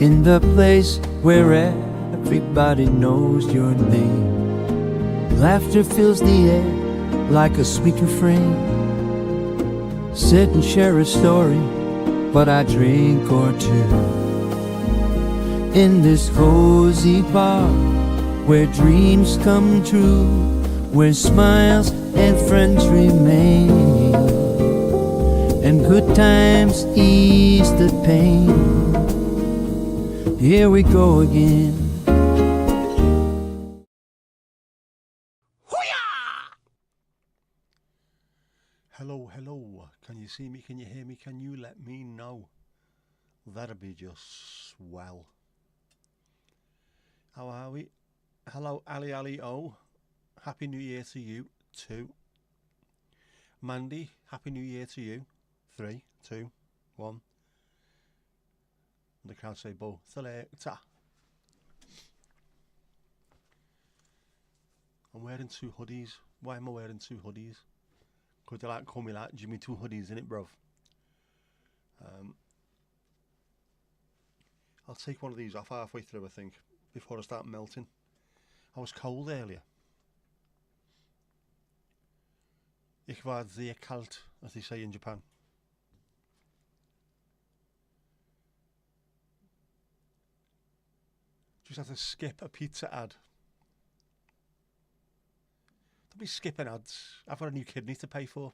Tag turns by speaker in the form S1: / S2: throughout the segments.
S1: in the place where everybody knows your name. Laughter fills the air like a sweet refrain. Sit and share a story, but I drink or two in this cozy bar where dreams come true, where smiles and friends remain, and good times ease the pain. Here we go again.
S2: Hello, hello. Can you see me? Can you hear me? Can you let me know? That'd be just swell. How are we? Hello, Ali O. Happy New Year to you, 2. Mandy, Happy New Year to you, 3, 2, 1. The crowd say bo selecta. I'm wearing 2 hoodies. Why am I wearing 2 hoodies? Could you like call me like Jimmy 2 hoodies in it, bruv? I'll take one of these off halfway through, I think, before I start melting. I was cold earlier. Ich war sehr kalt, as they say in Japan. Just had to skip a pizza ad. Don't be skipping ads. I've got a new kidney to pay for.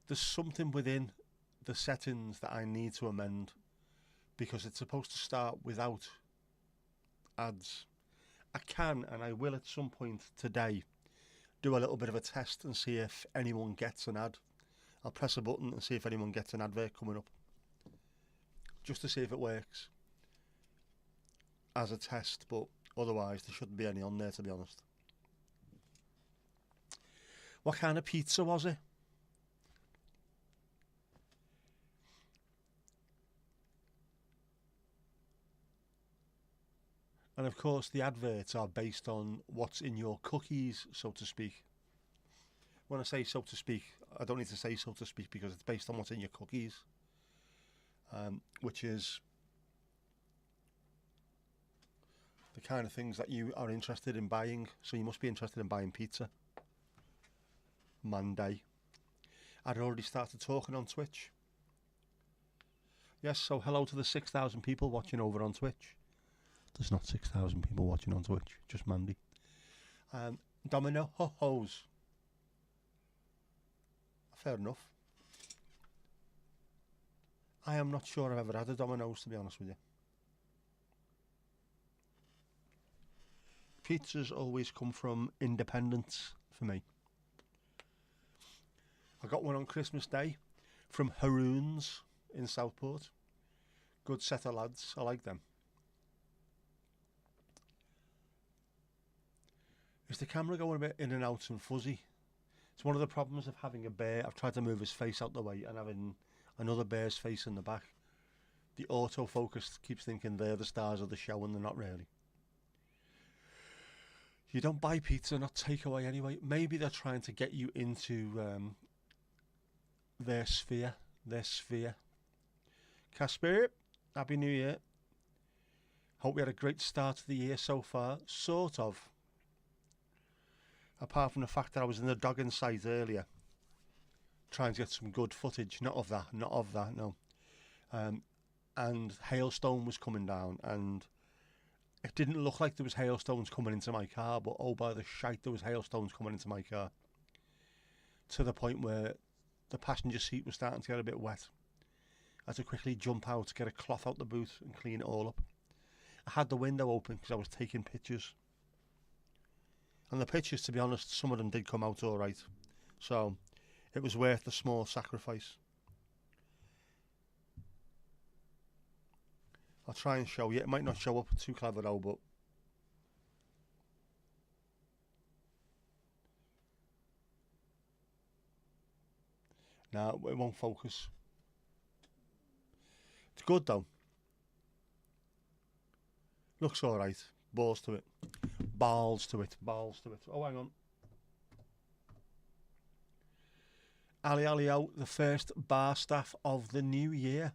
S2: There's something within the settings that I need to amend, because it's supposed to start without ads. I can, and I will at some point today, do a little bit of a test and see if anyone gets an ad. I'll press a button and see if anyone gets an advert coming up, just to see if it works as a test, but otherwise there shouldn't be any on there, to be honest. What kind of pizza was it? And of course the adverts are based on what's in your cookies, so to speak. When I say so to speak, I don't need to say so to speak, because it's based on what's in your cookies, which is the kind of things that you are interested in buying. So you must be interested in buying pizza. Monday. I'd already started talking on Twitch. Yes, so hello to the 6,000 people watching over on Twitch. There's not 6,000 people watching on Twitch, just Mandy. Domino ho-hos. Fair enough. I am not sure I've ever had a Domino's, to be honest with you. Pizzas always come from Independence for me. I got one on Christmas Day from Haroon's in Southport. Good set of lads, I like them. Is the camera going a bit in and out and fuzzy? It's one of the problems of having a bear. I've tried to move his face out the way and having another bear's face in the back. The autofocus keeps thinking they're the stars of the show, and they're not really. You don't buy pizza, not takeaway anyway. Maybe they're trying to get you into their sphere. Casper, Happy New Year. Hope we had a great start to the year so far. Sort of. Apart from the fact that I was in the dogging site earlier, trying to get some good footage. Not of that, no. And hailstone was coming down, and it didn't look like there was hailstones coming into my car, but oh by the shite, there was hailstones coming into my car. To the point where the passenger seat was starting to get a bit wet. I had to quickly jump out, get a cloth out the boot and clean it all up. I had the window open because I was taking pictures. And the pictures, to be honest, some of them did come out all right. So it was worth the small sacrifice. I'll try and show you. It might not show up too clever though, but no, it won't focus. It's good though. Looks all right. Balls to it. Balls to it. Oh, hang on. Ali Ali out, the first bar staff of the new year.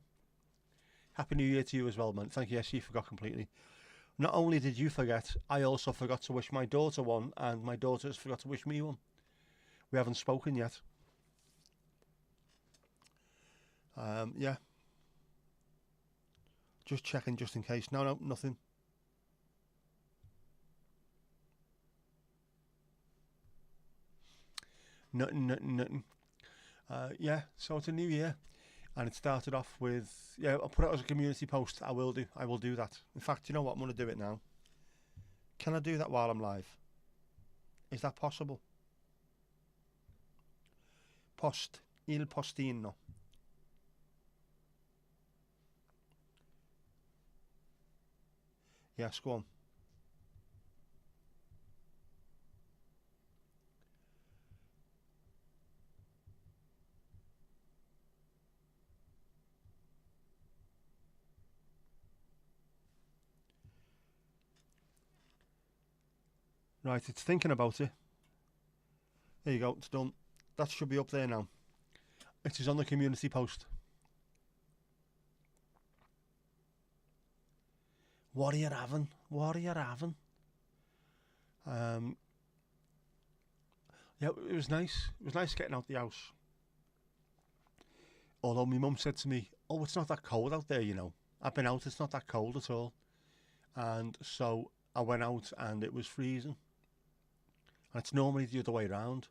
S2: Happy New Year to you as well, man. Thank you. Yes, you forgot completely. Not only did you forget, I also forgot to wish my daughter one, and my daughter has forgot to wish me one. We haven't spoken yet. Yeah. Just checking, just in case. No, nothing. Nothing. Yeah, so it's a new year, and it started off with, yeah, I'll put it as a community post. I will do that. In fact, you know what? I'm going to do it now. Can I do that while I'm live? Is that possible? Il postino. Yes, go on. Right, it's thinking about it. There you go, it's done. That should be up there now. It is on the community post. What are you having? What are you having? Yeah, it was nice. It was nice getting out the house. Although my mum said to me, "Oh, it's not that cold out there, you know." I've been out; it's not that cold at all. And so I went out, and it was freezing. And it's normally the other way round.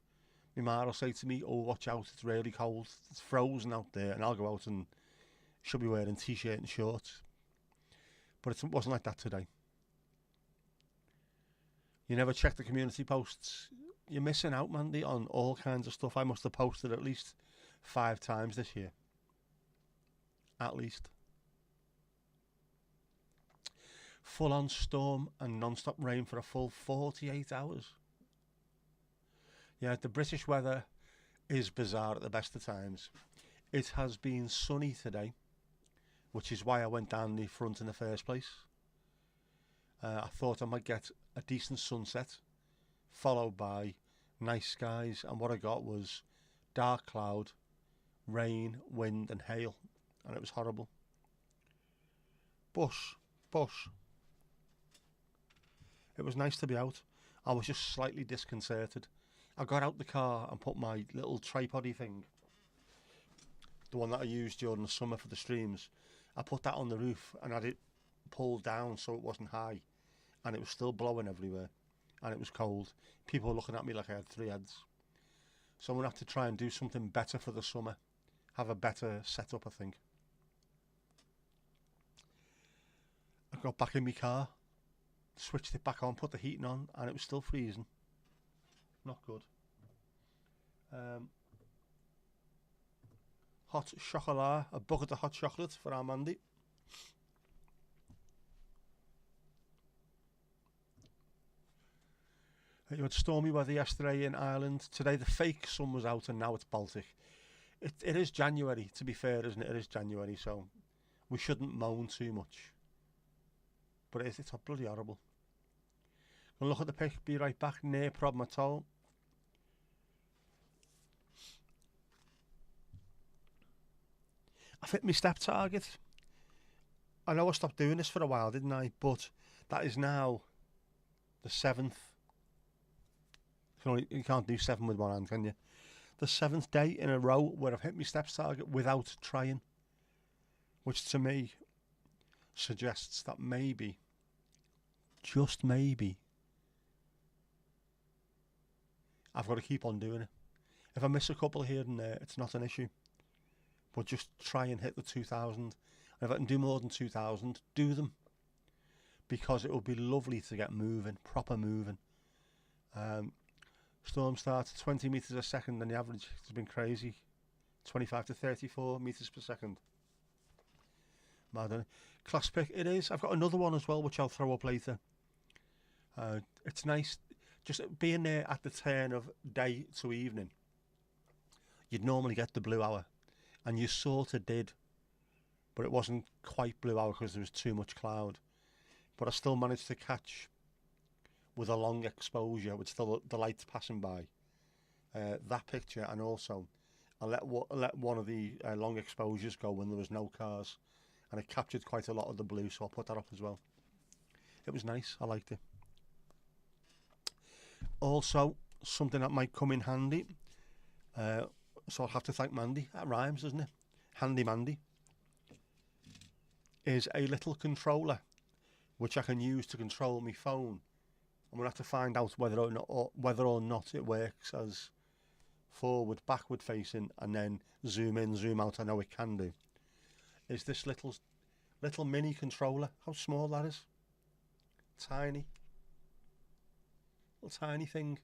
S2: My ma will say to me, "Oh, watch out! It's really cold. It's frozen out there," and I'll go out and she'll be wearing t-shirt and shorts. But it wasn't like that today. You never check the community posts. You're missing out, Mandy, on all kinds of stuff. I must have posted at least 5 times this year. At least. Full on storm and non-stop rain for a full 48 hours. Yeah, the British weather is bizarre at the best of times. It has been sunny today, which is why I went down the front in the first place. I thought I might get a decent sunset, followed by nice skies, and what I got was dark cloud, rain, wind, and hail, and it was horrible. Bush. It was nice to be out. I was just slightly disconcerted. I got out the car and put my little tripody thing, the one that I used during the summer for the streams, I put that on the roof and had it pulled down so it wasn't high, and it was still blowing everywhere, and it was cold. People were looking at me like I had 3 heads. So I'm going to have to try and do something better for the summer. Have a better setup, I think. I got back in my car, switched it back on, put the heating on, and it was still freezing. Not good. Hot chocolat, a bucket of hot chocolate for our Mandy. You had stormy weather yesterday in Ireland. Today the fake sun was out and now it's Baltic. It is January, to be fair, isn't it? It is January, so we shouldn't moan too much. But it's bloody horrible. Gonna look at the pic, be right back, no problem at all. I've hit my step target. I know I stopped doing this for a while, didn't I? But that is now the 7th. You can't do 7 with one hand, can you? The 7th day in a row where I've hit my steps target without trying. Which to me suggests that maybe, just maybe, I've got to keep on doing it. If I miss a couple here and there, it's not an issue. But just try and hit the 2,000. And if I can do more than 2,000, do them. Because it will be lovely to get moving, proper moving. Storm starts at 20 metres a second, and the average has been crazy. 25 to 34 metres per second. Mad, class pick it is. I've got another one as well, which I'll throw up later. It's nice just being there at the turn of day to evening. You'd normally get the blue hour, and you sort of did, but it wasn't quite blue hour because there was too much cloud. But I still managed to catch, with a long exposure, with still the lights passing by, that picture, and also I let one of the long exposures go when there was no cars, and it captured quite a lot of the blue, so I put that up as well. It was nice, I liked it. Also, something that might come in handy, so I'll have to thank Mandy, that rhymes, doesn't it? Handy Mandy, is a little controller which I can use to control my phone. I'm going to have to find out whether or not it works as forward, backward facing, and then zoom in, zoom out. I know it can do. Is this little mini controller? How small that is? Tiny, little tiny thing.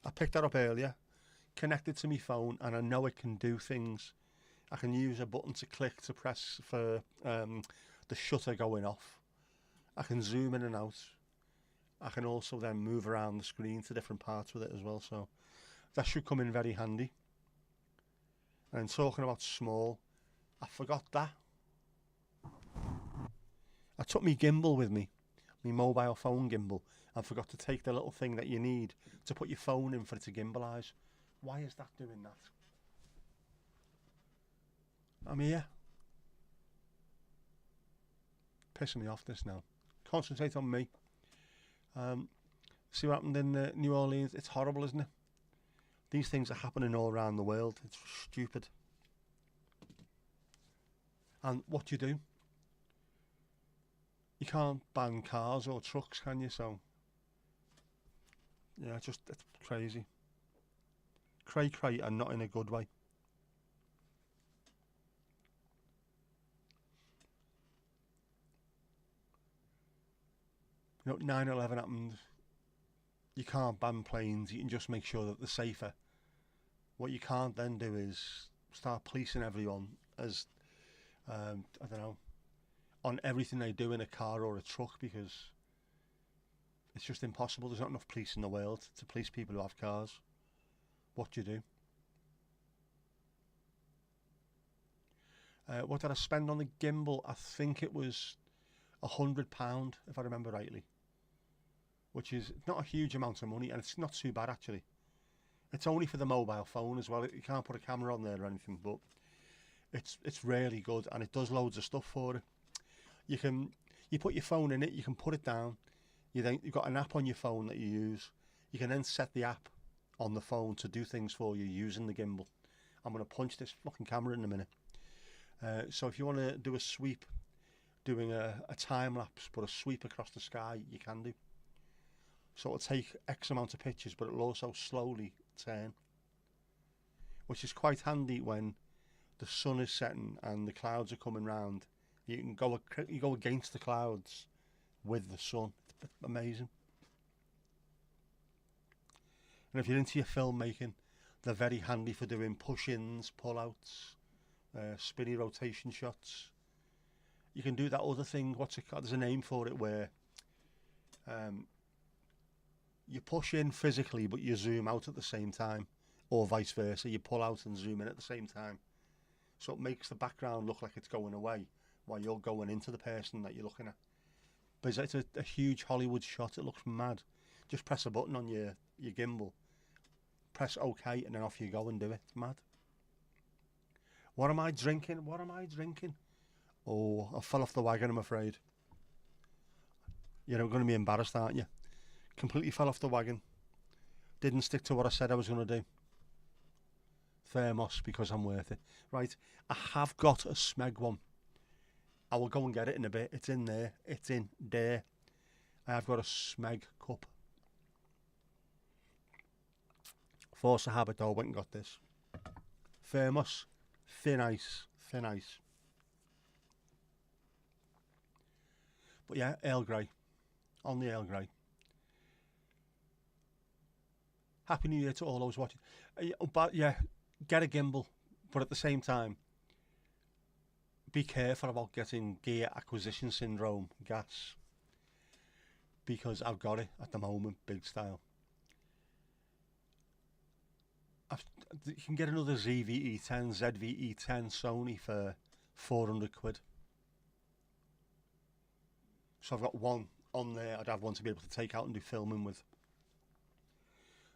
S2: I picked that up earlier, connected to my phone, and I know it can do things. I can use a button to click to press for the shutter going off. I can zoom in and out. I can also then move around the screen to different parts with it as well, so that should come in very handy. And talking about small, I forgot that. I took my gimbal with me, my mobile phone gimbal, and forgot to take the little thing that you need to put your phone in for it to gimbalise. Why is that doing that? I'm here. Pissing me off this now. Concentrate on me. See what happened in New Orleans? It's horrible, isn't it? These things are happening all around the world. It's stupid. And what do you do? You can't ban cars or trucks, can you? So, yeah, it's crazy. Cray, and not in a good way. You know, 9/11 happened. You can't ban planes. You can just make sure that they're safer. What you can't then do is start policing everyone as, I don't know, on everything they do in a car or a truck, because it's just impossible. There's not enough police in the world to police people who have cars. What do you do? What did I spend on the gimbal? I think it was £100, if I remember rightly, which is not a huge amount of money, and it's not too bad actually. It's only for the mobile phone as well. You can't put a camera on there or anything, but it's really good, and it does loads of stuff for it. You put your phone in it, you can put it down. You've got an app on your phone that you use. You can then set the app on the phone to do things for you using the gimbal. I'm going to punch this fucking camera in a minute. So if you want to do a sweep, doing a time lapse, but a sweep across the sky, you can do. So it'll take X amount of pictures, but it'll also slowly turn, which is quite handy when the sun is setting and the clouds are coming round. You can go against the clouds with the sun. It's amazing. And if you're into your filmmaking, they're very handy for doing push-ins, pull-outs, spinny rotation shots. You can do that other thing, what's it called? There's a name for it, where you push in physically but you zoom out at the same time, or vice versa. You pull out and zoom in at the same time, so it makes the background look like it's going away while you're going into the person that you're looking at. But it's a huge Hollywood shot. It looks mad. Just press a button on your gimbal, press OK, and then off you go and do it. It's mad. What am I drinking? Oh, I fell off the wagon, I'm afraid. You're going to be embarrassed, aren't you? Completely fell off the wagon. Didn't stick to what I said I was going to do. Thermos, because I'm worth it. Right, I have got a Smeg one. I will go and get it in a bit. It's in there. I have got a Smeg cup. Force of habit though, I went and got this. Thermos, thin ice. But yeah, Earl Grey. On the Earl Grey. Happy New Year to all those watching. But yeah, get a gimbal, but at the same time, be careful about getting gear acquisition syndrome, gas, because I've got it at the moment, big style. You can get another ZVE10, ZVE10 Sony for 400 quid. So I've got one on there. I'd have one to be able to take out and do filming with.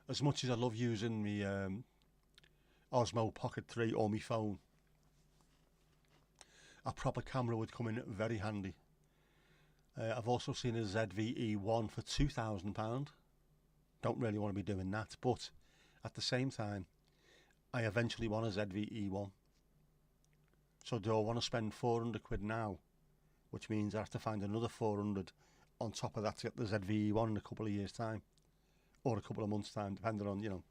S2: As much as I love using Osmo Pocket 3 or my phone, a proper camera would come in very handy. I've also seen a ZVE1 for £2,000. Don't really want to be doing that, but at the same time, I eventually want a ZVE1. So do I want to spend 400 quid now, which means I have to find another 400 on top of that to get the ZVE1 in a couple of years' time, or a couple of months' time, depending on, you know.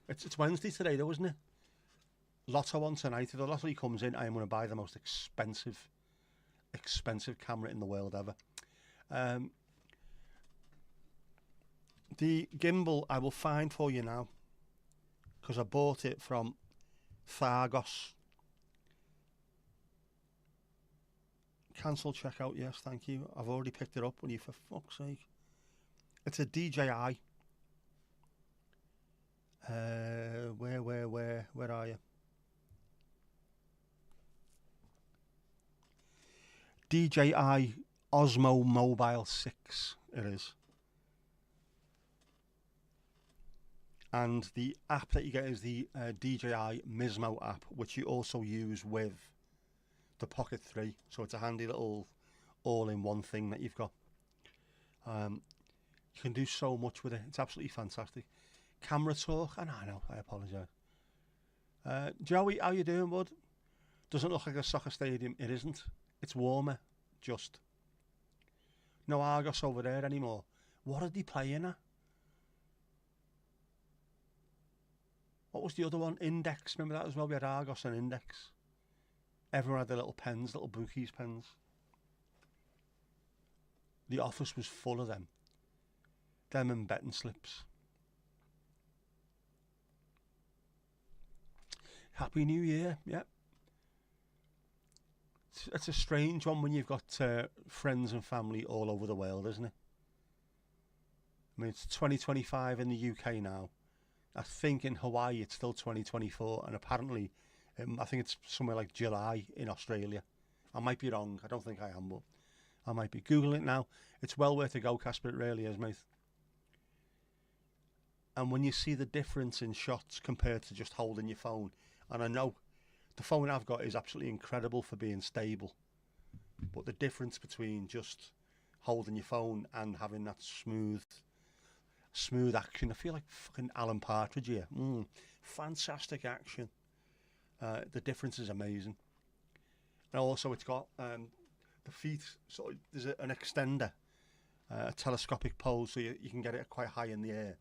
S2: It's Wednesday today though, isn't it? Lotto on tonight. If the lottery comes in, I am going to buy the most expensive camera in the world ever. The gimbal I will find for you now, because I bought it from Thargos. Cancel checkout, yes, thank you. I've already picked it up, will you, for fuck's sake. It's a DJI. Where are you? DJI Osmo Mobile 6 it is. And the app that you get is the DJI Mismo app, which you also use with the Pocket 3. So it's a handy little all-in-one thing that you've got. You can do so much with it. It's absolutely fantastic. Camera talk. I know, I apologise. Joey, how you doing, bud? Doesn't look like a soccer stadium. It isn't. It's warmer, just. No Argos over there anymore. What are they playing at? What was the other one? Index. Remember that as well? We had Argos and Index. Everyone had their little pens, little bookies pens. The office was full of them. Them and betting slips. Happy New Year, yeah. It's a strange one when you've got friends and family all over the world, isn't it? I mean, it's 2025 in the UK now. I think in Hawaii it's still 2024, and apparently I think it's somewhere like July in Australia. I might be wrong, I don't think I am, but I might be. Google it now. It's well worth a go, Casper, it really is, mate. And when you see the difference in shots compared to just holding your phone, and I know the phone I've got is absolutely incredible for being stable, but the difference between just holding your phone and having that smooth action, I feel like fucking Alan Partridge here. Fantastic action. The difference is amazing. And also it's got the feet, so there's an extender, a telescopic pole, so you can get it quite high in the air,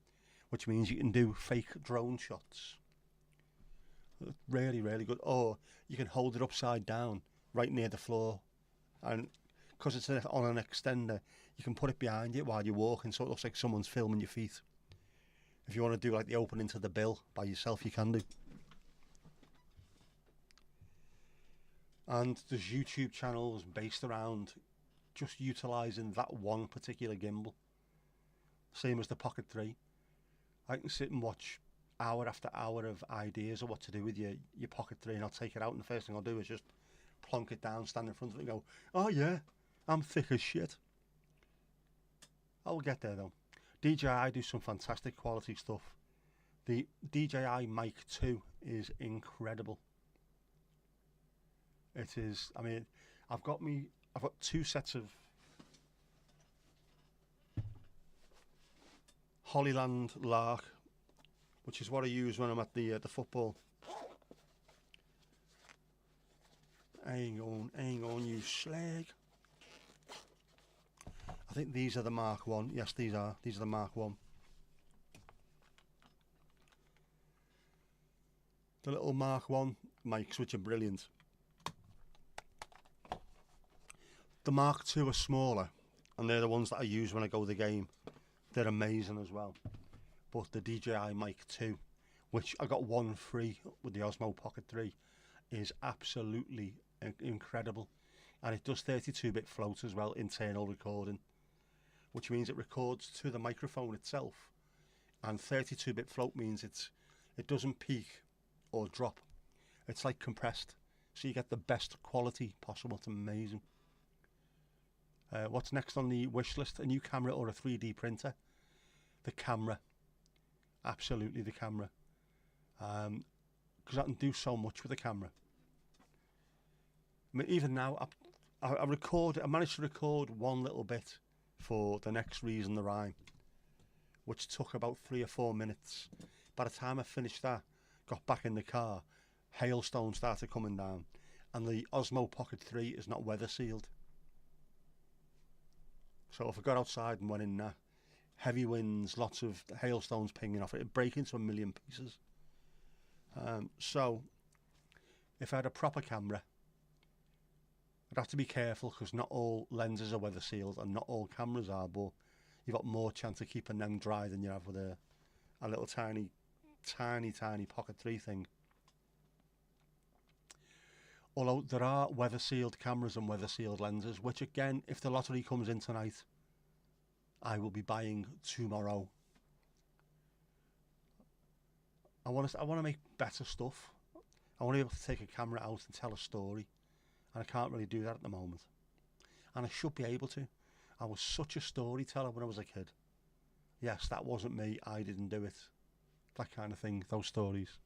S2: which means you can do fake drone shots. Really, really good. Or you can hold it upside down right near the floor, and because it's on an extender, you can put it behind you while you're walking, so it looks like someone's filming your feet. If you want to do like the opening to the bill by yourself, you can do. And there's YouTube channels based around just utilising that one particular gimbal. Same as the Pocket 3. I can sit and watch hour after hour of ideas of what to do with your Pocket 3, and I'll take it out, and the first thing I'll do is just plonk it down, stand in front of it and go, oh yeah, I'm thick as shit. I will get there though. DJI do some fantastic quality stuff. The DJI Mic 2 is incredible. It is. I mean, I've got two sets of Hollyland Lark, which is what I use when I'm at the football. Hang on, you slag. I think these are the Mark 1. Yes, these are the Mark 1. The little Mark 1 mics, which are brilliant. The Mark 2 are smaller, and they're the ones that I use when I go to the game. They're amazing as well. But the DJI Mic 2, which I got one free with the Osmo Pocket 3, is absolutely incredible. And it does 32-bit float as well, internal recording, which means it records to the microphone itself. And 32-bit float means it doesn't peak or drop. It's like compressed, so you get the best quality possible. It's amazing. What's next on the wish list? A new camera or a 3D printer? The camera. Absolutely the camera. because I can do so much with the camera. I mean, even now, I managed to record one little bit for the next Reason the Rhyme, which took about 3 or 4 minutes. By the time I finished that, got back in the car, hailstones started coming down, and the Osmo Pocket 3 is not weather sealed. So if I got outside and went in there, heavy winds, lots of hailstones pinging off it, it'd break into a million pieces. So if I had a proper camera, I'd have to be careful, because not all lenses are weather sealed and not all cameras are, but you've got more chance of keeping them dry than you have with a little tiny Pocket 3 thing. Although there are weather sealed cameras and weather sealed lenses, which again, if the lottery comes in tonight, I will be buying tomorrow. I want to make better stuff. I want to be able to take a camera out and tell a story, and I can't really do that at the moment. And I should be able to. I was such a storyteller when I was a kid. Yes, that wasn't me. I didn't do it. That kind of thing. Those stories.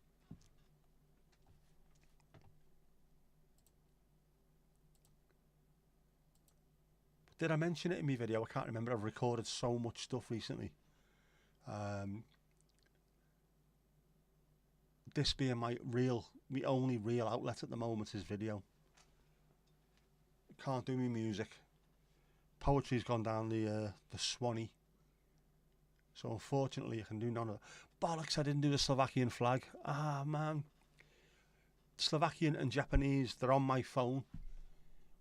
S2: Did I mention it in my video? I can't remember. I've recorded so much stuff recently. This being my only real outlet at the moment is video. Can't do me music. Poetry's gone down the Swanee. So unfortunately I can do none of that. Bollocks, I didn't do the Slovakian flag. Ah, man. Slovakian and Japanese, they're on my phone.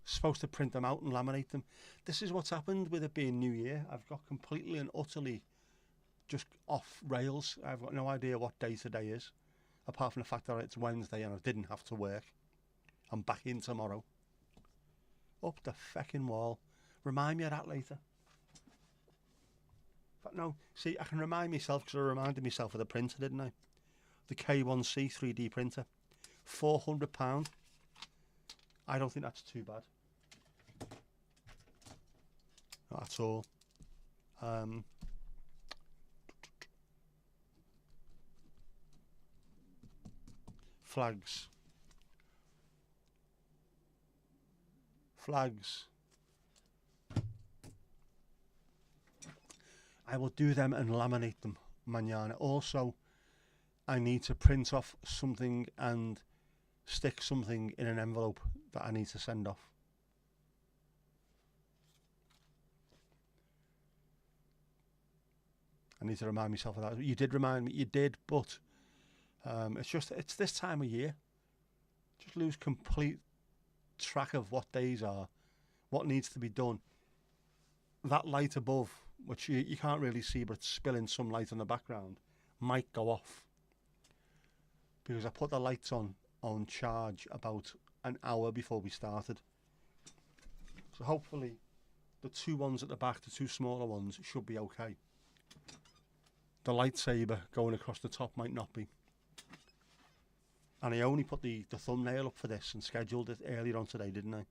S2: Supposed to print them out and laminate them. This is what's happened with it being New Year. I've got completely and utterly just off rails. I've got no idea what day today is, apart from the fact that it's Wednesday and I didn't have to work. I'm back in tomorrow. Up the feckin' wall. Remind me of that later. But no, see, I can remind myself, because I reminded myself of the printer, didn't I? The K1C 3D printer. £400. I don't think that's too bad. Not at all. Flags. I will do them and laminate them mañana. Also, I need to print off something and stick something in an envelope that I need to send off. I need to remind myself of that. You did remind me, you did, but it's this time of year. Just lose complete track of what days are, what needs to be done. That light above, which you can't really see, but it's spilling some light on the background, might go off. Because I put the lights on charge about an hour before we started. So hopefully the two ones at the back, the two smaller ones, should be okay. The lightsaber going across the top might not be. And I only put the thumbnail up for this and scheduled it earlier on today, didn't I?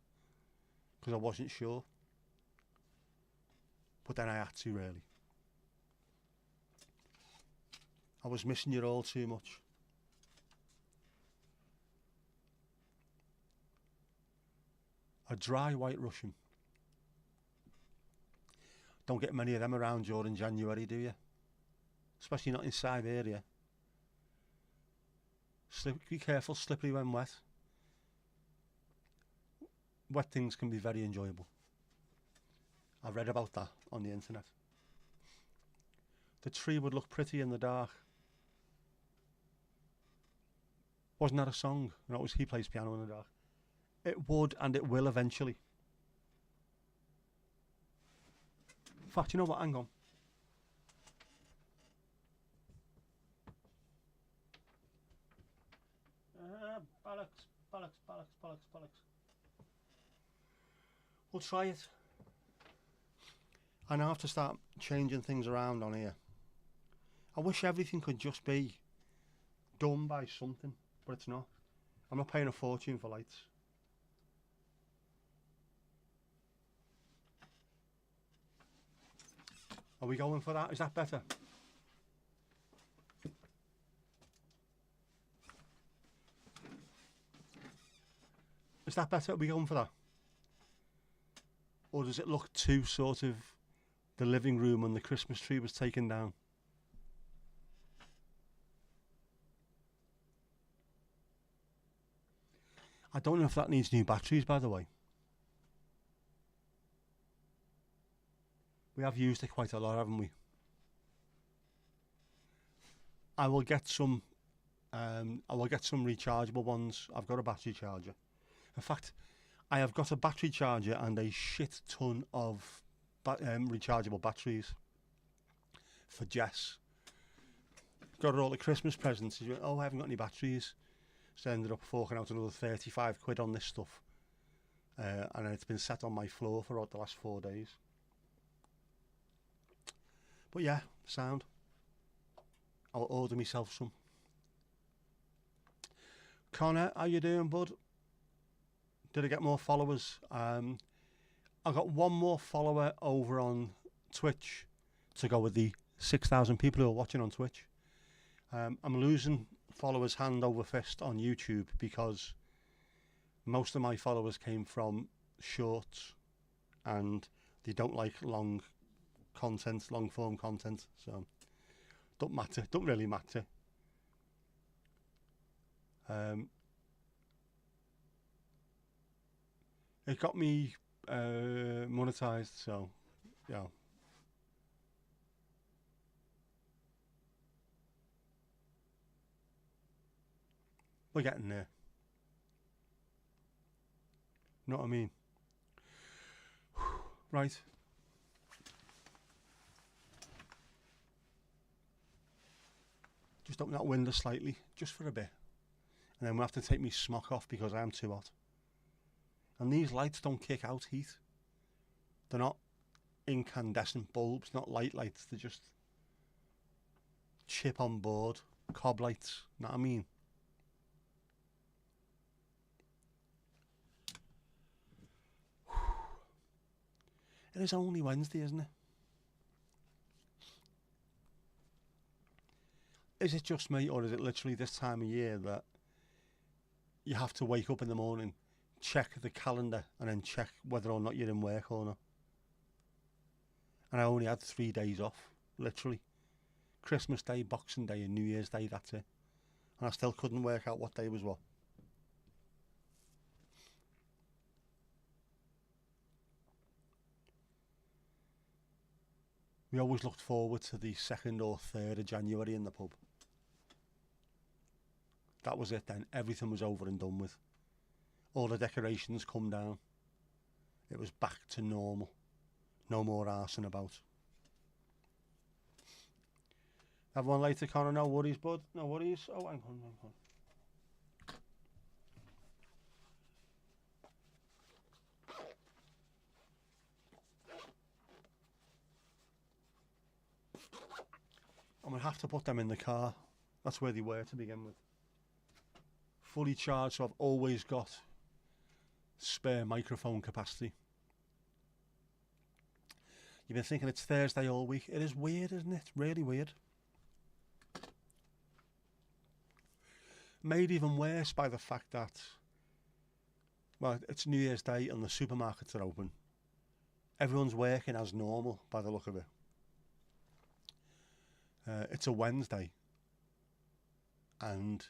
S2: Because I wasn't sure. But then I had to, really. I was missing you all too much. A dry white Russian. Don't get many of them around during January, do you? Especially not in Siberia. Be careful, slippery when wet. Wet things can be very enjoyable. I read about that on the internet. The tree would look pretty in the dark. Wasn't that a song? No, it was He Plays Piano in the Dark. It would, and it will eventually. In fact, you know what? Hang on. Bollocks. We'll try it. I now have to start changing things around on here. I wish everything could just be done by something, but it's not. I'm not paying a fortune for lights. Are we going for that? Is that better? that better? Are we going for that? Or does it look too sort of the living room when the Christmas tree was taken down? I don't know if that needs new batteries, by the way. We have used it quite a lot, haven't we? I will get some. I will get some rechargeable ones. I've got a battery charger. In fact, I have got a battery charger and a shit ton of rechargeable batteries for Jess. Got her all the Christmas presents. She went, oh, I haven't got any batteries. So I ended up forking out another 35 quid on this stuff. And it's been sat on my floor for about the last 4 days. But yeah, sound. I'll order myself some. Connor, how you doing, bud? Did I get more followers? I got one more follower over on Twitch to go with the 6,000 people who are watching on Twitch. I'm losing followers hand over fist on YouTube because most of my followers came from shorts and they don't like long form content, so don't really matter. It got me monetized, so yeah. We're getting there. Know what I mean? Right. Just open that window slightly, just for a bit. And then we'll have to take me smock off because I am too hot. And these lights don't kick out heat. They're not incandescent bulbs, not light lights. They're just chip on board, cob lights. Know what I mean? It is only Wednesday, isn't it? Is it just me, or is it literally this time of year that you have to wake up in the morning, check the calendar, and then check whether or not you're in work or not? And I only had 3 days off, literally. Christmas Day, Boxing Day, and New Year's Day, that's it. And I still couldn't work out what day was what. We always looked forward to the 2nd or 3rd of January in the pub. That was it then. Everything was over and done with. All the decorations come down. It was back to normal. No more arsing about. Have one later, Connor. No worries, bud. No worries. Oh, hang on. I'm going to have to put them in the car. That's where they were to begin with. Fully charged, so I've always got spare microphone capacity. You've been thinking it's Thursday all week. It is weird, isn't it? Really weird. Made even worse by the fact that, well, it's New Year's Day and the supermarkets are open. Everyone's working as normal by the look of it. It's a Wednesday, and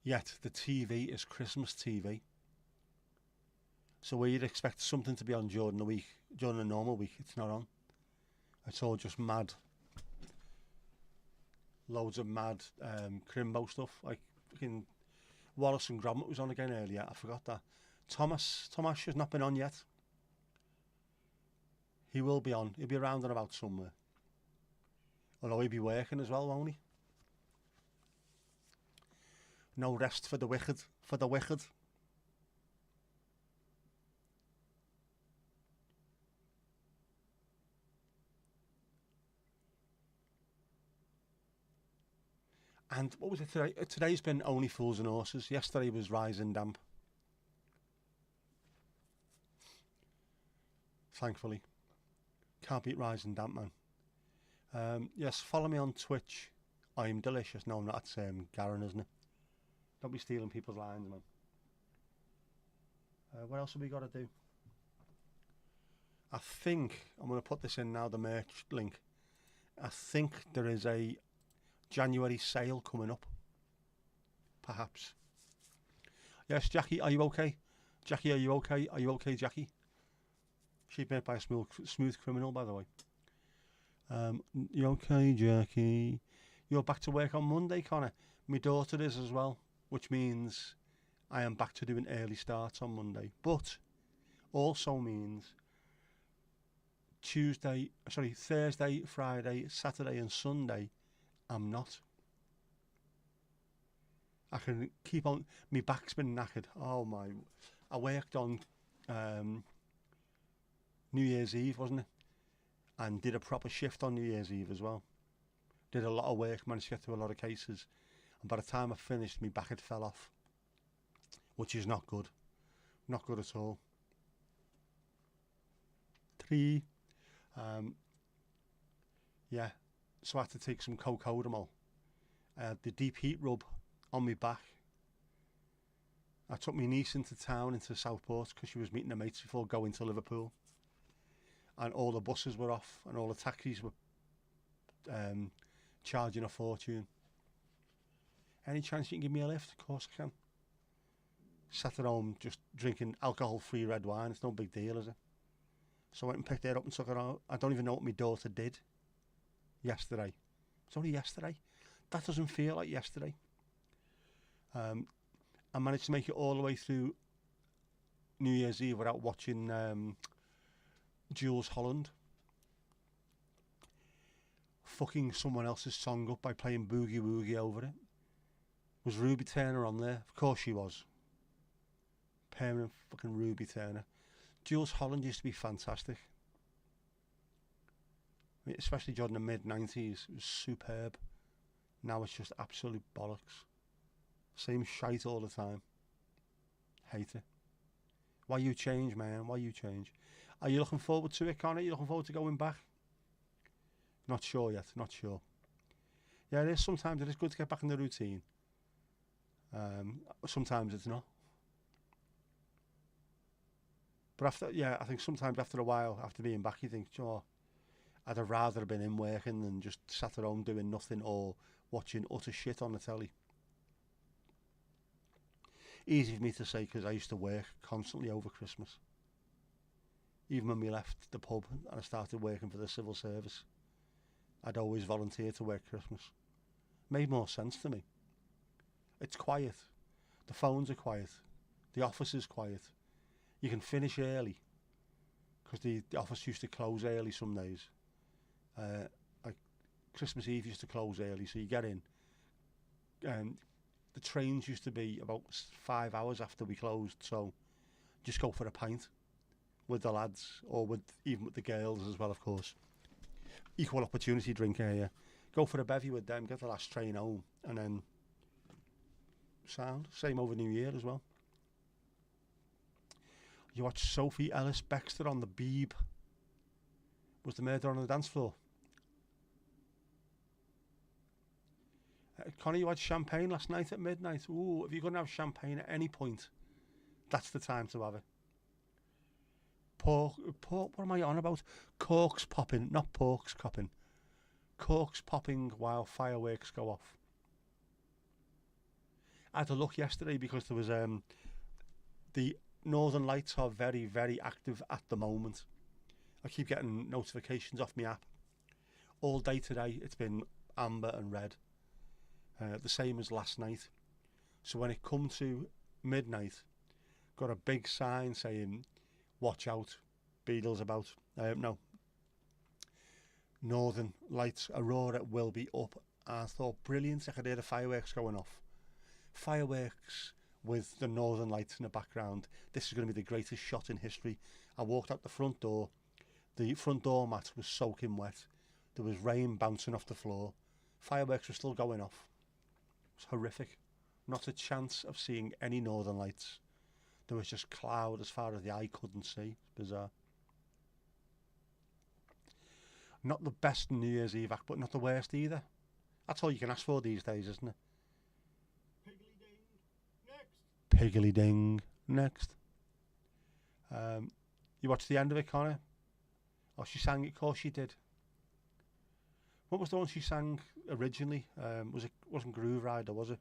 S2: yet the TV is Christmas TV. So where you'd expect something to be on during a normal week, it's not on. It's all just mad. Loads of mad Crimbo stuff, like fucking Wallace and Gromit was on again earlier. I forgot that. Thomas has not been on yet. He will be on. He'll be around and about somewhere. Although he'll be working as well, won't he? No rest for the wicked. For the wicked. And what was it today? Today's been Only Fools and Horses. Yesterday was Rising Damp. Thankfully. Can't beat Rising Damp, man. Yes, follow me on Twitch. I'm delicious. No, that's Garen, isn't it? Don't be stealing people's lines, man. What else have we got to do? I think I'm going to put this in now, the merch link. I think there is a January sale coming up. Perhaps. Yes, Jackie, are you okay? Jackie, are you okay? Are you okay, Jackie? She's made by a smooth criminal, by the way. You okay, Jackie? You're back to work on Monday, Connor. My daughter is as well, which means I am back to doing early starts on Monday. But also means Thursday, Friday, Saturday and Sunday, I'm not. I can keep on. My back's been knackered. Oh my! I worked on New Year's Eve, wasn't it? And did a proper shift on New Year's Eve as well. Did a lot of work, managed to get through a lot of cases. And by the time I finished, my back had fell off, which is not good. Not good at all. 3. Yeah, so I had to take some cocodamol. The deep heat rub on my back. I took my niece into town, into Southport, because she was meeting her mates before going to Liverpool. And all the buses were off, and all the taxis were charging a fortune. Any chance you can give me a lift? Of course I can. Sat at home just drinking alcohol-free red wine. It's no big deal, is it? So I went and picked her up and took her out. I don't even know what my daughter did yesterday. It's only yesterday. That doesn't feel like yesterday. I managed to make it all the way through New Year's Eve without watching Jules Holland fucking someone else's song up by playing Boogie Woogie over it. Was Ruby Turner on there? Of course she was. Permanent fucking Ruby Turner. Jules Holland used to be fantastic. I mean, especially during the mid-90s. It was superb. Now it's just absolute bollocks. Same shite all the time. Hate it. Why you change, man? Why you change? Are you looking forward to it, Connor? Are you looking forward to going back? Not sure yet. Not sure. Yeah, it is. Sometimes it is good to get back in the routine. Sometimes it's not. But I think sometimes after a while, after being back, you think, sure, I'd have rather have been in working than just sat at home doing nothing or watching utter shit on the telly. Easy for me to say because I used to work constantly over Christmas. Even when we left the pub and I started working for the civil service, I'd always volunteer to work Christmas. Made more sense to me. It's quiet. The phones are quiet. The office is quiet. You can finish early because the office used to close early some days. Like Christmas Eve used to close early, so you get in. The trains used to be about 5 hours after we closed, so just go for a pint with the lads, or even with the girls as well, of course. Equal opportunity drinker here. Go for a bevy with them, get the last train home, and then sound. Same over New Year as well. You watch Sophie Ellis Bextor on the Beeb. Was the murder on the dance floor? Connor, you had champagne last night at midnight. Ooh, if you're going to have champagne at any point, that's the time to have it. Pork, what am I on about? Corks popping, not porks copping. Corks popping while fireworks go off. I had a look yesterday because there was the Northern Lights are very, very active at the moment. I keep getting notifications off my app. All day today it's been amber and red. The same as last night. So when it come to midnight, got a big sign saying, watch out, Beatles about. No. Northern Lights Aurora will be up. I thought, brilliant, I could hear the fireworks going off. Fireworks with the Northern Lights in the background. This is going to be the greatest shot in history. I walked out the front door. The front door mat was soaking wet. There was rain bouncing off the floor. Fireworks were still going off. It was horrific. Not a chance of seeing any Northern Lights. There was just cloud as far as the eye couldn't see. It's bizarre. Not the best New Year's Eve act, but not the worst either. That's all you can ask for these days, isn't it? Piggly ding, next. You watched the end of it, Connor? Oh, she sang it. Of course she did. What was the one she sang originally? Wasn't Groove Rider, was it?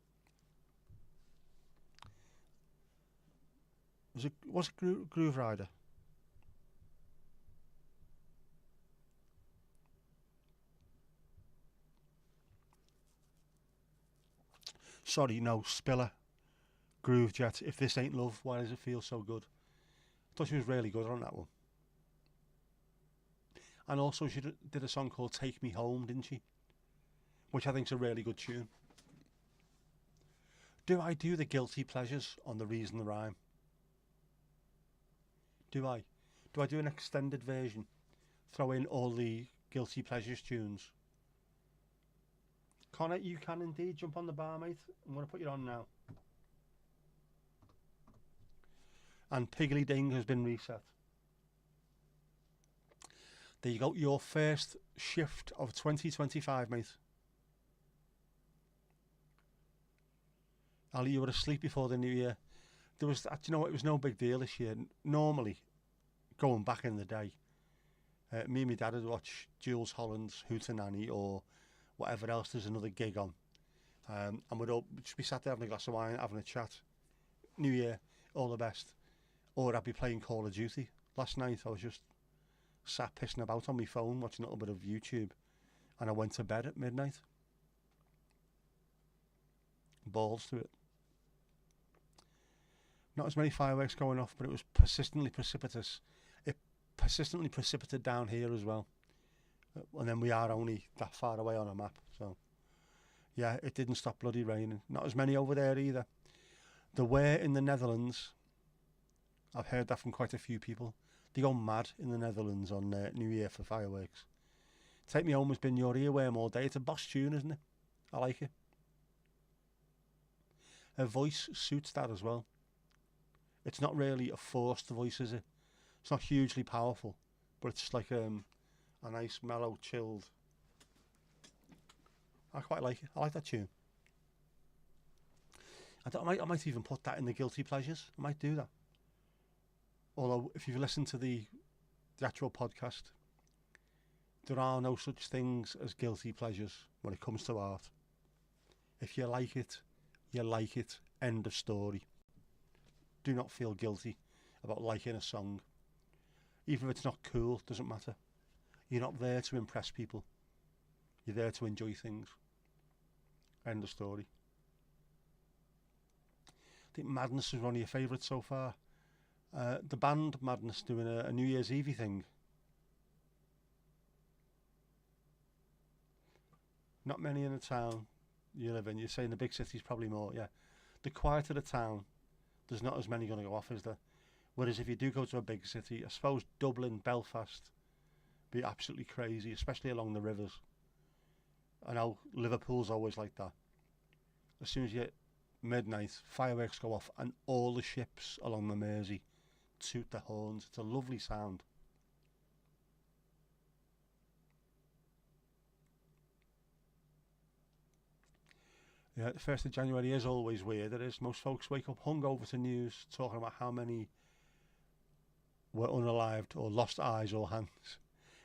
S2: Was it Groove Rider? Sorry, no, Spiller. Groove Jet. If this ain't love, why does it feel so good? I thought she was really good on that one. And also she did a song called Take Me Home, didn't she? Which I think's a really good tune. Do I do the guilty pleasures on the Reason the Rhyme? Do I? Do I do an extended version? Throw in all the guilty pleasures tunes? Connor, you can indeed jump on the bar, mate. I'm going to put you on now. And Piggly Ding has been reset. There you go, your first shift of 2025, mate. Ali, you were asleep before the new year. There was, you know what, it was no big deal this year. Normally, going back in the day, me and my dad would watch Jules Holland's Hootenanny or whatever else there's another gig on. And we'd all just be sat there having a glass of wine, having a chat. New Year, all the best. Or I'd be playing Call of Duty. Last night I was just sat pissing about on my phone, watching a little bit of YouTube. And I went to bed at midnight. Balls to it. Not as many fireworks going off, but it was persistently precipitous. It persistently precipitated down here as well. And then we are only that far away on a map, so yeah, it didn't stop bloody raining. Not as many over there either. There were in the Netherlands. I've heard that from quite a few people. They go mad in the Netherlands on New Year for fireworks. Take Me Home has been your earworm all day. It's a boss tune, isn't it? I like it. Her voice suits that as well. It's not really a forced voice, is it? It's not hugely powerful, but it's like a nice, mellow, chilled. I quite like it. I like that tune. I might even put that in the guilty pleasures. I might do that. Although, if you've listened to the actual podcast, there are no such things as guilty pleasures when it comes to art. If you like it, you like it. End of story. Do not feel guilty about liking a song. Even if it's not cool, doesn't matter. You're not there to impress people. You're there to enjoy things. End of story. I think Madness is one of your favourites so far. The band Madness doing a New Year's Eve thing. Not many in the town you live in. You're saying the big cities probably more, yeah. The quieter the town, there's not as many going to go off, is there? Whereas if you do go to a big city, I suppose Dublin, Belfast, be absolutely crazy, especially along the rivers. I know Liverpool's always like that. As soon as you hit midnight, fireworks go off and all the ships along the Mersey toot their horns. It's a lovely sound. Yeah, the 1st of January is always weird. It is. Most folks wake up hungover to news talking about how many were unalived or lost eyes or hands.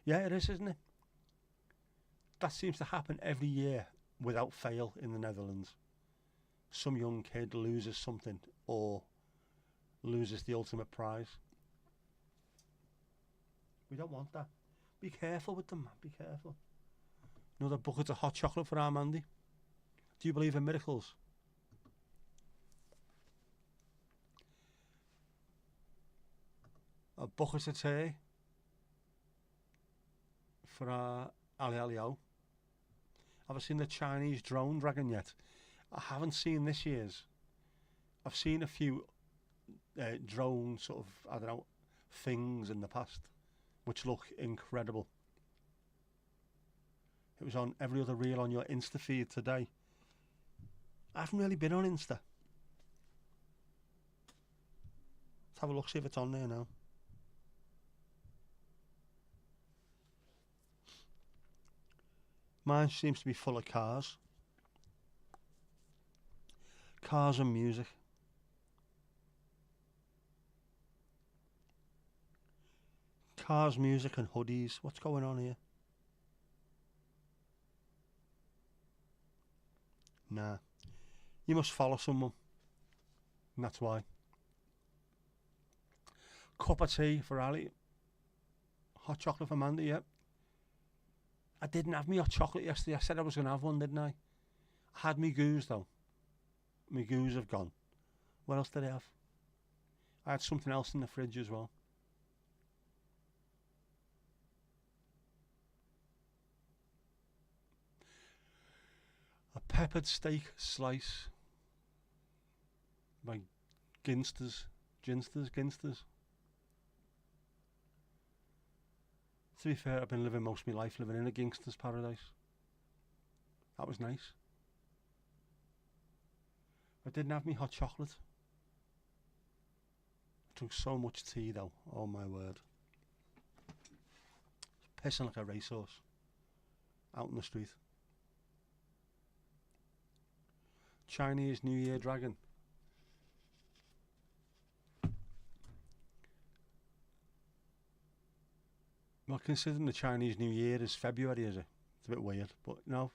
S2: Yeah, it is, isn't it? That seems to happen every year without fail in the Netherlands. Some young kid loses something or loses the ultimate prize. We don't want that. Be careful with them, man. Be careful. Another bucket of hot chocolate for our Mandy. Do you believe in miracles? A bucket of tea for our Ali Alio. Have I seen the Chinese drone dragon yet? I haven't seen this year's. I've seen a few drone sort of, I don't know, things in the past, which look incredible. It was on every other reel on your Insta feed today. I haven't really been on Insta. Let's have a look, see if it's on there now. Mine seems to be full of cars. Cars and music. Cars, music and hoodies. What's going on here? Nah. You must follow someone. And that's why. Cup of tea for Ali. Hot chocolate for Mandy, yep. I didn't have me hot chocolate yesterday. I said I was going to have one, didn't I? I had me goose, though. My goose have gone. What else did I have? I had something else in the fridge as well. A peppered steak slice by Ginsters. To be fair, I've been living most of my life living in a gangster's paradise. That was nice. I didn't have me hot chocolate. I drank so much tea though, oh my word. Pissing like a racehorse out in the street. Chinese New Year dragon. Well, considering the Chinese New Year is February, is it? It's a bit weird, but no.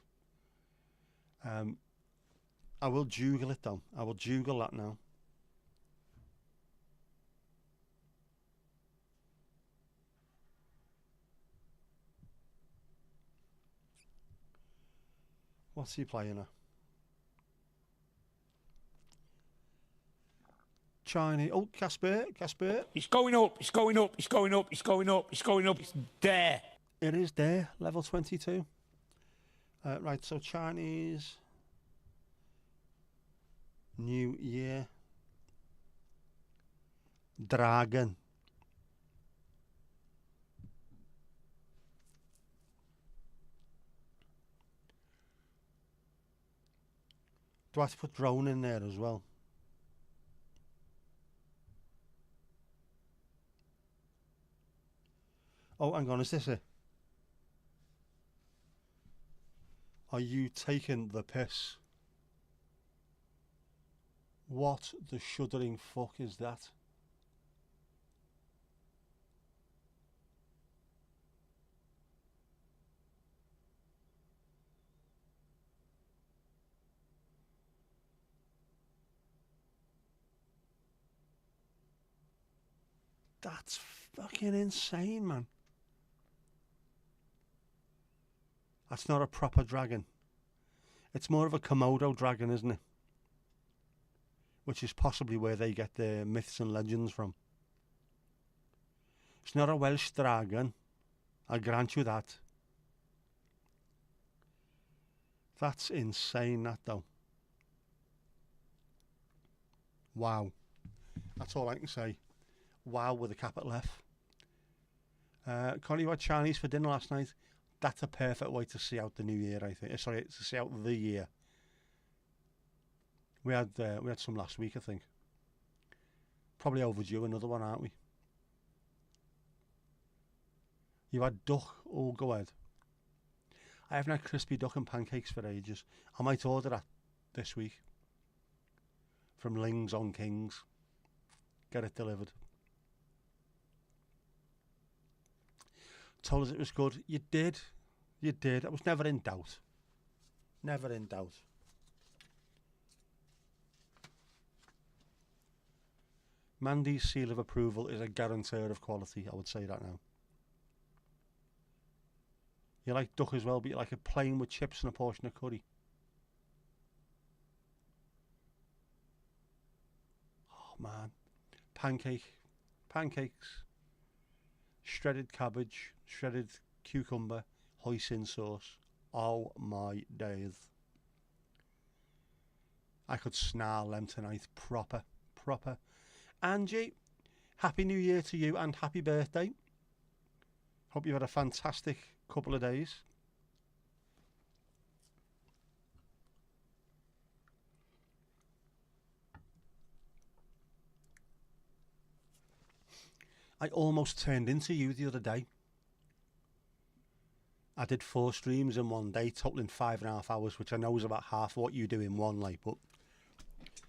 S2: I will juggle it though. I will juggle that now. What's he playing at? Chinese. Oh, Casper.
S3: It's going up, it's going up, it's going up, it's going up, it's going up, it's there.
S2: It is there, level 22. Right, so Chinese New Year Dragon. Do I have to put drone in there as well? Oh, hang on, is this it? Are you taking the piss? What the shuddering fuck is that? That's fucking insane, man. That's not a proper dragon. It's more of a Komodo dragon, isn't it? Which is possibly where they get their myths and legends from. It's not a Welsh dragon. I'll grant you that. That's insane, that though. Wow. That's all I can say. Wow with a capital F. Connie, you had Chinese for dinner last night. That's a perfect way to see out the new year, I think. Sorry, to see out the year. We had some last week, I think. Probably overdue another one, aren't we? You had duck. Oh, go ahead. I haven't had crispy duck and pancakes for ages. I might order that this week. From Lings on Kings. Get it delivered. Told us it was good. You did. You did. I was never in doubt. Never in doubt. Mandy's seal of approval is a guarantor of quality. I would say that now. You like duck as well, but you like it plain with chips and a portion of curry. Oh man. Pancakes. Shredded cabbage, shredded cucumber, hoisin sauce. Oh my days. I could snarl them tonight. Proper. Angie, happy new year to you and happy birthday. Hope you've had a fantastic couple of days. I almost turned into you the other day. I did 4 streams in one day, totaling 5.5 hours, which I know is about half what you do in one, like, but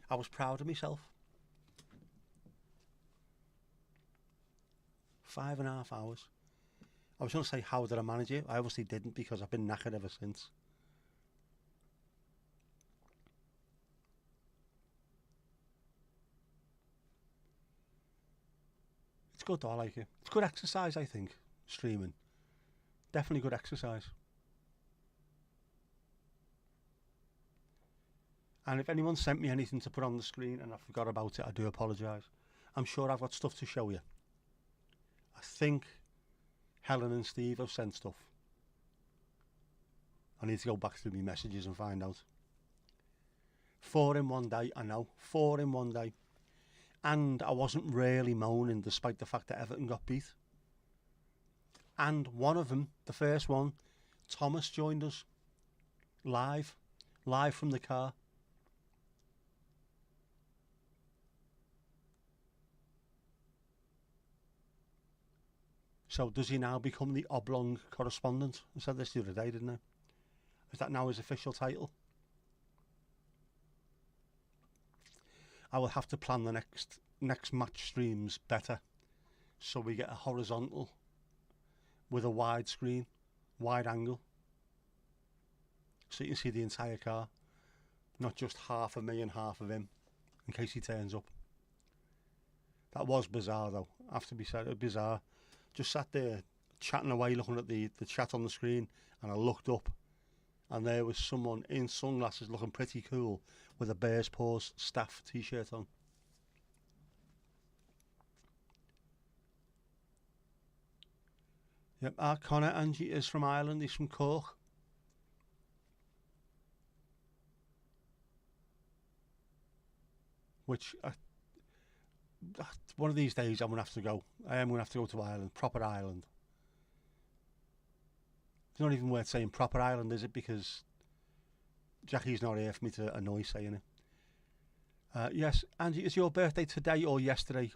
S2: I was proud of myself. 5.5 hours. I was going to say, how did I manage it? I obviously didn't, because I've been knackered ever since. It's good though, I like it. It's good exercise, I think, streaming. Definitely good exercise. And if anyone sent me anything to put on the screen and I forgot about it, I do apologise. I'm sure I've got stuff to show you. I think Helen and Steve have sent stuff. I need to go back through my messages and find out. 4 in one day, I know. 4 in one day. And I wasn't really moaning despite the fact that Everton got beat. And one of them, the first one, Thomas joined us. Live from the car. So does he now become the oblong correspondent? I said this the other day, didn't I? Is that now his official title? I will have to plan the next match streams better, so we get a horizontal with a wide screen, wide angle, so you can see the entire car, not just half of me and half of him, in case he turns up. That was bizarre though, have to be said, bizarre. Just sat there chatting away, looking at the chat on the screen, and I looked up, and there was someone in sunglasses looking pretty cool with a Bears Paws staff t-shirt on. Yep, our Connor Angie is from Ireland, he's from Cork. Which, one of these days I'm going to have to go. I am going to have to go to Ireland, proper Ireland. It's not even worth saying proper Ireland, is it? Because Jackie's not here for me to annoy saying it. Yes, Angie, is your birthday today or yesterday?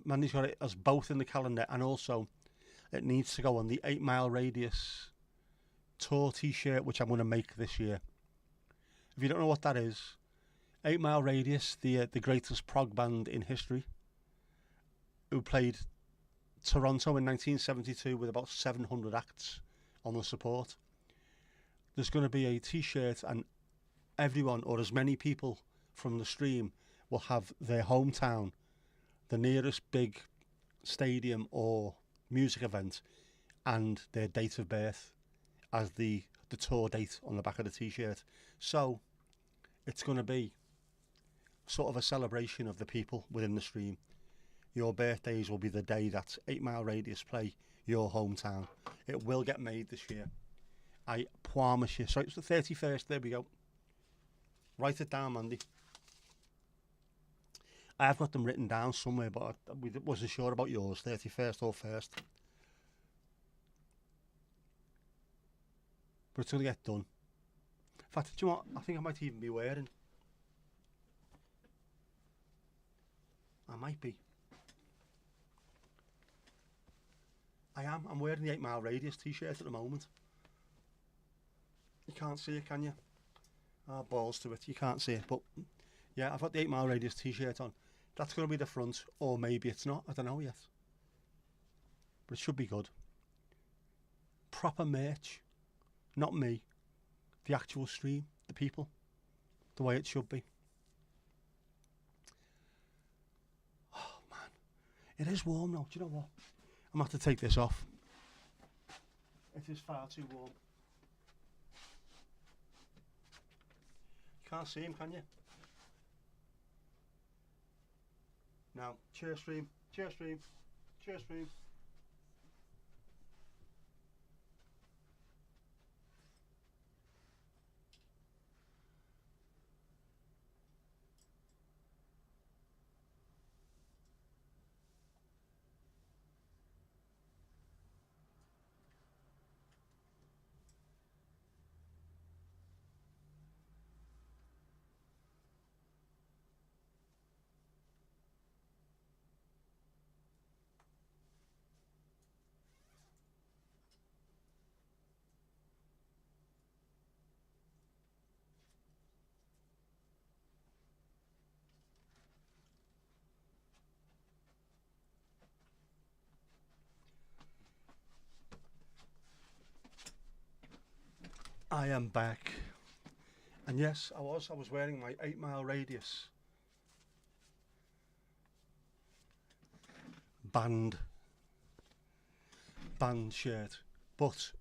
S2: Mandy's got it as both in the calendar, and also it needs to go on the 8 Mile Radius tour t-shirt, which I'm going to make this year. If you don't know what that is, 8 Mile Radius, the greatest prog band in history, who played Toronto in 1972 with about 700 acts on the support. There's going to be a t-shirt, and everyone, or as many people from the stream, will have their hometown, the nearest big stadium or music event, and their date of birth as the tour date on the back of the t-shirt. So it's going to be sort of a celebration of the people within the stream. Your birthdays will be the day that 8 Mile Radius play your hometown. It will get made this year, I promise you. So it's the 31st, there we go. Write it down, Mandy. I have got them written down somewhere, but I wasn't sure about yours, 31st or 1st. But it's going to get done. In fact, do you know what? I think I might even be wearing. I might be. I am. I'm wearing the 8 Mile Radius t-shirt at the moment. You can't see it, can you? Oh, balls to it. You can't see it, but yeah, I've got the 8 Mile Radius t-shirt on. That's going to be the front, or maybe it's not. I don't know yet. But it should be good. Proper merch. Not me. The actual stream. The people. The way it should be. Oh, man. It is warm now. Do you know what? I'm going to have to take this off. It is far too warm. You can't see him, can you? Now, cheer stream, cheer stream, cheer stream. I am back. And yes, I was wearing my 8 mile radius band shirt, but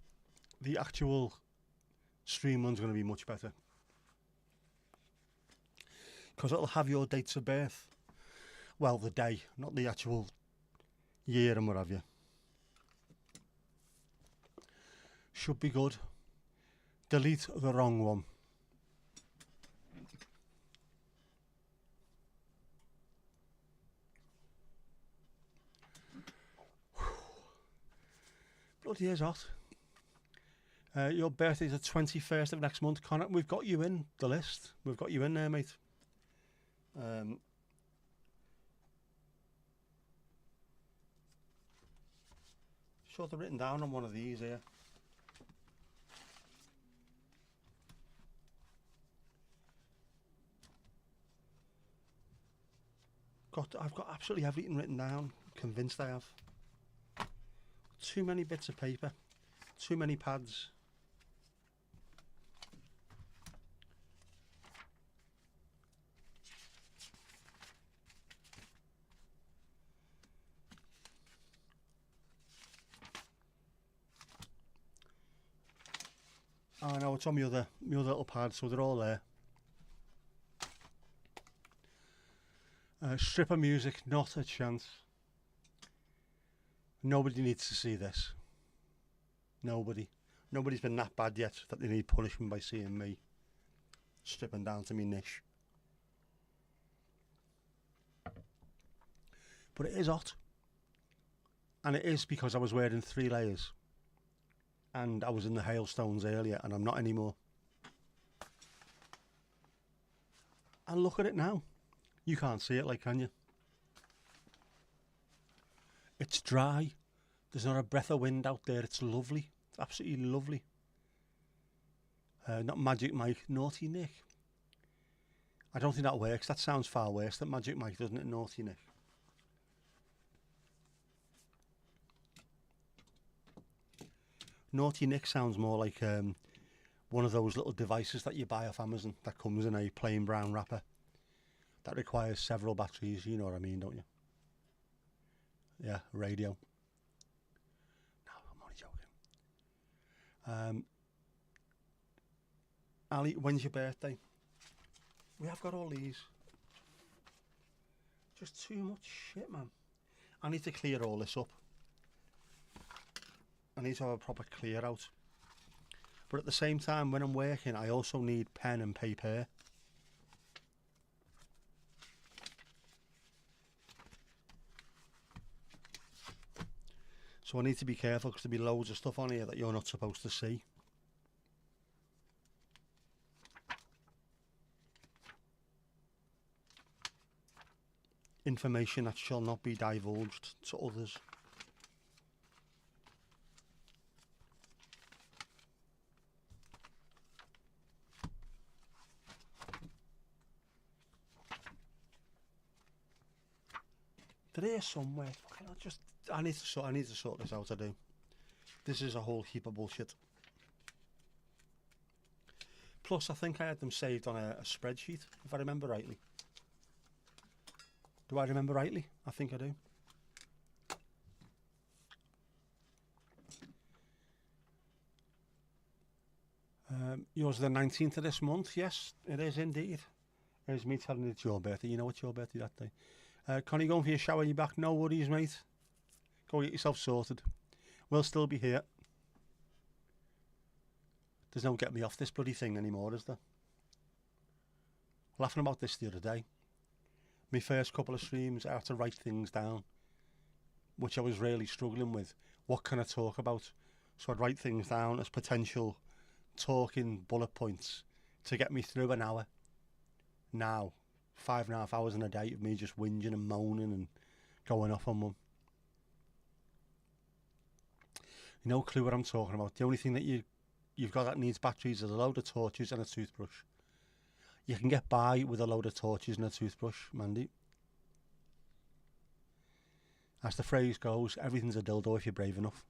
S2: the actual stream one's going to be much better because it'll have your dates of birth. Well, the day, not the actual year and what have you. Should be good. Delete the wrong one. Bloody is hot. Your birthday's the 21st of next month, Connor. We've got you in the list. We've got you in there, mate. Sure, they're written down on one of these here. I've got absolutely everything written down. Convinced I have. Too many bits of paper. Too many pads. Oh no, it's on my other little pad, so they're all there. Stripper music, not a chance. Nobody needs to see this. Nobody. Nobody's been that bad yet that they need punishment by seeing me stripping down to me niche. But it is hot. And it is because I was wearing 3 layers. And I was in the hailstones earlier and I'm not anymore. And look at it now. You can't see it, like, can you? It's dry. There's not a breath of wind out there. It's lovely. It's absolutely lovely. Not Magic Mike, Naughty Nick. I don't think that works. That sounds far worse than Magic Mike, doesn't it? Naughty Nick. Naughty Nick sounds more like one of those little devices that you buy off Amazon that comes in a plain brown wrapper that requires several batteries. You know what I mean, don't you? Yeah, radio. No, I'm only joking. Ali, when's your birthday? We have got all these. Just too much shit, man. I need to clear all this up. I need to have a proper clear out. But at the same time, when I'm working, I also need pen and paper. So I need to be careful because there'll be loads of stuff on here that you're not supposed to see. Information that shall not be divulged to others. They're here somewhere. I need to sort this out. I do. This is a whole heap of bullshit. Plus, I think I had them saved on a spreadsheet, if I remember rightly. Do I remember rightly? I think I do. Yours is the 19th of this month. Yes, it is indeed. There's me telling you it's your birthday. You know it's your birthday that day. Connie, going for your shower, you back? No worries, mate. Go get yourself sorted. We'll still be here. There's no getting me off this bloody thing anymore, is there? Laughing about this the other day. My first couple of streams, I had to write things down, which I was really struggling with. What can I talk about? So I'd write things down as potential talking bullet points to get me through an hour. Now, 5.5 hours in a day of me just whinging and moaning and going off on one. No clue what I'm talking about. The only thing that you've got that needs batteries is a load of torches and a toothbrush. You can get by with a load of torches and a toothbrush, Mandy. As the phrase goes, everything's a dildo if you're brave enough.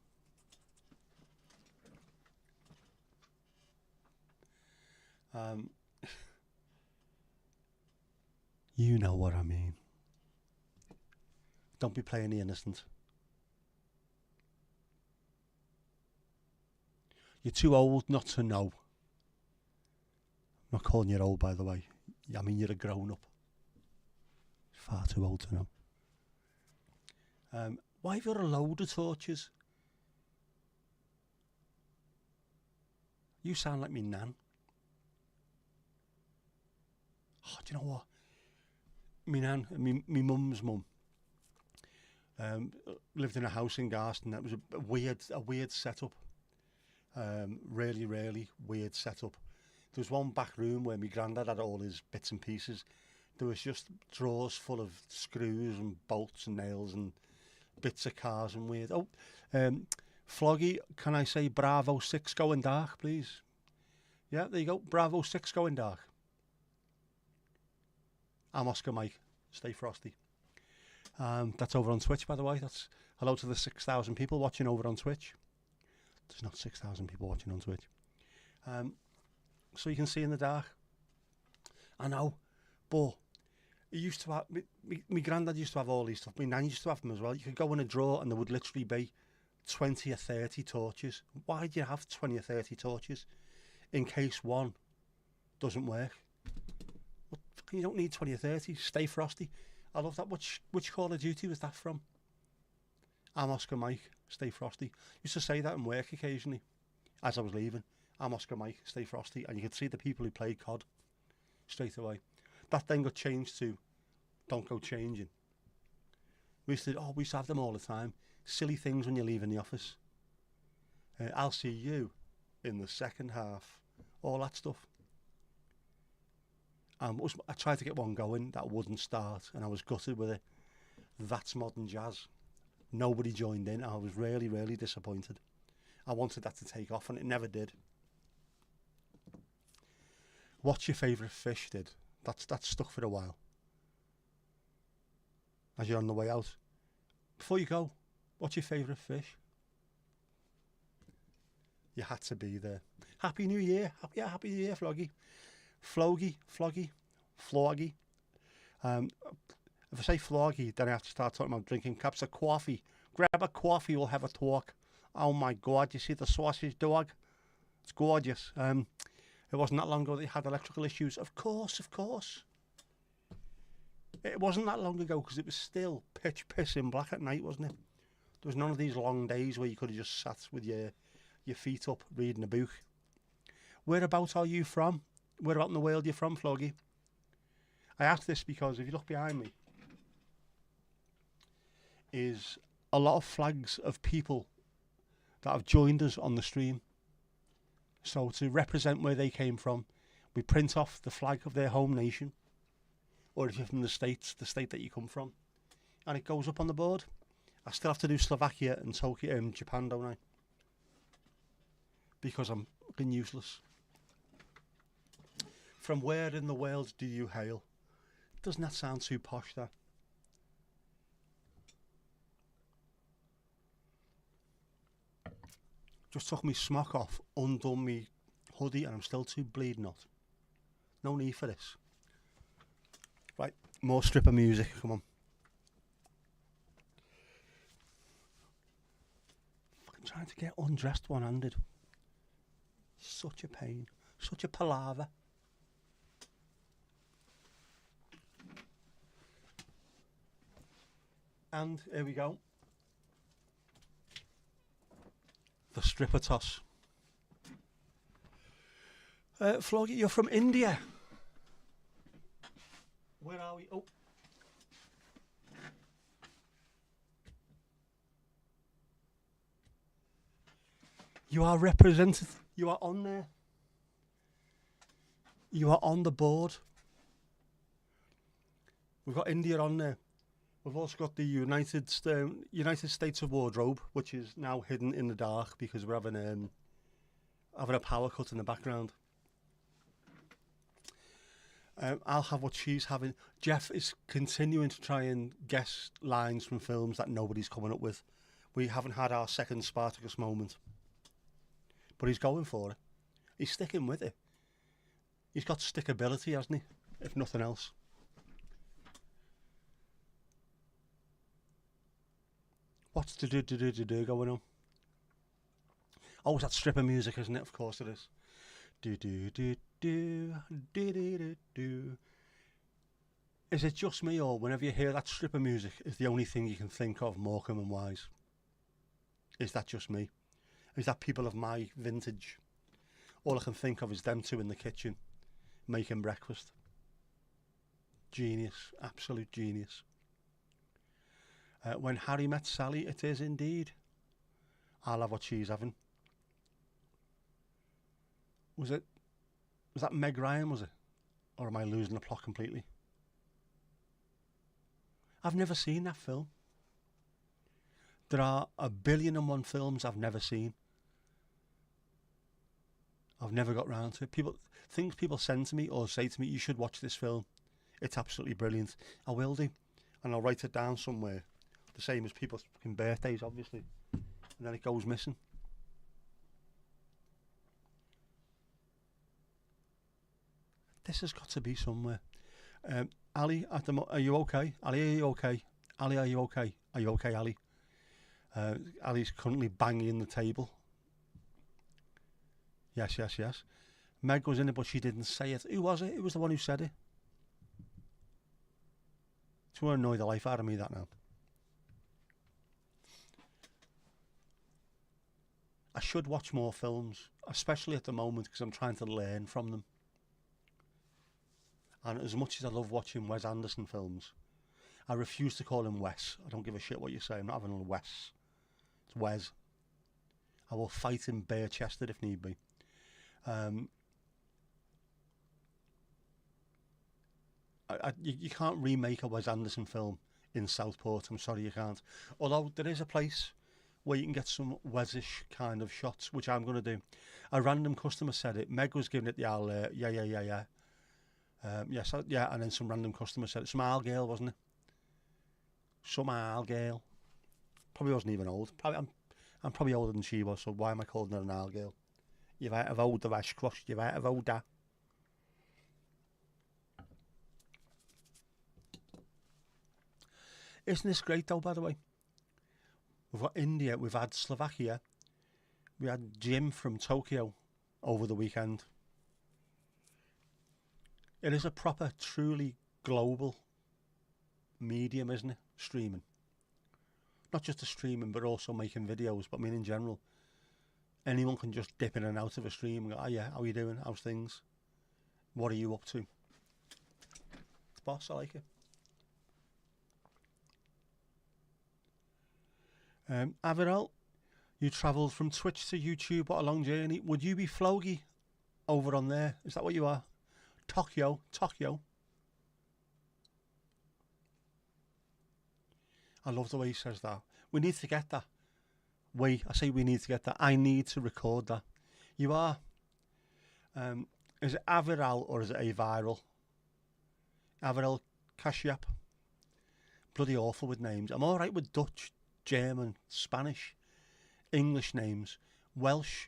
S2: Um, you know what I mean. Don't be playing the innocent. You're too old not to know. I'm not calling you old, by the way. I mean, you're a grown-up. Far too old to know. Why have you got a load of torches? You sound like me nan. Oh, do you know what? Me nan, me mum's mum, lived in a house in Garston. That was a weird setup. Really weird setup. There was one back room where my granddad had all his bits and pieces. There was just drawers full of screws and bolts and nails and bits of cars and weird. Oh, Floggy, can I say Bravo 6 going dark, please? Yeah, there you go. Bravo 6 going dark. I'm Oscar Mike. Stay frosty. That's over on Twitch, by the way. That's hello to the 6,000 people watching over on Twitch. There's not 6,000 people watching on Twitch. So you can see in the dark. I know, but it used to have. My granddad used to have all these stuff. My nan used to have them as well. You could go in a drawer and there would literally be 20 or 30 torches. Why do you have 20 or 30 torches? In case one doesn't work. Well, you don't need 20 or 30. Stay frosty. I love that. Which Call of Duty was that from? I'm Oscar Mike. Stay frosty. Used to say that in work occasionally as I was leaving. I'm Oscar Mike. Stay frosty. And you could see the people who played COD straight away. That then got changed to don't go changing. We used to have them all the time. Silly things when you're leaving the office. I'll see you in the second half. All that stuff. I tried to get one going that wouldn't start, and I was gutted with it. That's modern jazz. Nobody joined in. I was really disappointed. I wanted that to take off, and it never did. What's your favourite fish, did? That's stuck for a while. As you're on the way out. Before you go, what's your favourite fish? You had to be there. Happy New Year. Happy New Year, Floggy. Floggy. If I say floggy, then I have to start talking about drinking cups of coffee. Grab a coffee, we'll have a talk. Oh my God, you see the sausage dog? It's gorgeous. It wasn't that long ago that they had electrical issues. Of course. It wasn't that long ago because it was still pitch pissing black at night, wasn't it? There was none of these long days where you could have just sat with your feet up reading a book. Whereabouts are you from? Whereabout in the world are you from, Floggy? I ask this because if you look behind me, is a lot of flags of people that have joined us on the stream. So to represent where they came from, we print off the flag of their home nation, or if you're from the States, the state that you come from, and it goes up on the board. I still have to do Slovakia and Tokyo and Japan, don't I? Because I'm fucking useless. From where in the world do you hail? Doesn't that sound too posh, that? Just took me smock off, undone me hoodie, and I'm still too bleeding hot. No need for this. Right, more stripper music, come on. Fucking trying to get undressed one-handed. Such a pain, such a palaver. And here we go. The stripper toss. Floggy, you're from India. Where are we? Oh. You are represented. You are on there. You are on the board. We've got India on there. We've also got the United States of Wardrobe, which is now hidden in the dark because we're having a power cut in the background. I'll have what she's having. Jeff is continuing to try and guess lines from films that nobody's coming up with. We haven't had our second Spartacus moment. But he's going for it. He's sticking with it. He's got stickability, hasn't he? If nothing else. What's the do going on? Oh, it's that stripper music, isn't it? Of course it is. Do do do do do do do do. Is it just me, or whenever you hear that stripper music, is the only thing you can think of Morecambe and Wise? Is that just me? Is that people of my vintage? All I can think of is them two in the kitchen making breakfast. Genius, absolute genius. When Harry met Sally, it is indeed. I'll have what she's having. Was that Meg Ryan, was it? Or am I losing the plot completely? I've never seen that film. There are 1,000,000,001 films I've never seen. I've never got round to it. Things people send to me or say to me, you should watch this film. It's absolutely brilliant. I will do. And I'll write it down somewhere. The same as people's fucking birthdays, obviously. And then it goes missing. This has got to be somewhere. Ali, are you okay? Ali, are you okay? Ali, are you okay? Are you okay, Ali? Ali's currently banging the table. Yes, yes, yes. Meg was in it, but she didn't say it. Who was it? Who was the one who said it? It's going to annoy the life out of me, that now. I should watch more films, especially at the moment, because I'm trying to learn from them. And as much as I love watching Wes Anderson films, I refuse to call him Wes. I don't give a shit what you say. I'm not having a Wes. It's Wes. I will fight him bare-chested if need be. You can't remake a Wes Anderson film in Southport. I'm sorry, you can't. Although there is a place where you can get some Wesish kind of shots, which I'm going to do. A random customer said it. Meg was giving it the owl, yeah. Yes, yeah, and then some random customer said it. Some owl girl, wasn't it? Some owl girl. Probably wasn't even old. I'm probably older than she was, so why am I calling her an owl girl? You've out of old the Vash Cross, you've out of older. Isn't this great though, by the way? We've got India, we've had Slovakia, we had Jim from Tokyo over the weekend. It is a proper, truly global medium, isn't it? Streaming. Not just the streaming, but also making videos, but I mean in general. Anyone can just dip in and out of a stream and go, oh yeah, how are you doing? How's things? What are you up to? It's boss, I like it. Averell, you travelled from Twitch to YouTube. What a long journey. Would you be Flogi over on there? Is that what you are? Tokyo. I love the way he says that. We need to get that. I say we need to get that. I need to record that. You are. Is it Aviral or is it a viral? Aviral Kashyap. Bloody awful with names. I'm alright with Dutch, German, Spanish, English names, Welsh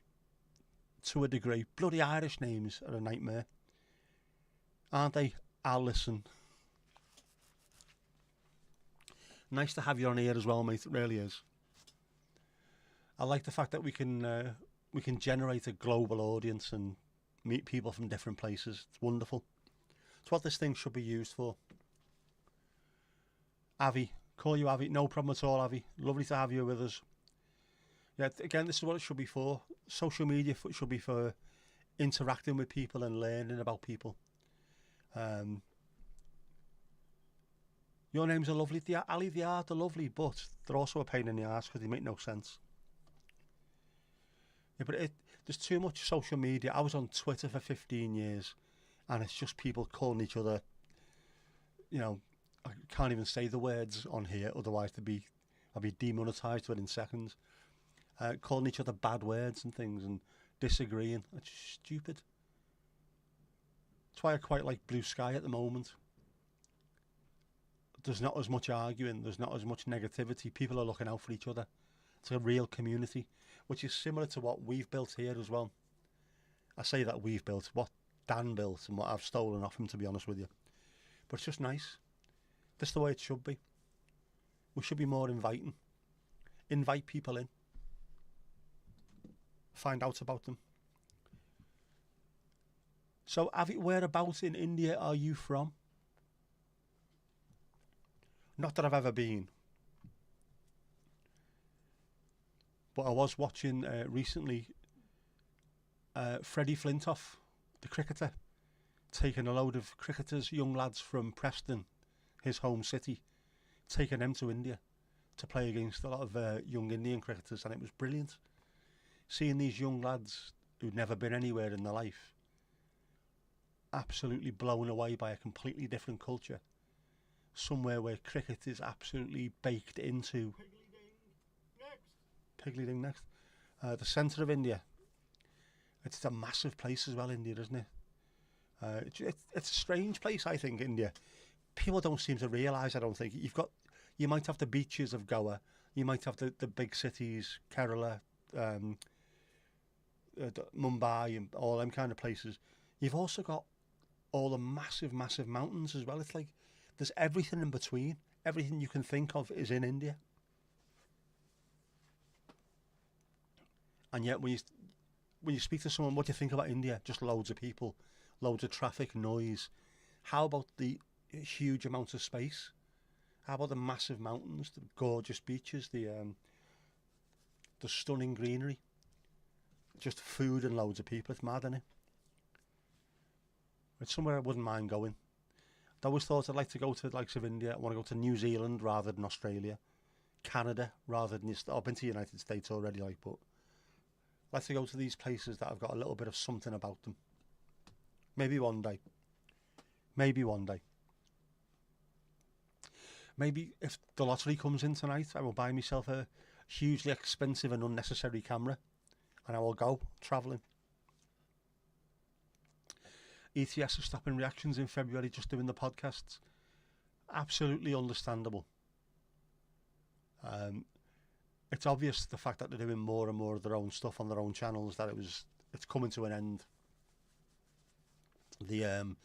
S2: to a degree. Bloody Irish names are a nightmare. Aren't they? Alison. Nice to have you on here as well, mate. It really is. I like the fact that we can generate a global audience and meet people from different places. It's wonderful. It's what this thing should be used for. Avi. Call you Avi. No problem at all, Avi. Lovely to have you with us. Yeah, again, this is what it should be for. Social media should be for interacting with people and learning about people. Your names are lovely. Ali, they are lovely, but they're also a pain in the arse because they make no sense. Yeah, but there's too much social media. I was on Twitter for 15 years, and it's just people calling each other, you know, I can't even say the words on here, otherwise I'd be demonetised within seconds. Calling each other bad words and things and disagreeing. It's stupid. That's why I quite like Blue Sky at the moment. There's not as much arguing, there's not as much negativity. People are looking out for each other. It's a real community, which is similar to what we've built here as well. I say that we've built, what Dan built and what I've stolen off him, to be honest with you. But it's just nice. That's the way it should be. We should be more inviting. Invite people in. Find out about them. So, whereabouts in India are you from? Not that I've ever been. But I was watching recently Freddie Flintoff, the cricketer, taking a load of cricketers, young lads from Preston, his home city, taking them to India to play against a lot of young Indian cricketers, and it was brilliant. Seeing these young lads who'd never been anywhere in their life, absolutely blown away by a completely different culture, somewhere where cricket is absolutely baked into. Piggly next. The centre of India. It's a massive place as well, India, isn't it? It's a strange place, I think, India. People don't seem to realise, I don't think. You might have the beaches of Goa, you might have the big cities, Kerala, Mumbai, and all them kind of places. You've also got all the massive, massive mountains as well. It's like there's everything in between. Everything you can think of is in India. And yet, when you speak to someone, what do you think about India? Just loads of people, loads of traffic, noise. How about the huge amount of space? How about the massive mountains, the gorgeous beaches, the stunning greenery? Just food and loads of people. It's mad, isn't it? It's somewhere I wouldn't mind going. I always thought I'd like to go to the likes of India. I want to go to New Zealand rather than Australia, Canada rather than. I've been to the United States already, but I'd like to go to these places that have got a little bit of something about them. Maybe one day. Maybe one day. Maybe if the lottery comes in tonight, I will buy myself a hugely expensive and unnecessary camera, and I will go travelling. ETS are stopping reactions in February, just doing the podcasts. Absolutely understandable. It's obvious the fact that they're doing more and more of their own stuff on their own channels, that it's coming to an end. The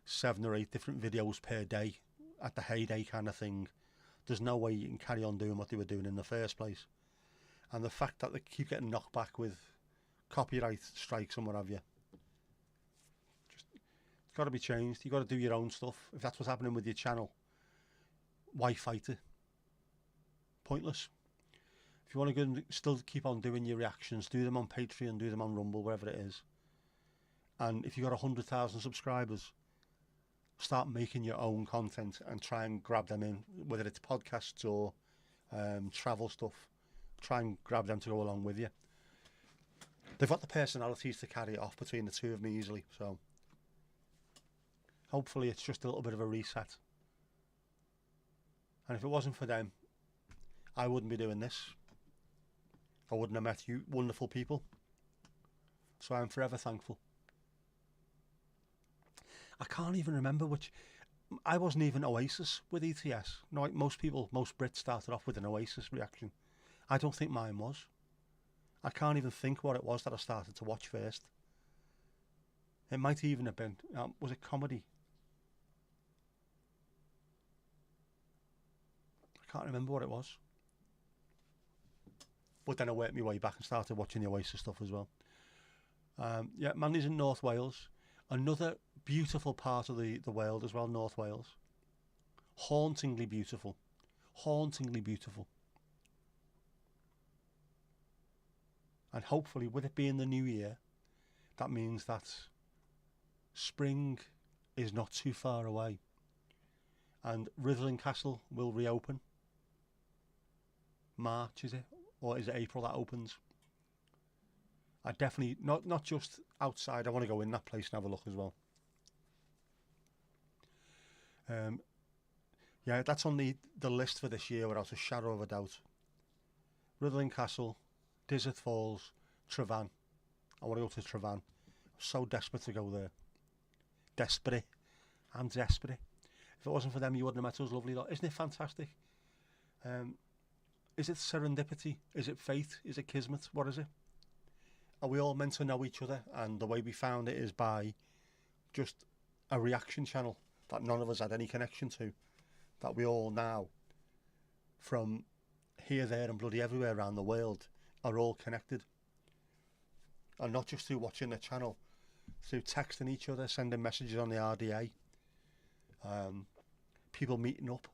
S2: 7 or 8 different videos per day at the heyday kind of thing. There's no way you can carry on doing what they were doing in the first place. And the fact that they keep getting knocked back with copyright strikes and what have you. It's got to be changed. You've got to do your own stuff. If that's what's happening with your channel, why fight it? Pointless. If you want to still keep on doing your reactions, do them on Patreon, do them on Rumble, wherever it is. And if you've got 100,000 subscribers, start making your own content and try and grab them in, whether it's podcasts or travel stuff. Try and grab them to go along with you. They've got the personalities to carry it off between the two of them easily, so hopefully it's just a little bit of a reset. And if it wasn't for them, I wouldn't be doing this. I wouldn't have met you wonderful people. So I'm forever thankful. I can't even remember which. I wasn't even Oasis with ETS. No, like most people, most Brits started off with an Oasis reaction. I don't think mine was. I can't even think what it was that I started to watch first. It might even have been, was it comedy? I can't remember what it was. But then I worked my way back and started watching the Oasis stuff as well. Yeah, Manly's in North Wales. Another beautiful part of the world as well, North Wales. Hauntingly beautiful. Hauntingly beautiful. And hopefully, with it being the new year, that means that spring is not too far away. And Rhuddlan Castle will reopen. March, is it? Or is it April that opens? I definitely, not just outside, I want to go in that place and have a look as well. Yeah, that's on the list for this year without a shadow of a doubt. Rhuddlan Castle, Dizzard Falls, Trevan. I want to go to Trevan. I'm so desperate to go there. Desperate. I'm desperate. If it wasn't for them, you wouldn't have met us lovely lot. Isn't it fantastic? Is it serendipity? Is it fate? Is it kismet? What is it? Are we all meant to know each other? And the way we found it is by just a reaction channel that none of us had any connection to, that we all now, from here, there and bloody everywhere around the world, are all connected. And not just through watching the channel, through texting each other, sending messages on the RDA, people meeting up.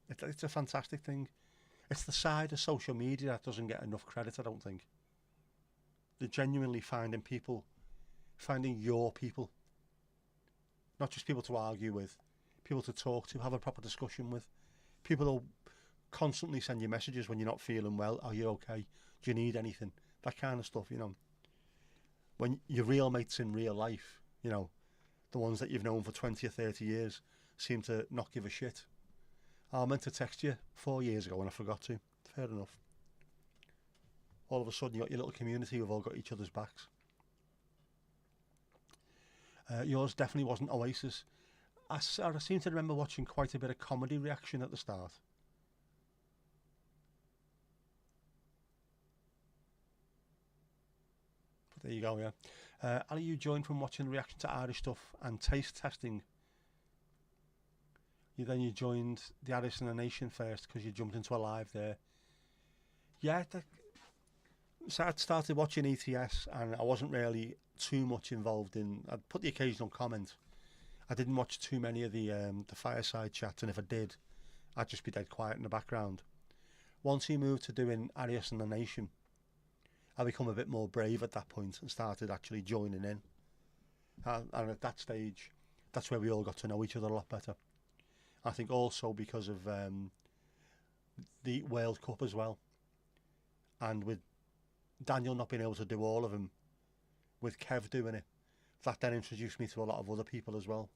S2: It's a fantastic thing. It's the side of social media that doesn't get enough credit, I don't think. They're genuinely finding people, finding your people. Not just people to argue with, people to talk to, have a proper discussion with. People who'll constantly send you messages when you're not feeling well. Are you okay? Do you need anything? That kind of stuff, you know. When your real mates in real life, you know, the ones that you've known for 20 or 30 years, seem to not give a shit. I meant to text you 4 years ago and I forgot to. Fair enough. All of a sudden you got your little community who've all got each other's backs. Yours definitely wasn't Oasis. I seem to remember watching quite a bit of comedy reaction at the start. But there you go, yeah. Ali, you joined from watching the reaction to Irish stuff and taste testing. You joined the Irish and the Nation first because you jumped into a live there. Yeah, so I'd started watching ETS and I wasn't really too much involved in. I'd put the occasional comment. I didn't watch too many of the fireside chats, and if I did, I'd just be dead quiet in the background. Once he moved to doing Arius and the Nation, I become a bit more brave at that point and started actually joining in. And at that stage, that's where we all got to know each other a lot better. I think also because of the World Cup as well, and with Daniel not being able to do all of them, with Kev doing it, that then introduced me to a lot of other people as well,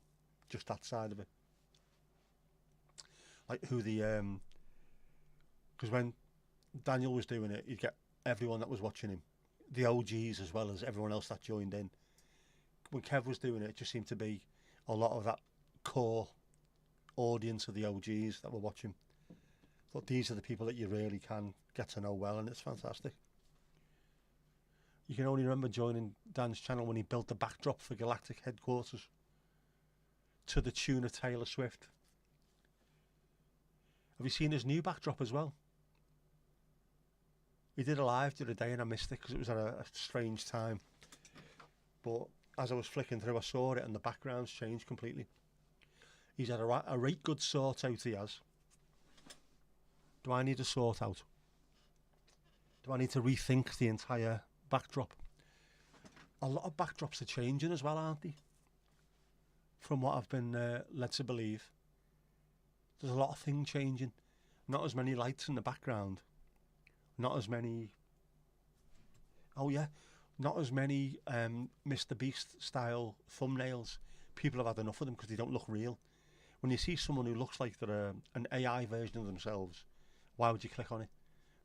S2: just that side of it. Like who the, because when Daniel was doing it, you'd get everyone that was watching him, the OGs as well as everyone else that joined in. When Kev was doing it, it just seemed to be a lot of that core audience of the OGs that were watching. But these are the people that you really can get to know well, and it's fantastic. You can only remember joining Dan's channel when he built the backdrop for Galactic headquarters to the tune of Taylor Swift. Have you seen his new backdrop as well? He did a live the other day and I missed it because it was at a strange time. But as I was flicking through, I saw it and the background's changed completely. He's had a right good sort out, he has. Do I need a sort out? Do I need to rethink the entire backdrop? A lot of backdrops are changing as well, aren't they? From what I've been led to believe. There's a lot of things changing. Not as many lights in the background. Not as many... Oh yeah. Not as many Mr. Beast style thumbnails. People have had enough of them because they don't look real. When you see someone who looks like they're an AI version of themselves, why would you click on it?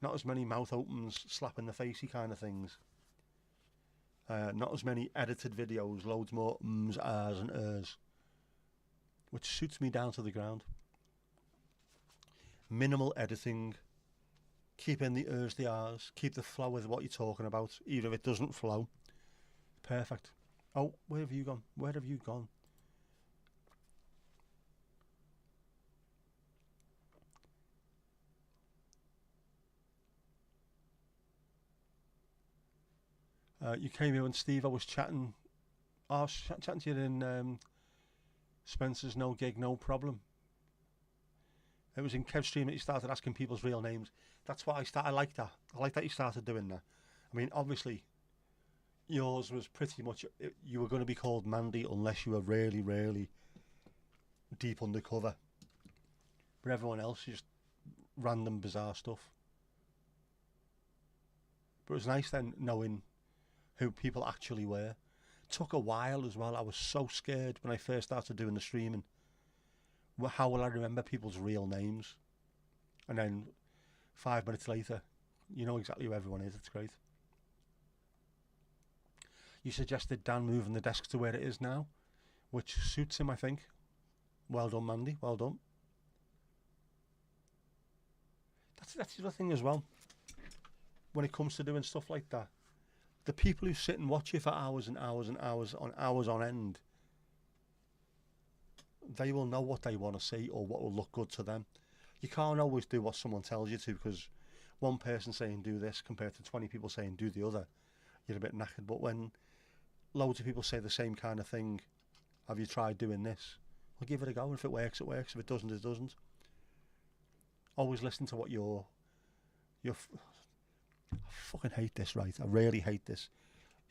S2: Not as many mouth opens, slap in the facey kind of things. Not as many edited videos, loads more ums, ahs and ers. Which suits me down to the ground. Minimal editing. Keep in the ers, the ahs. Keep the flow with what you're talking about, even if it doesn't flow. Perfect. Oh, where have you gone? Where have you gone? You came here when Steve, I was chatting. I was chatting to you in Spencer's No Gig, No Problem. It was in Kev's stream that he started asking people's real names. That's what I started. I like that. I like that you started doing that. I mean, obviously, yours was pretty much, you were going to be called Mandy unless you were really, really deep undercover. But everyone else, just random, bizarre stuff. But it was nice then knowing who people actually were. Took a while as well. I was so scared when I first started doing the streaming. How will I remember people's real names? And then 5 minutes later, you know exactly who everyone is. It's great. You suggested Dan moving the desk to where it is now, which suits him, I think. Well done, Mandy. Well done. That's the other thing as well. When it comes to doing stuff like that, the people who sit and watch you for hours and hours and hours on end, they will know what they want to see or what will look good to them. You can't always do what someone tells you to, because one person saying do this compared to 20 people saying do the other, you're a bit knackered. But when loads of people say the same kind of thing, have you tried doing this? Well, give it a go. If it works, it works. If it doesn't, it doesn't. Always listen to what your I fucking hate this, right? I really hate this.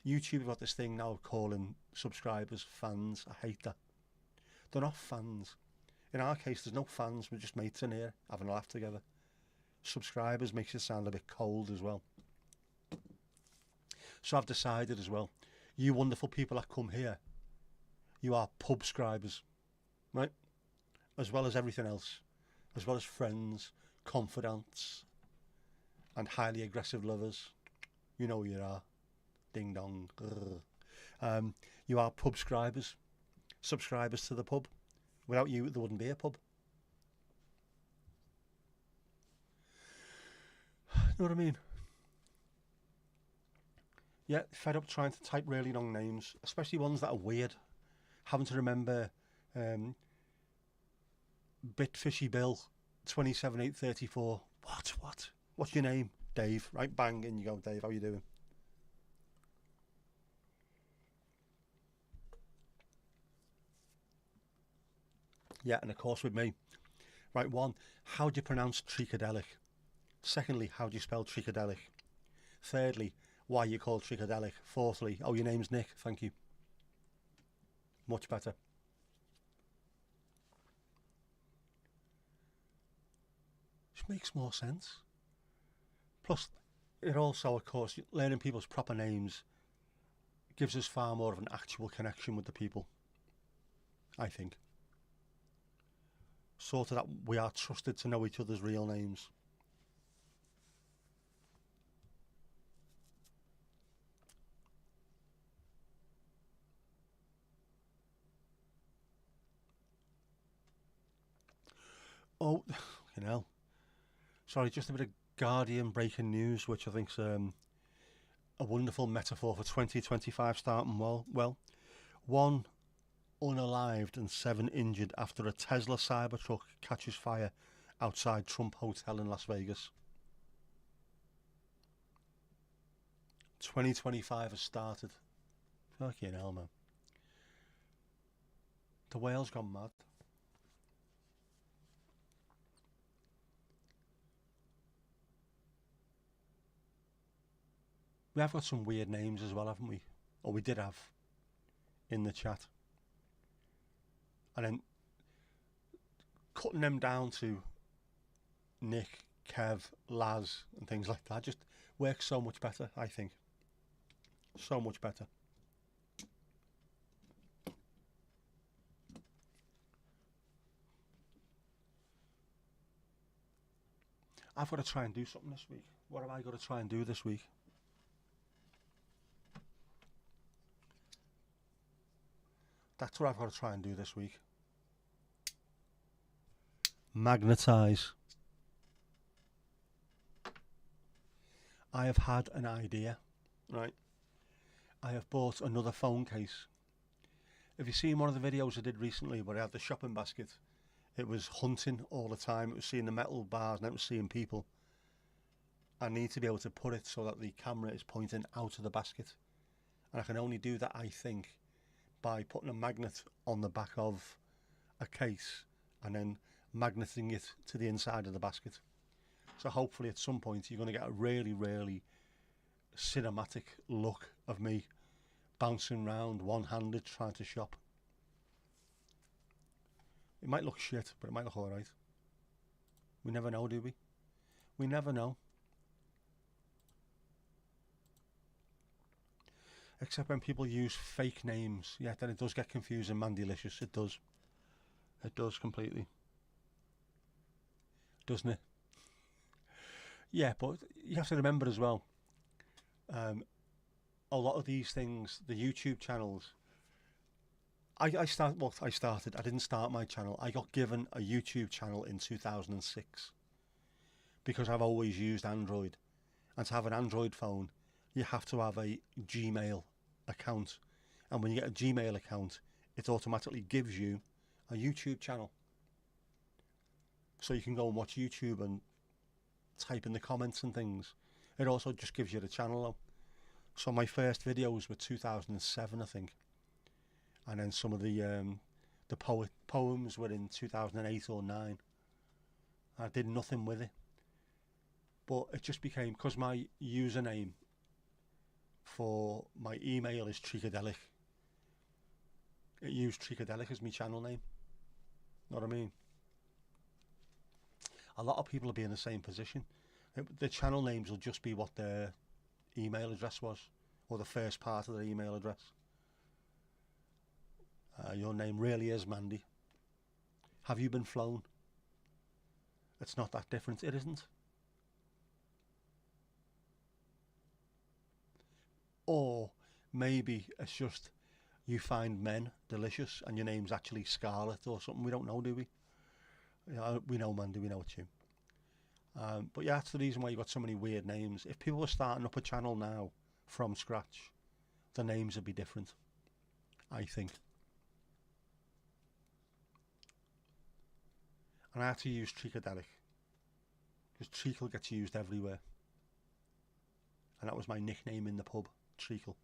S2: YouTube have got this thing now of calling subscribers fans. I hate that. They're not fans. In our case, there's no fans. We're just mates in here having a laugh together. Subscribers makes it sound a bit cold as well. So I've decided as well, you wonderful people that come here, you are pub scribers, right? As well as everything else. As well as friends, confidants, and highly aggressive lovers. You know who you are. Ding dong. You are pub scribers. Subscribers to the pub. Without you, there wouldn't be a pub. You know what I mean? Yeah, fed up trying to type really long names, especially ones that are weird. Having to remember Bitfishy Bill 27834. What? What's your name? Dave. Right, bang, in you go, Dave. How you doing? Yeah, and of course with me. Right, one, how do you pronounce Tricadelic? Secondly, how do you spell Tricadelic? Thirdly, why you called Tricadelic? Fourthly, oh, your name's Nick, thank you. Much better. Which makes more sense. Plus, it also, of course, learning people's proper names gives us far more of an actual connection with the people, I think. Sort of that we are trusted to know each other's real names. Oh, fucking hell. Sorry, just a bit of Guardian breaking news, which I think's a wonderful metaphor for 2025 starting well. One unalived and 7 injured after a Tesla Cybertruck catches fire outside Trump Hotel in Las Vegas. 2025 has started. Fucking hell, man. The whale's gone mad. We have got some weird names as well, haven't we? Or we did have in the chat. And then cutting them down to Nick, Kev, Laz and things like that just works so much better, I think. So much better. I've got to try and do something this week. What have I got to try and do this week? That's what I've got to try and do this week. Magnetize. I have had an idea, right? I have bought another phone case. If you've seen one of the videos I did recently where I had the shopping basket, it was hunting all the time. It was seeing the metal bars and it was seeing people. I need to be able to put it so that the camera is pointing out of the basket. And I can only do that, I think, by putting a magnet on the back of a case and then magneting it to the inside of the basket. So hopefully at some point you're going to get a really, really cinematic look of me bouncing around one-handed trying to shop. It might look shit, but it might look alright. We never know, do we? We never know. Except when people use fake names. Yeah, then it does get confusing, man delicious. It does. It does completely. Doesn't it? Yeah, but you have to remember as well, a lot of these things, the YouTube channels, I didn't start my channel. I got given a YouTube channel in 2006 because I've always used Android. And to have an Android phone, you have to have a Gmail account. And when you get a Gmail account, it automatically gives you a YouTube channel. So you can go and watch YouTube and type in the comments and things. It also just gives you the channel though. So my first videos were 2007, I think, and then some of the poems were in 2008 or 9. I did nothing with it, but it just became, because my username for my email is Treacadelic. It used Treacadelic as my channel name. Know what I mean? A lot of people will be in the same position. The channel names will just be what their email address was, or the first part of their email address. Your name really is Mandy. Have you been flown? It's not that different. It isn't. Or maybe it's just you find men delicious and your name's actually Scarlet or something. We don't know, do we? We know Mandy, we know it's you. But yeah, that's the reason why you got so many weird names. If people were starting up a channel now from scratch, the names would be different, I think. And I had to use Treacadelic, because treacle gets used everywhere. And that was my nickname in the pub, Treacle.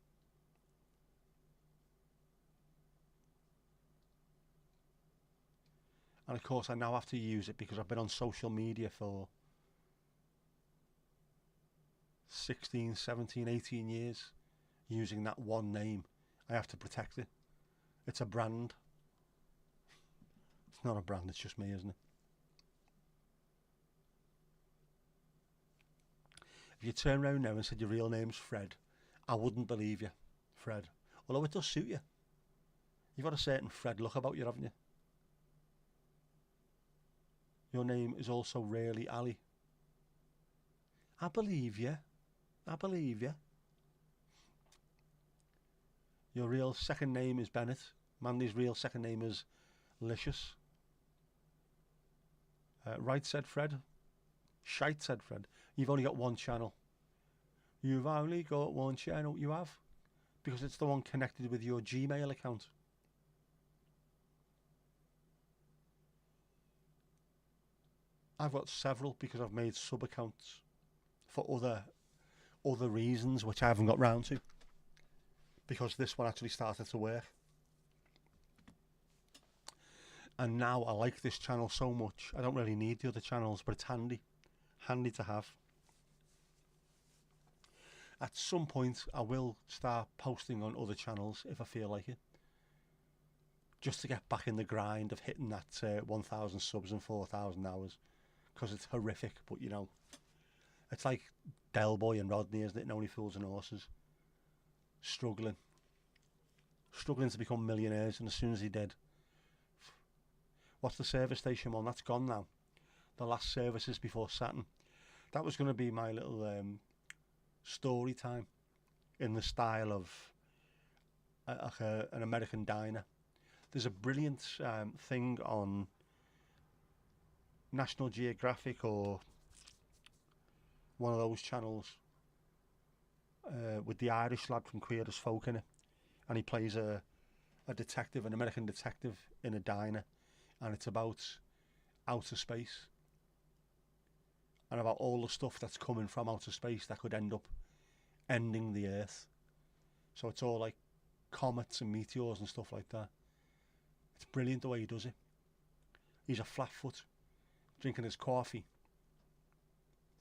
S2: And of course I now have to use it because I've been on social media for 16, 17, 18 years using that one name. I have to protect it. It's a brand. It's not a brand, it's just me, isn't it? If you turn around now and said your real name's Fred, I wouldn't believe you, Fred. Although it does suit you. You've got a certain Fred look about you, haven't you? Your name is also really Ali. I believe you. I believe you. Your real second name is Bennett. Mandy's real second name is Licious. Right, said Fred. Shite, said Fred. You've only got one channel. You've only got one channel. You have. Because it's the one connected with your Gmail account. I've got several because I've made sub-accounts for other reasons which I haven't got round to. Because this one actually started to work. And now I like this channel so much. I don't really need the other channels, but it's handy. Handy to have. At some point I will start posting on other channels if I feel like it. Just to get back in the grind of hitting that 1,000 subs in 4,000 hours. Because it's horrific, but you know, it's like Del Boy and Rodney, isn't it? Only Fools and Horses. Struggling to become millionaires, and as soon as he did, what's the service station one? That's gone now. The last services before Saturn. That was going to be my little story time in the style of an American diner. There's a brilliant thing on National Geographic or one of those channels with the Irish lad from Queer as Folk in it, and he plays a detective, an American detective in a diner, and it's about outer space and about all the stuff that's coming from outer space that could end up ending the Earth. So it's all like comets and meteors and stuff like that. It's brilliant the way he does it. He's a flatfoot drinking his coffee.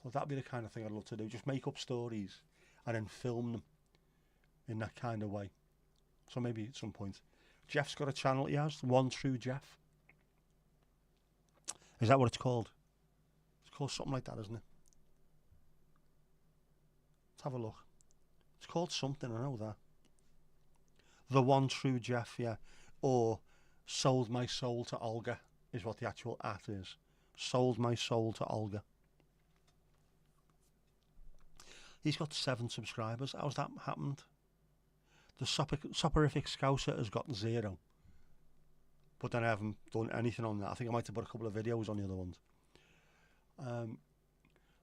S2: So that'd be the kind of thing I'd love to do. Just make up stories and then film them in that kind of way. So maybe at some point. Jeff's got a channel he has, One True Jeff. Is that what it's called? It's called something like that, isn't it? Let's have a look. It's called something, I know that. The One True Jeff, yeah. Or Sold My Soul to Olga is what the actual at is. Sold My Soul to Olga. He's got 7 subscribers. How's that happened? The Soporific Scouser has got 0. But then I haven't done anything on that. I think I might have put a couple of videos on the other ones.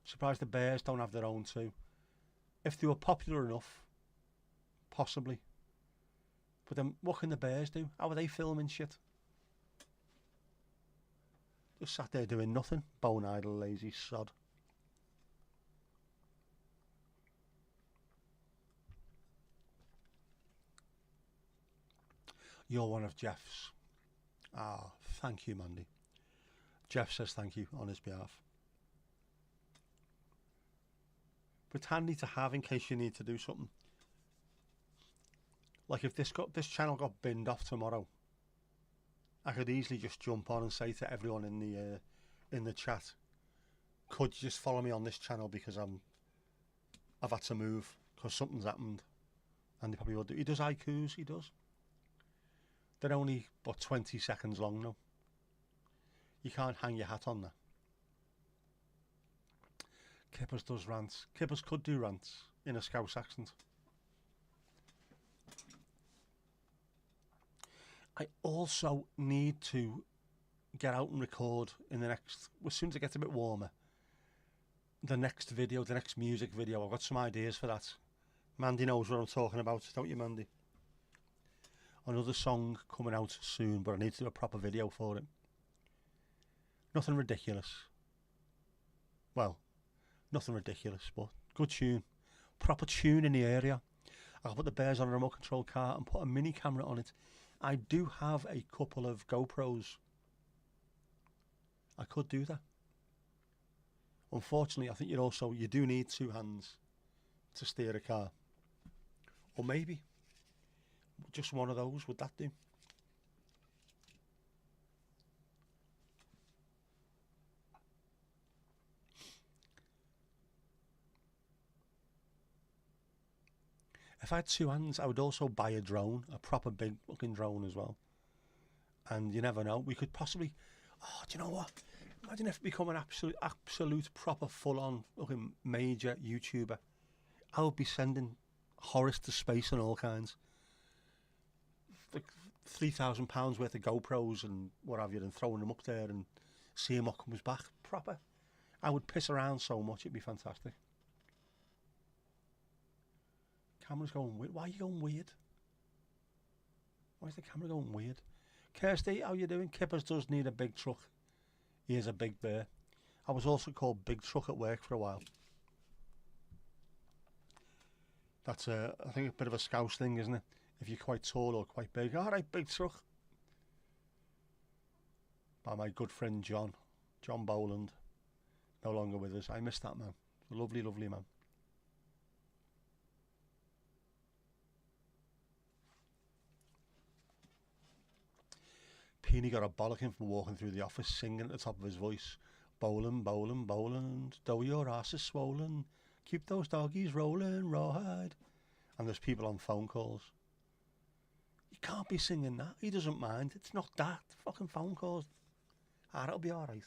S2: Surprised the Bears don't have their own too. If they were popular enough, possibly. But then what can the Bears do? How are they filming shit? Just sat there doing nothing. Bone idle, lazy sod. You're one of Jeff's. Ah, thank you, Mandy. Jeff says thank you on his behalf. But it's handy to have in case you need to do something. Like if this channel got binned off tomorrow, I could easily just jump on and say to everyone in the chat, could you just follow me on this channel because I've had to move because something's happened, and they probably will do. He does haikus, he does. They're only about 20 seconds long now. You can't hang your hat on that. Kippers does rants. Kippers could do rants in a Scouse accent. I also need to get out and record in the next, as soon as it gets a bit warmer, the next video, the next music video. I've got some ideas for that. Mandy knows what I'm talking about, don't you, Mandy? Another song coming out soon, but I need to do a proper video for it. Nothing ridiculous. Well, nothing ridiculous, but good tune. Proper tune in the area. I'll put the Bears on a remote control car and put a mini camera on it. I do have a couple of GoPros. I could do that. Unfortunately, I think you do need two hands to steer a car. Or maybe just one of those, would that do? If I had two hands, I would also buy a drone, a proper big looking drone as well. And you never know, we could possibly, do you know what? Imagine if we become an absolute proper full-on looking major YouTuber. I would be sending Horace to space and all kinds. Like £3,000 worth of GoPros and what have you, and throwing them up there and seeing what comes back. Proper. I would piss around so much, it'd be fantastic. Camera's going weird. Why are you going weird? Why is the camera going weird? Kirsty, how you doing? Kippers does need a big truck. He is a big bear. I was also called Big Truck at work for a while. That's I think a bit of a Scouse thing, isn't it? If you're quite tall or quite big. All right, Big Truck. By my good friend John Boland. No longer with us. I miss that man. A lovely, lovely man. Peony got a bollocking from walking through the office singing at the top of his voice. Boland, Boland, Boland, though your ass is swollen, keep those doggies rolling, rawhide. And there's people on phone calls. You can't be singing that. He doesn't mind. It's not that. Fucking phone calls. It'll be alright.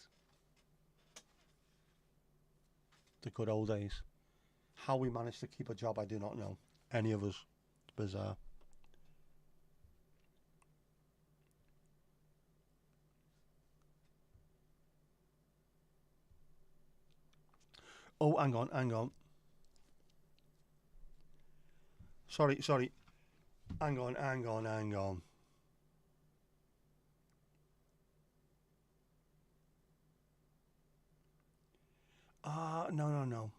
S2: The good old days. How we managed to keep a job, I do not know. Any of us. It's bizarre. Oh, hang on. Sorry. Hang on. No.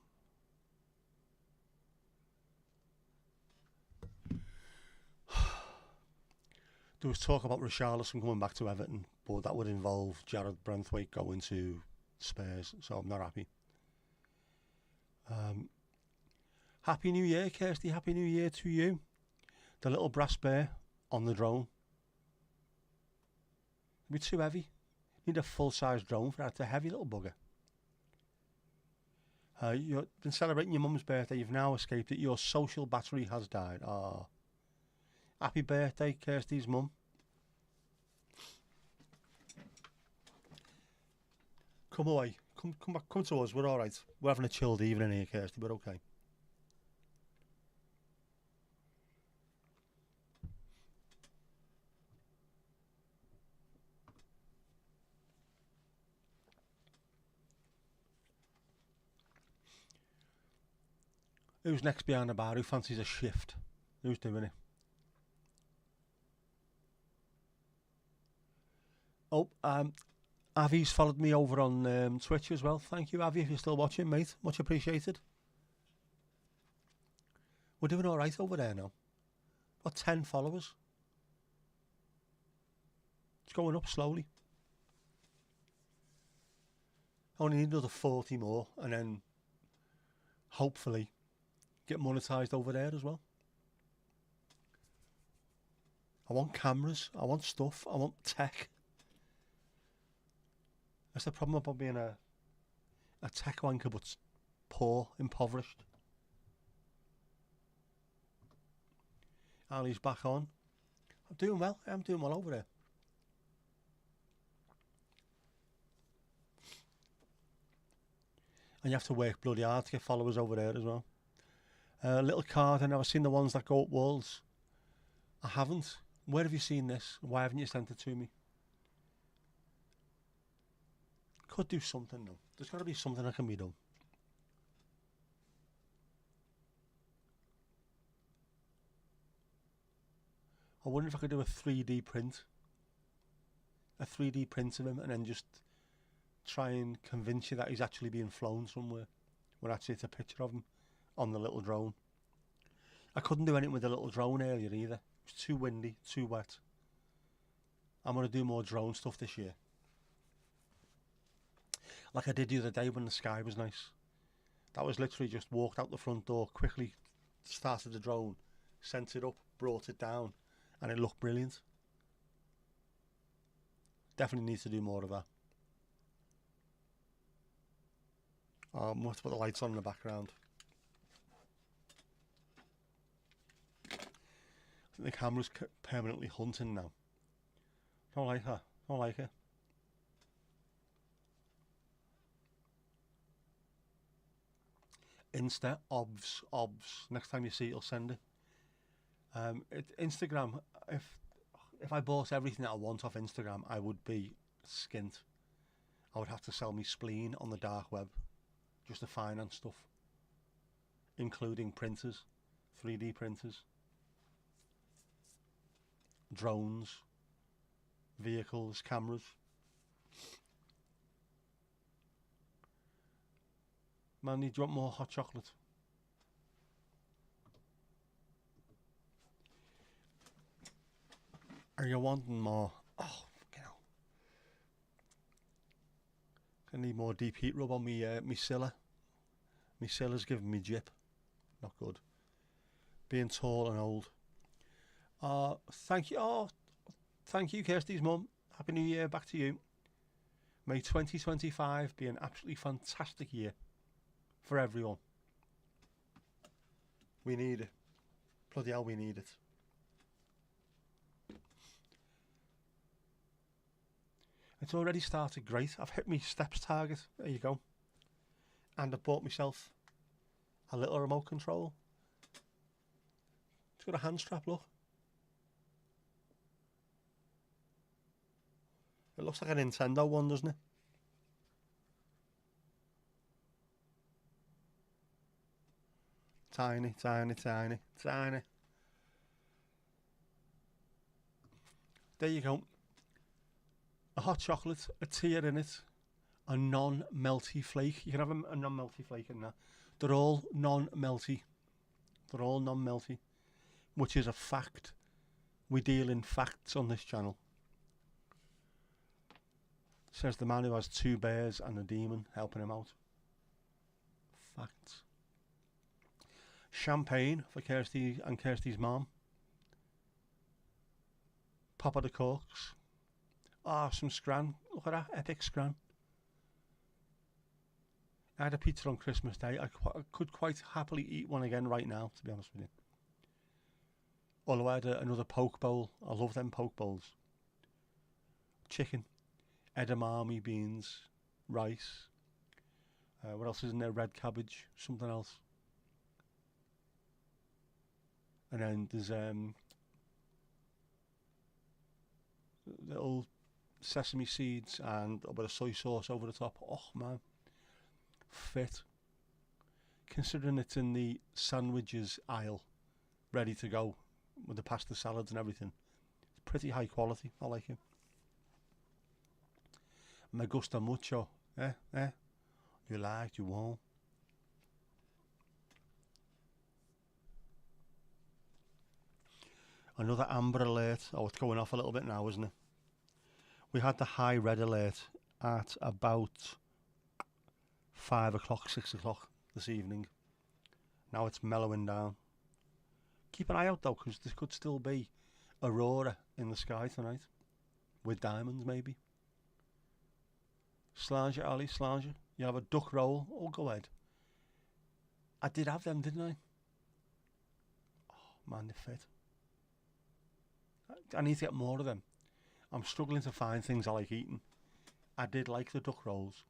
S2: There was talk about Richarlison coming back to Everton, but that would involve Jared Branthwaite going to Spurs, so I'm not happy. Happy New Year, Kirsty. Happy New Year to you. The little brass bear on the drone. It'd be too heavy. Need a full-size drone for that. It's a heavy little bugger. You've been celebrating your mum's birthday. You've now escaped it. Your social battery has died. Happy birthday, Kirsty's mum. Come away. Come back. Come to us. We're all right. We're having a chilled evening here, Kirsty. We're okay. Who's next behind the bar? Who fancies a shift? Who's doing it? Oh, Avi's followed me over on Twitch as well. Thank you, Avi, if you're still watching, mate. Much appreciated. We're doing all right over there now. Got 10 followers. It's going up slowly. Only need another 40 more, and then hopefully get monetised over there as well. I want cameras, I want stuff, I want tech. That's the problem about being a tech wanker, but poor, impoverished. Ali's back on. I'm doing well. I'm doing well over there. And you have to work bloody hard to get followers over there as well. Little card, I've never seen the ones that go up walls. I haven't. Where have you seen this? Why haven't you sent it to me? Could do something though. There's got to be something that can be done. I wonder if I could do a 3D print. A 3D print of him and then just try and convince you that he's actually being flown somewhere. When actually it's a picture of him on the little drone. I couldn't do anything with the little drone earlier either. It was too windy, too wet. I'm going to do more drone stuff this year. Like I did the other day when the sky was nice. That was literally just walked out the front door, quickly started the drone, sent it up, brought it down, and it looked brilliant. Definitely need to do more of that. I'm going to have to put the lights on in the background. I think the camera's permanently hunting now. Don't like her. Don't like it. Insta, obvs. Next time you see it, you'll send it. Instagram, if I bought everything that I want off Instagram, I would be skint. I would have to sell me spleen on the dark web just to finance stuff, including printers, 3D printers, drones, vehicles, cameras. Manny, do you want more hot chocolate? Are you wanting more? Oh, fucking hell. I need more deep heat rub on me silla. Me silla's giving me jip. Not good. Being tall and old. Thank you. Oh, thank you, Kirsty's mum. Happy New Year back to you. May 2025 be an absolutely fantastic year for everyone. We need it. Bloody hell, we need it. It's already started great. I've hit my steps target. There you go. And I bought myself a little remote control. It's got a hand strap, look. It looks like a Nintendo one, doesn't it? Tiny, tiny, tiny, tiny. There you go. A hot chocolate, a tear in it, a non-melty flake. You can have a non-melty flake in there. They're all non-melty. They're all non-melty, which is a fact. We deal in facts on this channel. Says the man who has 2 bears and a demon helping him out. Facts. Champagne for Kirsty and Kirsty's mom. Papa the Corks. Ah, some scran. Look at that, epic scran. I had a pizza on Christmas Day. I could quite happily eat one again right now, to be honest with you. Although I had another poke bowl. I love them poke bowls. Chicken. Edamame beans. Rice. What else is in there? Red cabbage. Something else. And then there's little sesame seeds and a bit of soy sauce over the top. Oh man, fit. Considering it's in the sandwiches aisle, ready to go with the pasta salads and everything, it's pretty high quality. I like it. Me gusta mucho. You like, you won't. Another amber alert. Oh, it's going off a little bit now, isn't it? We had the high red alert at about 5 o'clock, 6 o'clock this evening. Now it's mellowing down. Keep an eye out though, because there could still be aurora in the sky tonight. With diamonds, maybe. Slange, Ali, slange. You have a duck roll. Oh, go ahead. I did have them, didn't I? Oh, man, they're fit. I need to get more of them. I'm struggling to find things I like eating. I did like the duck rolls.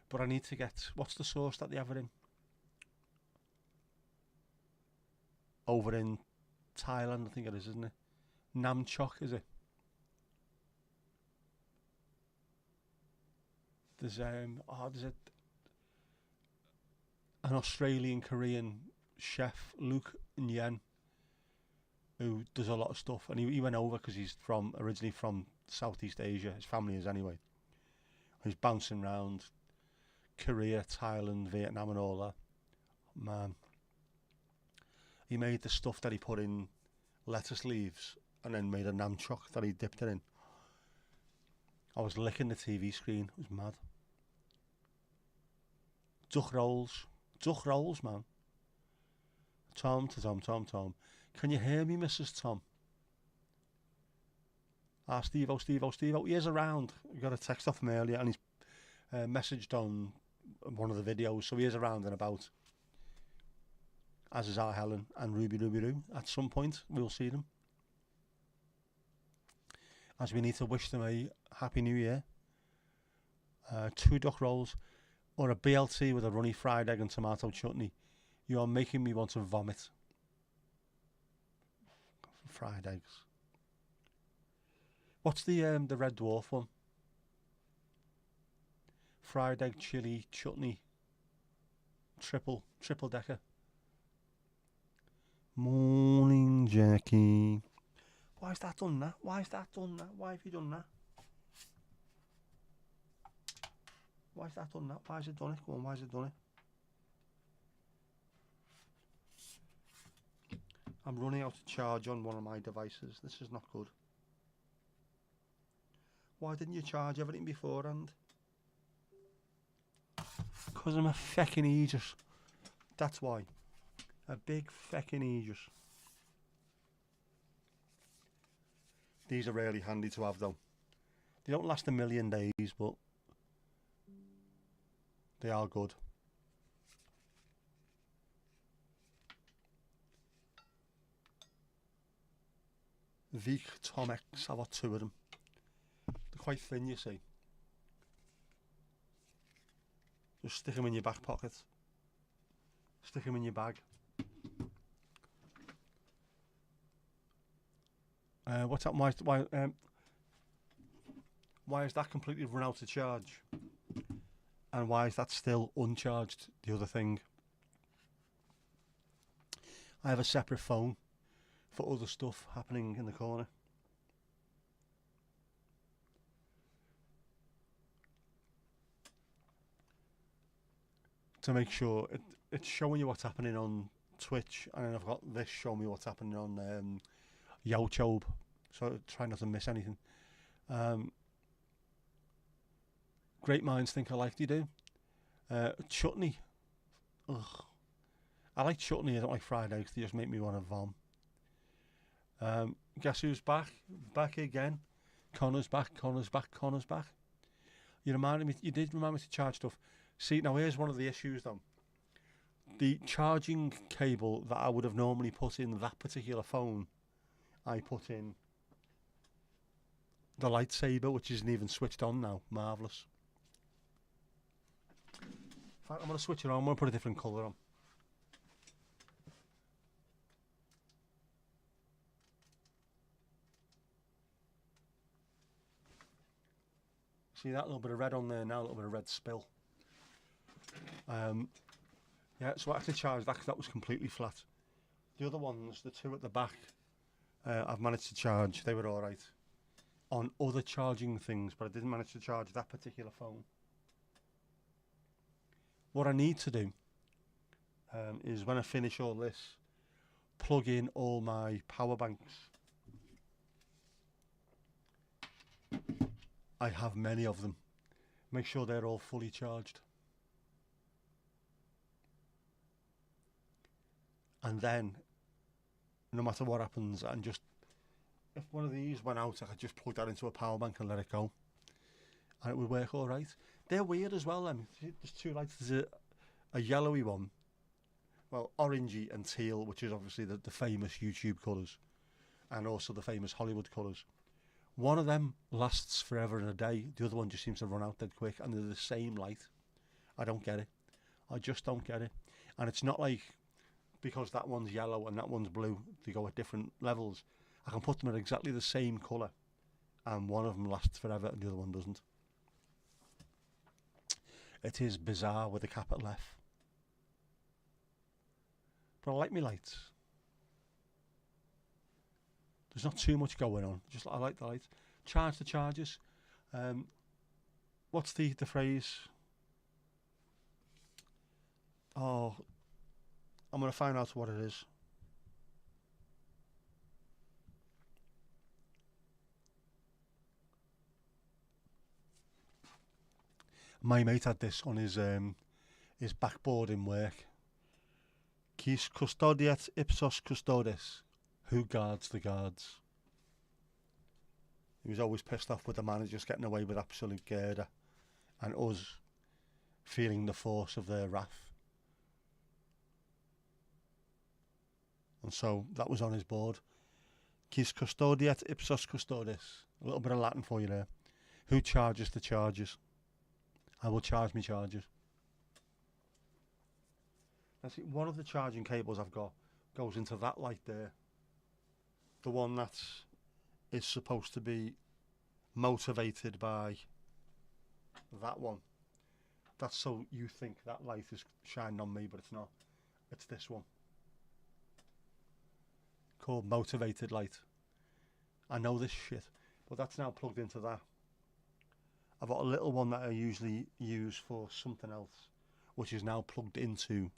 S2: But I need to get... What's the sauce that they have it in? Over in Thailand, I think it is, isn't it? Nam chok, is it? There's an Australian Korean chef, Luke Nguyen, who does a lot of stuff, and he went over because he's originally from Southeast Asia. His family is anyway. He's bouncing around Korea, Thailand, Vietnam, and all that. Man, he made the stuff that he put in lettuce leaves, and then made a nam chok that he dipped it in. I was licking the TV screen. It was mad. Duck rolls, man. Tom to Tom. Can you hear me, Mrs. Tom? Steve-o. He is around. I got a text off him earlier, and he's messaged on one of the videos, so he is around and about. As is our Helen and Ruby Roo. At some point, we'll see them. As we need to wish them a Happy New Year. 2 duck rolls or a BLT with a runny fried egg and tomato chutney. You are making me want to vomit. Fried eggs. What's the Red Dwarf one? Fried egg, chili, chutney, triple decker. Morning, Jackie. Why has that done that? Why have you done that? Why has that done that? Why has it done it? Go on, why has it done it? I'm running out of charge on one of my devices. This is not good. Why didn't you charge everything beforehand? Because I'm a feckin' idiot. That's why. A big feckin' idiot. These are really handy to have though. They don't last a million days, but they are good. Vic Tom X, I've got 2 of them. They're quite thin, you see. Just stick them in your back pocket. Stick them in your bag. What's that? Why is that completely run out of charge? And why is that still uncharged? The other thing. I have a separate phone for other stuff happening in the corner. To make sure it's showing you what's happening on Twitch, and then I've got this showing me what's happening on YouTube, so try not to miss anything. Great minds think alike, they do. Chutney. Ugh. I like chutney, I don't like fried eggs, they just make me want to vom. Guess who's back? Back again. Connor's back. You did remind me to charge stuff. See, now here's one of the issues though. The charging cable that I would have normally put in that particular phone, I put in the lightsaber, which isn't even switched on now. Marvellous. In fact, I'm going to switch it on. I'm going to put a different colour on. See that little bit of red on there now, a little bit of red spill. Yeah, so I had to charge that because that was completely flat. The other ones, the 2 at the back, I've managed to charge. They were alright. on other charging things, but I didn't manage to charge that particular phone. What I need to do is when I finish all this, plug in all my power banks. I have many of them. Make sure they're all fully charged. And then, no matter what happens, and just, if one of these went out, I could just plug that into a power bank and let it go. And it would work all right. They're weird as well. There's two lights. There's a yellowy one, well, orangey and teal, which is obviously the famous YouTube colours, and also the famous Hollywood colours. One of them lasts forever and a day. The other one just seems to run out dead quick, and they're the same light. I don't get it. I just don't get it. And it's not like, because that one's yellow and that one's blue, they go at different levels. I can put them at exactly the same colour, and one of them lasts forever and the other one doesn't. It is bizarre with a capital F. But I like my lights. There's not too much going on. Just I like the lights. Charge the chargers. What's the phrase? Oh, I'm going to find out what it is. My mate had this on his backboard in work. Quis custodiat ipsos custodes. Who guards the guards? He was always pissed off with the managers getting away with absolute murder, and us feeling the force of their wrath. And so that was on his board. Quis custodiat ipsos custodes. A little bit of Latin for you there. Who charges the charges? I will charge me charges. Now see, one of the charging cables I've got goes into that light there. The one that is supposed to be motivated by that one. That's so you think that light is shining on me, but it's not. It's this one. Called motivated light. I know this shit, but that's now plugged into that. I've got a little one that I usually use for something else, which is now plugged into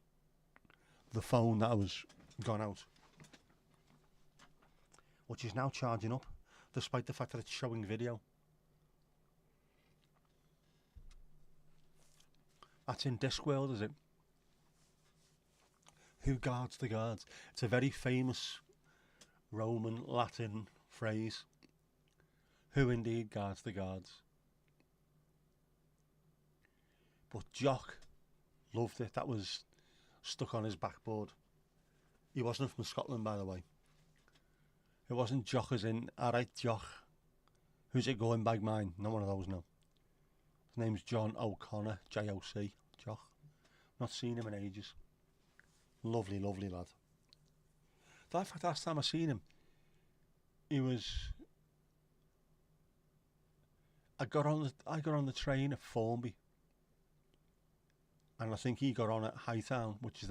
S2: the phone that I was gone out, which is now charging up, despite the fact that it's showing video. That's in Discworld, is it? Who guards the guards? It's a very famous Roman Latin phrase. Who indeed guards the guards? But Jock loved it. That was stuck on his backboard. He wasn't from Scotland, by the way. It wasn't Jock as in, alright Jock, who's it going, bag mine? Not one of those, no. His name's John O'Connor, J-O-C, Jock. Not seen him in ages. Lovely, lovely lad. In fact, last time I seen him, I got on the train at Formby, and I think he got on at Hightown, which is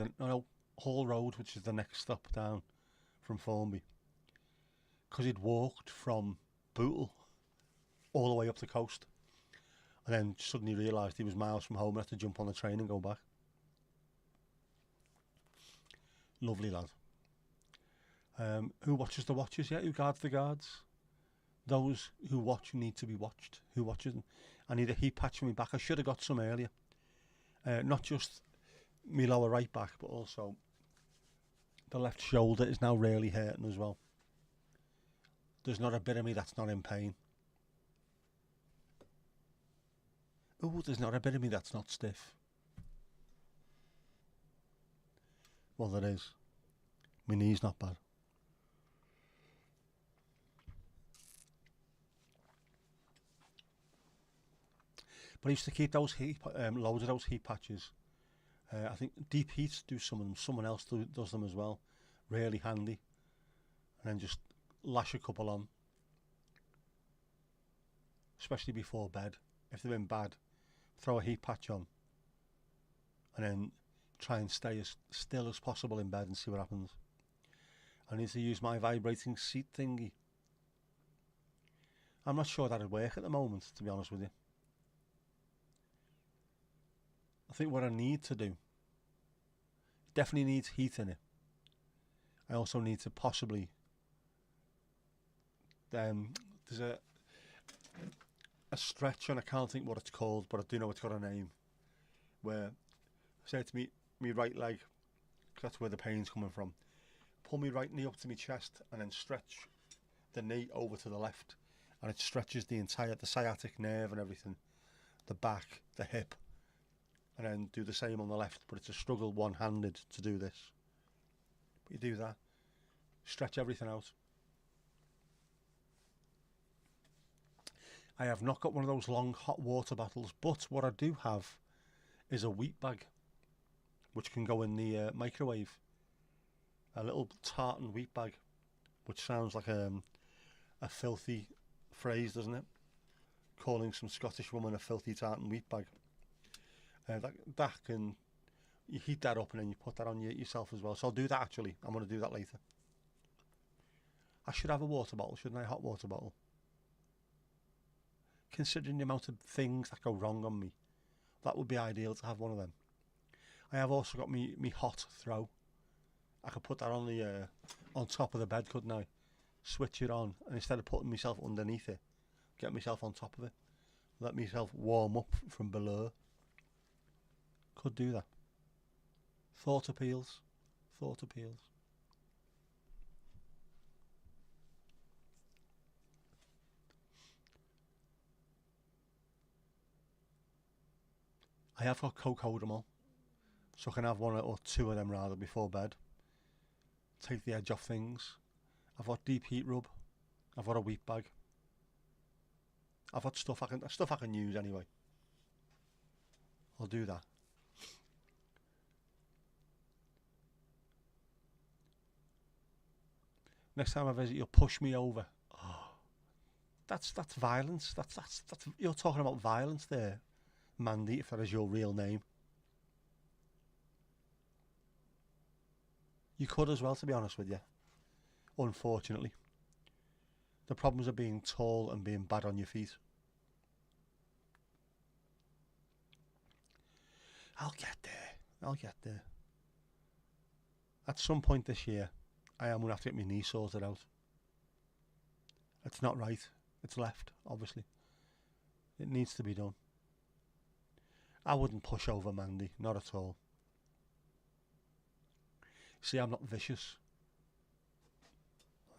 S2: Hall Road, which is the next stop down from Formby, because he'd walked from Bootle all the way up the coast, and then suddenly realised he was miles from home and had to jump on the train and go back. Lovely lad. Who watches the watchers? Yeah, who guards the guards? Those who watch need to be watched. Who watches them? I need a heat patch on my back. I should have got some earlier. Not just my lower right back, but also the left shoulder is now really hurting as well. There's not a bit of me that's not in pain. Oh, there's not a bit of me that's not stiff. Well, there is. My knee's not bad. But I used to keep those loads of those heat patches. I think Deep Heat do some of them. Someone else does them as well. Really handy. And then just lash a couple on. Especially before bed. If they've been bad, throw a heat patch on. And then try and stay as still as possible in bed and see what happens. I need to use my vibrating seat thingy. I'm not sure that'd work at the moment, to be honest with you. I think what I need to do, definitely needs heat in it. I also need to possibly, there's a stretch, and I can't think what it's called, but I do know it's got a name, where, say to me right leg, 'cause that's where the pain's coming from, pull me right knee up to my chest and then stretch the knee over to the left, and it stretches the sciatic nerve and everything, the back, the hip, and then do the same on the left. But it's a struggle one-handed to do this. But you do that, stretch everything out. I have not got one of those long hot water bottles, but what I do have is a wheat bag, which can go in the microwave. A little tartan wheat bag, which sounds like a filthy phrase, doesn't it? Calling some Scottish woman a filthy tartan wheat bag. That can, you heat that up and then you put that on yourself as well. So I'll do that actually. I'm going to do that later. I should have a water bottle, shouldn't I? A hot water bottle. Considering the amount of things that go wrong on me, that would be ideal to have one of them. I have also got me hot throw. I could put that on the on top of the bed, couldn't I? Switch it on, and instead of putting myself underneath it, get myself on top of it. Let myself warm up from below. Could do that. Thought appeals. Thought appeals. I have got cocodamol, so I can have one or two of them rather before bed. Take the edge off things. I've got deep heat rub. I've got a wheat bag. I've got stuff I can use anyway. I'll do that. Next time I visit, you'll push me over. Oh, that's violence. That's you're talking about violence there, Mandy, if that is your real name. You could as well, to be honest with you. Unfortunately. The problems are being tall and being bad on your feet. I'll get there. At some point this year, I am going to have to get my knee sorted out. It's not right. It's left, obviously. It needs to be done. I wouldn't push over Mandy, not at all. See, I'm not vicious.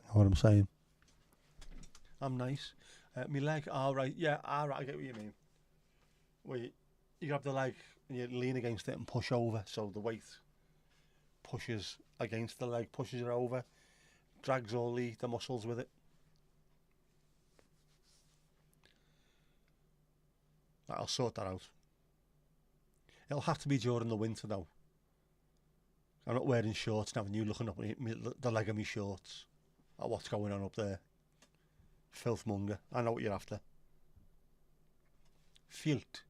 S2: You know what I'm saying? I'm nice. My leg, alright, yeah, alright, I get what you mean. Where you grab the leg and you lean against it and push over, so the weight pushes against the leg, pushes it over, drags all the muscles with it. I'll sort that out. It'll have to be during the winter though. I'm not wearing shorts and having you looking up at the leg of my shorts at what's going on up there. Filthmonger. I know what you're after. Filth.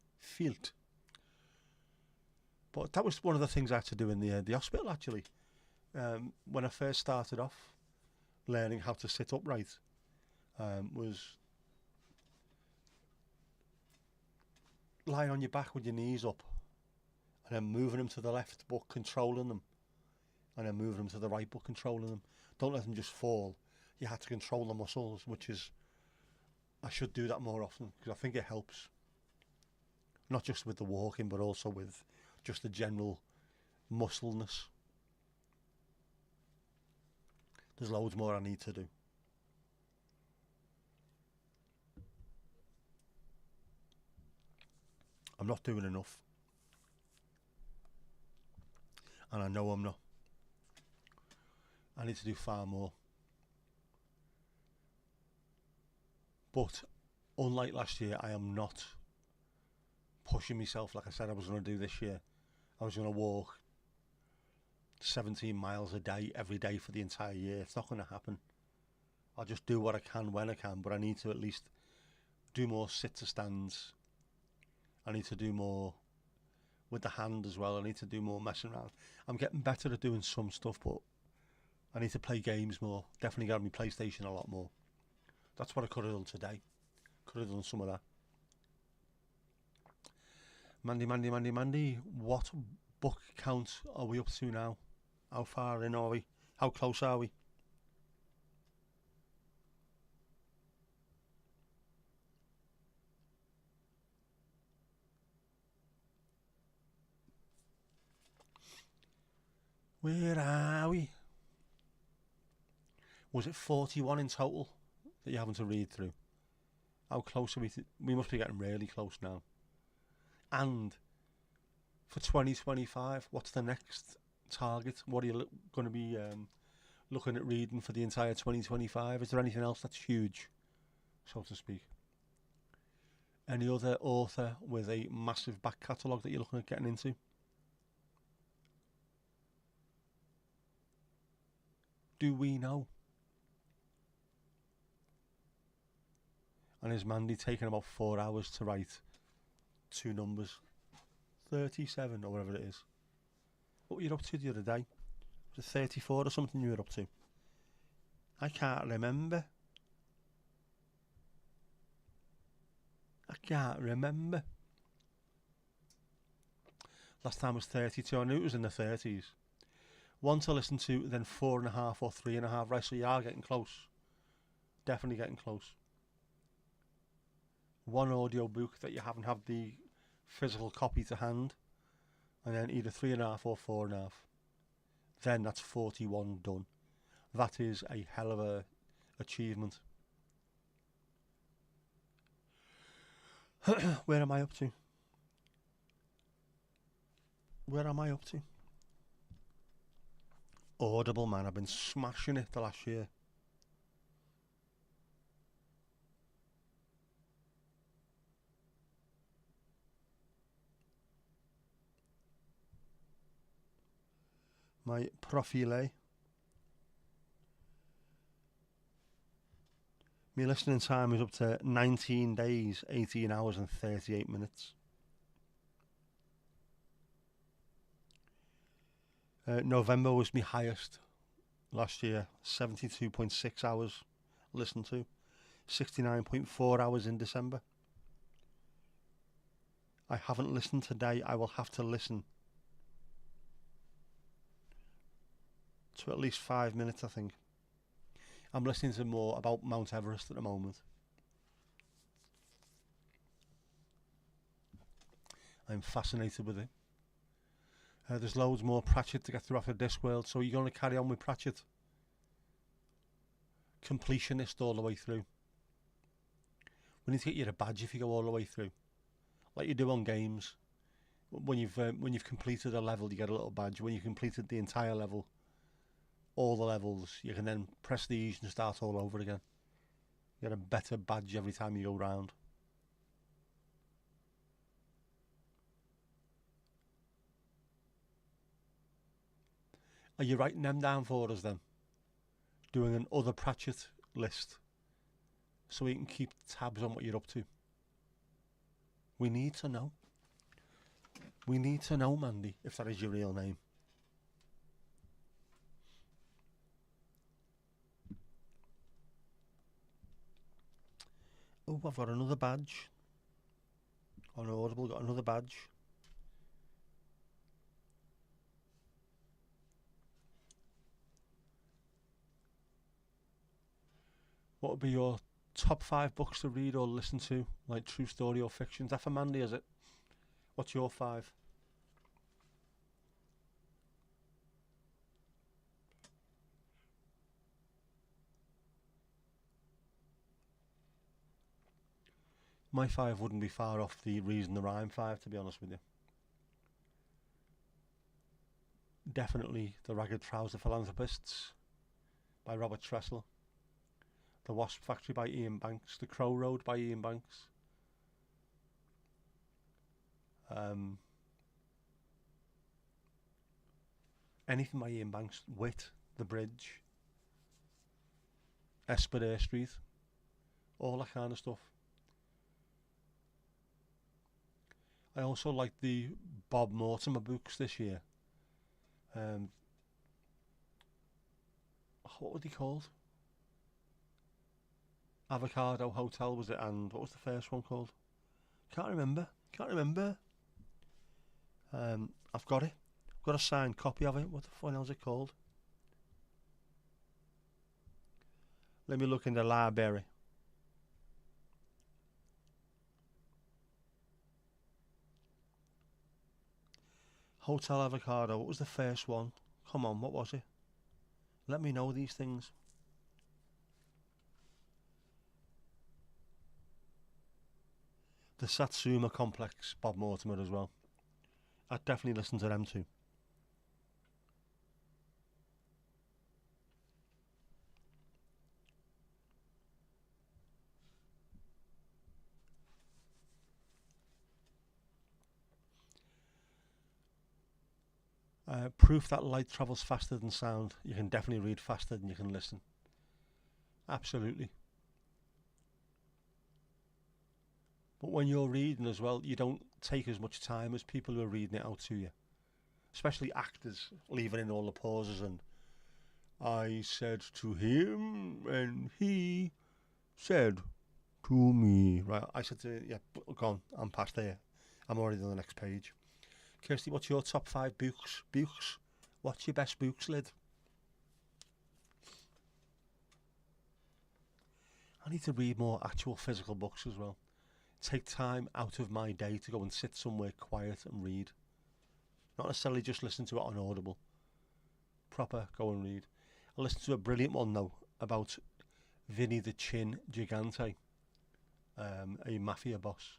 S2: But that was one of the things I had to do in the hospital actually. When I first started off learning how to sit upright, was lying on your back with your knees up and then moving them to the left but controlling them, and then moving them to the right but controlling them. Don't let them just fall. You have to control the muscles, which is, I should do that more often because I think it helps. Not just with the walking but also with just the general muscleness. There's loads more I need to do. I'm not doing enough. And I know I'm not. I need to do far more. But unlike last year, I am not pushing myself like I said I was going to do this year. I was going to walk 17 miles a day every day for the entire year. It's not going to happen. I'll just do what I can when I can, but I need to at least do more sit to stands. I need to do more with the hand as well. I need to do more messing around. I'm getting better at doing some stuff, but I need to play games more. Definitely get on my PlayStation a lot more. That's what I could have done today. Could have done some of that. Mandy, what book count are we up to now? How far in are we? How close are we? Where are we? Was it 41 in total that you're having to read through? How close are we? We must be getting really close now. And for 2025, what's the next target? What are you going to be looking at reading for the entire 2025? Is there anything else that's huge, so to speak? Any other author with a massive back catalogue that you're looking at getting into? Do we know? And is Mandy taking about 4 hours to write 2 numbers? 37 or whatever it is. What were you up to the other day? Was it 34 or something you were up to? I can't remember. Last time was 32. I knew it was in the 30s. One to listen to, then 4.5 or 3.5. Right, so you are getting close. Definitely getting close. One audio book that you haven't had the physical copy to hand, and then either 3.5 or 4.5. Then that's 41 done. That is a hell of a achievement. Where am I up to? Audible, man. I've been smashing it the last year. My profile. My listening time is up to 19 days, 18 hours and 38 minutes. November was my highest last year, 72.6 hours listened to, 69.4 hours in December. I haven't listened today. I will have to listen to at least 5 minutes, I think. I'm listening to more about Mount Everest at the moment. I'm fascinated with it. There's loads more Pratchett to get through after Discworld, so you're going to carry on with Pratchett. Completionist all the way through. We need to get you a badge if you go all the way through, like you do on games. When you've completed a level, you get a little badge. When you've completed the entire level, all the levels, you can then press the E's and start all over again. You get a better badge every time you go round. Are you writing them down for us then? Doing an other Pratchett list so we can keep tabs on what you're up to. We need to know. We need to know, Mandy, if that is your real name. Oh, I've got another badge. On Audible, got another badge. What would be your top 5 books to read or listen to, like true story or fiction? Is that for Mandy, is it? What's your 5? My 5 wouldn't be far off the Reason the Rhyme 5, to be honest with you. Definitely The Ragged Trouser Philanthropists by Robert Tressel. The Wasp Factory by Ian Banks. The Crow Road by Ian Banks. Anything by Ian Banks. Wit. The Bridge. Esplanade Street. All that kind of stuff. I also like the Bob Mortimer books this year. What were they called? Avocado Hotel was it, and what was the first one called? Can't remember. I've got it. I've got a signed copy of it. What the fuck is it called? Let me look in the library. Hotel Avocado. What was the first one? Come on, what was it? Let me know these things. The Satsuma Complex, Bob Mortimer as well. I'd definitely listen to them too. Proof that light travels faster than sound. You can definitely read faster than you can listen. Absolutely. But when you're reading as well, you don't take as much time as people who are reading it out to you. Especially actors, leaving in all the pauses and I said to him and he said to me. Right, I said to yeah, go on, I'm past there. I'm already on the next page. Kirsty, what's your top 5 books? What's your best books, lid? I need to read more actual physical books as well. Take time out of my day to go and sit somewhere quiet and read. Not necessarily just listen to it on Audible. Proper go and read. I listened to a brilliant one though about Vinny the Chin Gigante, a mafia boss.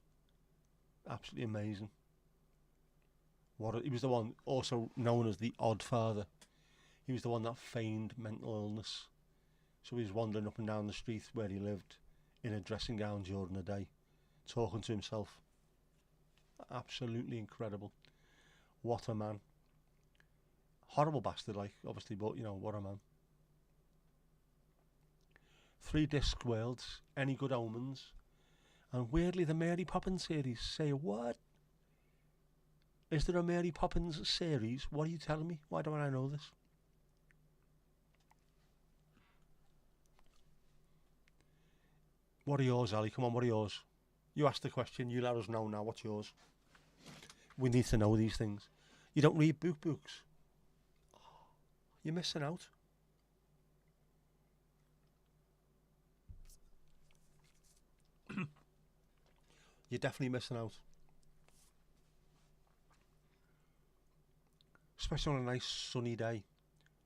S2: Absolutely amazing. He was the one also known as the Odd Father. He was the one that feigned mental illness. So he was wandering up and down the street where he lived in a dressing gown during the day, talking to himself. Absolutely incredible. What a man. Horrible bastard, like, obviously, but, you know, what a man. 3 disc worlds, Any Good Omens, and weirdly the Mary Poppins series. Say what? Is there a Mary Poppins series? What are you telling me? Why don't I know this? What are yours, Ali? Come on, what are yours? You asked the question, you let us know now. What's yours? We need to know these things. You don't read books. You're missing out. You're definitely missing out. Especially on a nice sunny day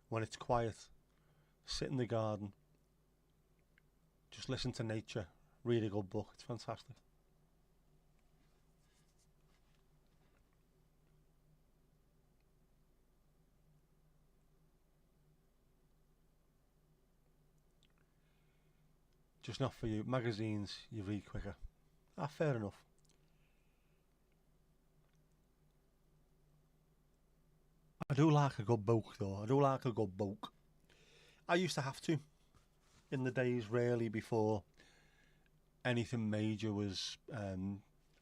S2: when it's quiet. Sit in the garden. Just listen to nature. Read a good book. It's fantastic. Just not for you. Magazines, you read quicker. Fair enough. I do like a good book though. I used to have to in the days really before anything major was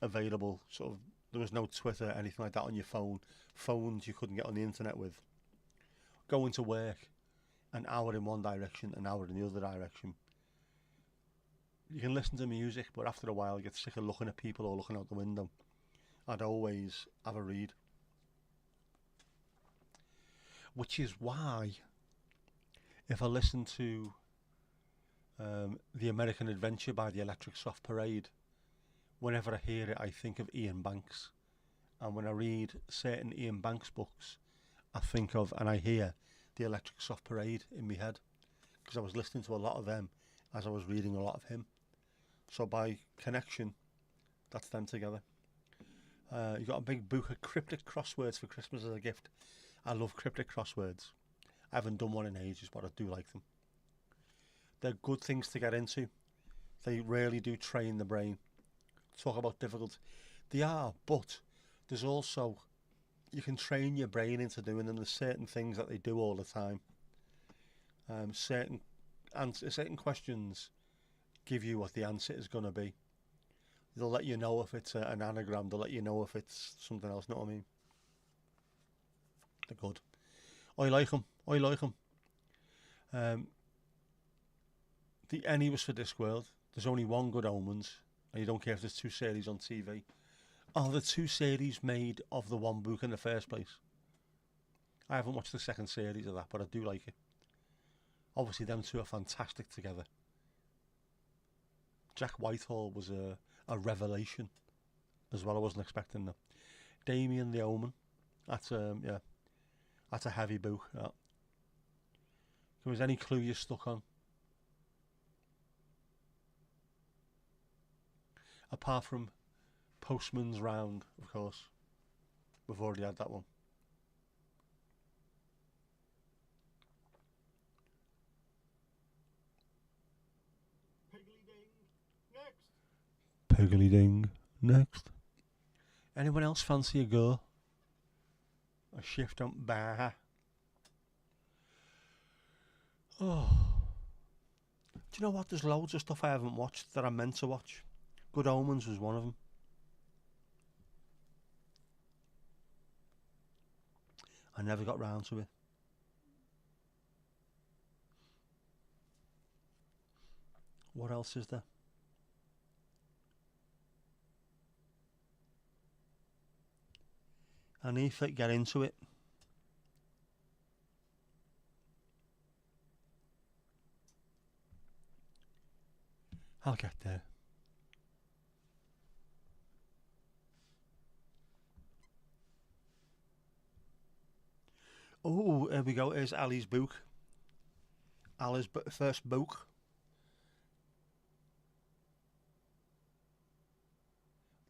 S2: available. Sort of, there was no Twitter, anything like that on your phone. Phones you couldn't get on the internet with. Going to work, an hour in one direction, an hour in the other direction. You can listen to music, but after a while you get sick of looking at people or looking out the window. I'd always have a read. Which is why, if I listen to The American Adventure by the Electric Soft Parade, whenever I hear it I think of Ian Banks. And when I read certain Ian Banks books, I think of and I hear the Electric Soft Parade in my head. Because I was listening to a lot of them as I was reading a lot of him. So by connection, that's them together. You got a big book of cryptic crosswords for Christmas as a gift. I love cryptic crosswords. I haven't done one in ages, but I do like them. They're good things to get into. They really do train the brain. Talk about difficult. They are, but there's also, you can train your brain into doing them. There's certain things that they do all the time. Certain questions give you what the answer is going to be. They'll let you know if it's an anagram. They'll let you know if it's something else. Know what I mean? They're good. I like them. The Any was for Discworld. there's only one Good Omens, and you don't care if there's 2 series on TV. Are the 2 series made of the one book in the first place? I haven't watched the second series of that, but I do like it. Obviously, them 2 are fantastic together. Jack Whitehall was a revelation as well. I wasn't expecting that. Damien the Omen. That's that's a heavy book. That. If there was any clue you're stuck on, apart from Postman's Round, of course, we've already had that one. Piggly Ding next. Anyone else fancy a go? A shift on bar. Oh. Do you know what? There's loads of stuff I haven't watched that I meant to watch. Good Omens was one of them. I never got round to it. What else is there? I need to get into it. I'll get there. Oh, here we go. Here's Ali's book. Ali's first book.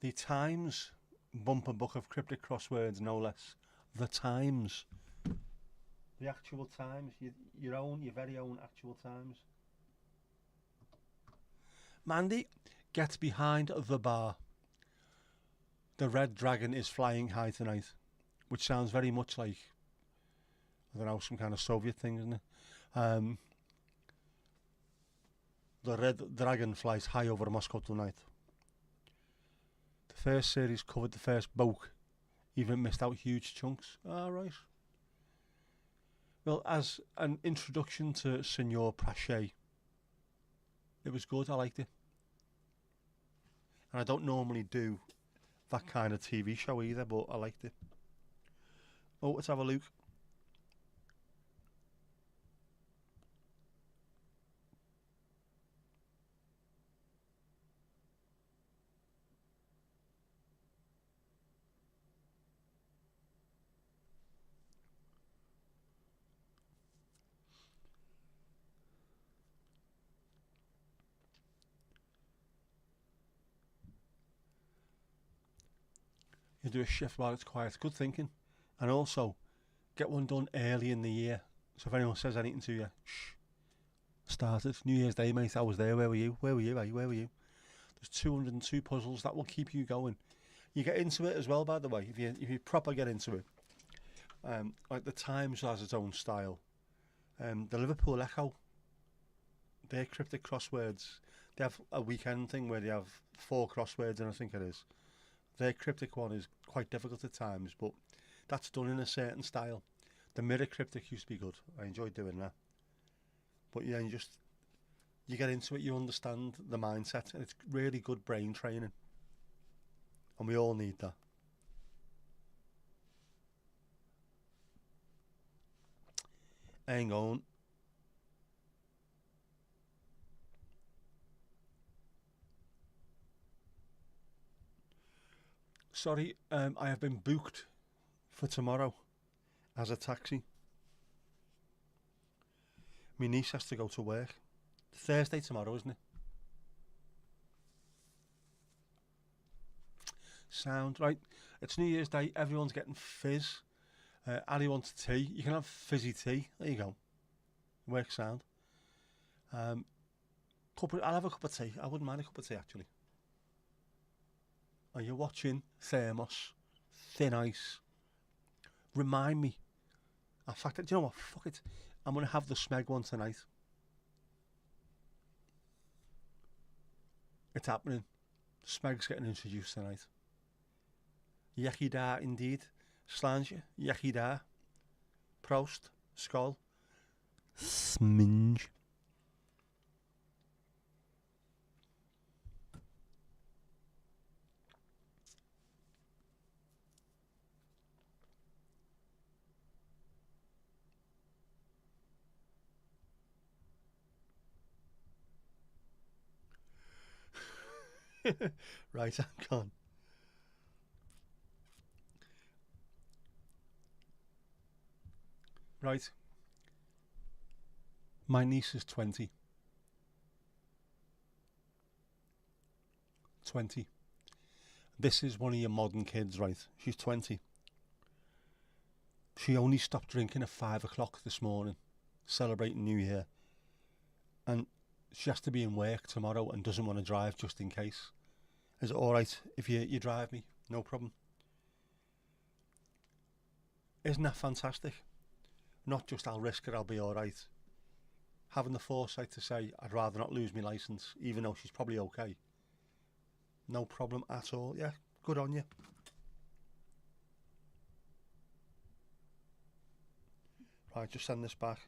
S2: The Times bumper book of cryptic crosswords, no less. The Times. The actual Times. Your very own actual Times. Mandy gets behind the bar. The red dragon is flying high tonight. Which sounds very much like, I don't know, some kind of Soviet thing, isn't it? The red dragon flies high over Moscow tonight. The first series covered the first book, even missed out huge chunks. Ah, right. Well, as an introduction to Senor Prache, it was good. I liked it. And I don't normally do that kind of TV show either, but I liked it. Oh, let's have a look. You do a shift while it's quiet. Good thinking. And also, get one done early in the year. So if anyone says anything to you, shh. Started. New Year's Day, mate. I was there. Where were you? Where were you? Where were you? There's 202 puzzles. That will keep you going. You get into it as well, by the way. If you proper get into it. Like the Times has its own style. The Liverpool Echo, their cryptic crosswords. They have a weekend thing where they have 4 crosswords, and I think it is. Their cryptic one is quite difficult at times, but that's done in a certain style. The mirror cryptic used to be good. I enjoyed doing that. But yeah, you get into it, you understand the mindset, and it's really good brain training. And we all need that. Hang on. Sorry, I have been booked for tomorrow as a taxi. My niece has to go to work. Thursday tomorrow, isn't it? Sound right. It's New Year's Day. Everyone's getting fizz. Ali wants tea. You can have fizzy tea. There you go. Works sound. I'll have a cup of tea. I wouldn't mind a cup of tea, actually. Are you watching Thermos? Thin Ice. Remind me. In fact, do you know what? Fuck it. I'm going to have the Smeg one tonight. It's happening. Smeg's getting introduced tonight. Yechida, indeed. Slange. Yechida. Prost. Skol. Sminge. Right, I'm gone. Right. My niece is 20. 20. This is one of your modern kids, right? She's 20. She only stopped drinking at 5 o'clock this morning, celebrating New Year. And she has to be in work tomorrow and doesn't want to drive just in case. Is it alright if you drive me? No problem. Isn't that fantastic? Not just I'll risk it, I'll be alright. Having the foresight to say I'd rather not lose my licence, even though she's probably okay. No problem at all. Yeah, good on you. Right, just send this back.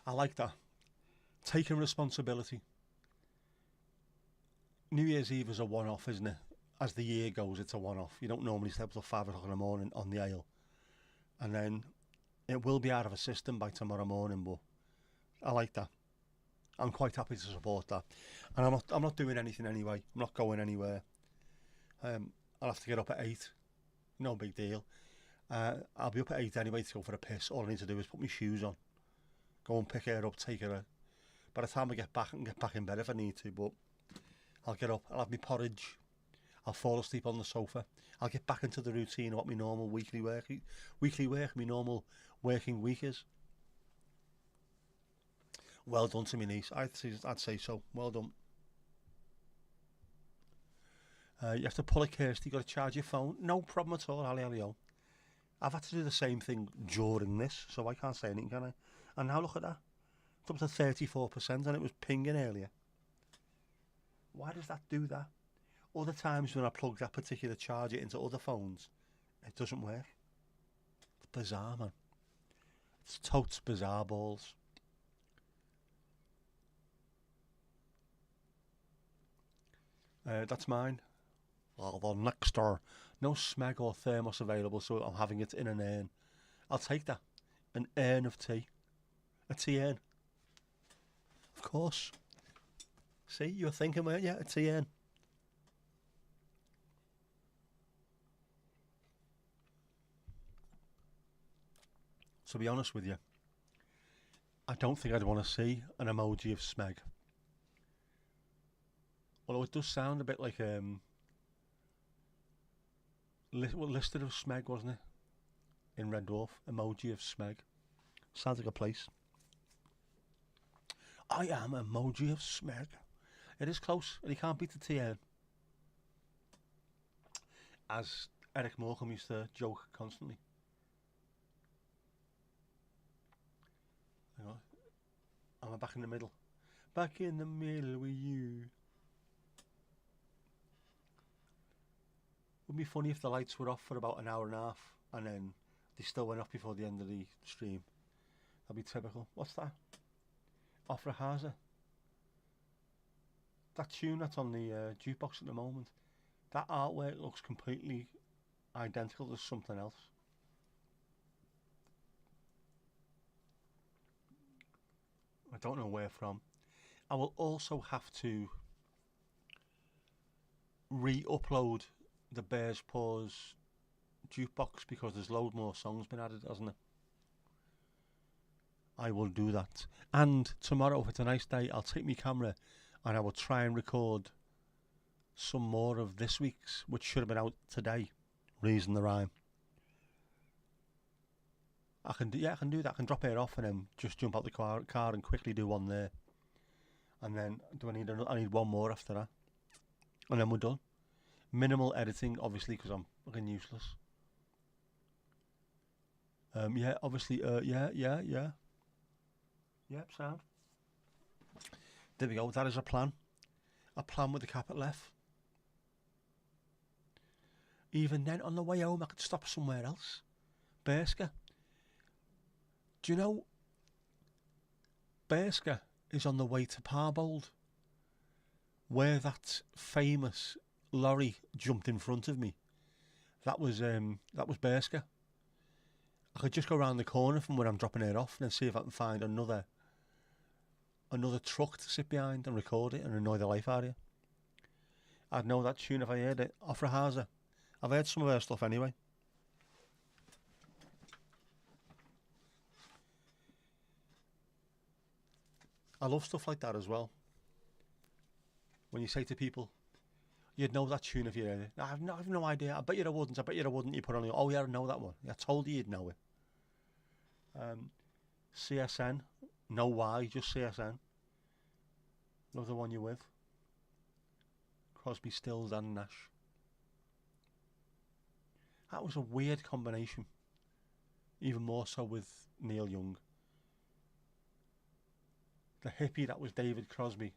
S2: I like that. Taking responsibility. New Year's Eve is a one-off, isn't it? As the year goes, it's a one-off. You don't normally stay up till 5 o'clock in the morning on the ale. And then it will be out of a system by tomorrow morning, but I like that. I'm quite happy to support that. And I'm not doing anything anyway. I'm not going anywhere. I'll have to get up at 8. No big deal. I'll be up at 8 anyway to go for a piss. All I need to do is put my shoes on. Go and pick her up, take her. By the time I get back, I can get back in bed if I need to, but I'll get up, I'll have my porridge. I'll fall asleep on the sofa. I'll get back into the routine of what my normal weekly work, my normal working week is. Well done to me niece. I'd say so. Well done. You have to pull a Kirsty. You got to charge your phone. No problem at all. Alley. I've had to do the same thing during this, so I can't say anything, can I? And now look at that. It's up to 34%, and it was pinging earlier. Why does that do that? Other times when I plug that particular charger into other phones, it doesn't work. It's bizarre, man. It's totes bizarre balls. That's mine. Oh, the next door. No smeg or thermos available, so I'm having it in an urn. I'll take that. An urn of tea. A tea urn. Of course. See, you were thinking, weren't you? A tea urn. To be honest with you, I don't think I'd want to see an emoji of smeg. Although it does sound a bit like listed of smeg, wasn't it? In Red Dwarf, emoji of smeg. Sounds like a place. I am emoji of smeg. It is close, and you can't beat the TN. As Eric Morecambe used to joke constantly. Hang on. I'm back in the middle. Back in the middle with you. It would be funny if the lights were off for about an hour and a half, and then they still went off before the end of the stream. That'd be typical. What's that? Opera Haza. That tune that's on the jukebox at the moment, that artwork looks completely identical to something else. I don't know where from. I will also have to re-upload the Bears Paws jukebox because there's loads more songs been added, hasn't it? I will do that. And tomorrow, if it's a nice day, I'll take my camera and I will try and record some more of this week's, which should have been out today. Reason the Rhyme. I can do that. I can drop it off and then just jump out the car and quickly do one there. And then I need one more after that. And then we're done. Minimal editing, obviously, because I'm fucking useless. Yeah, obviously, yeah. Yep, sound. There we go. That is a plan. A plan with a capital F. Even then, on the way home, I could stop somewhere else. Berska. Do you know Berska is on the way to Parbold, where that famous lorry jumped in front of me? That was Berska. I could just go around the corner from where I'm dropping it off and then see if I can find another truck to sit behind and record it and annoy the life out of you. I'd know that tune if I heard it. Opera Haza. I've heard some of her stuff anyway. I love stuff like that as well. When you say to people, you'd know that tune if you heard it. I've no idea. I bet you I wouldn't. I bet you I wouldn't. You put on, oh yeah, I know that one. I told you you'd know it. CSN. No why, just CSN. Love the one you're with. Crosby, Stills and Nash. That was a weird combination. Even more so with Neil Young. The hippie that was David Crosby.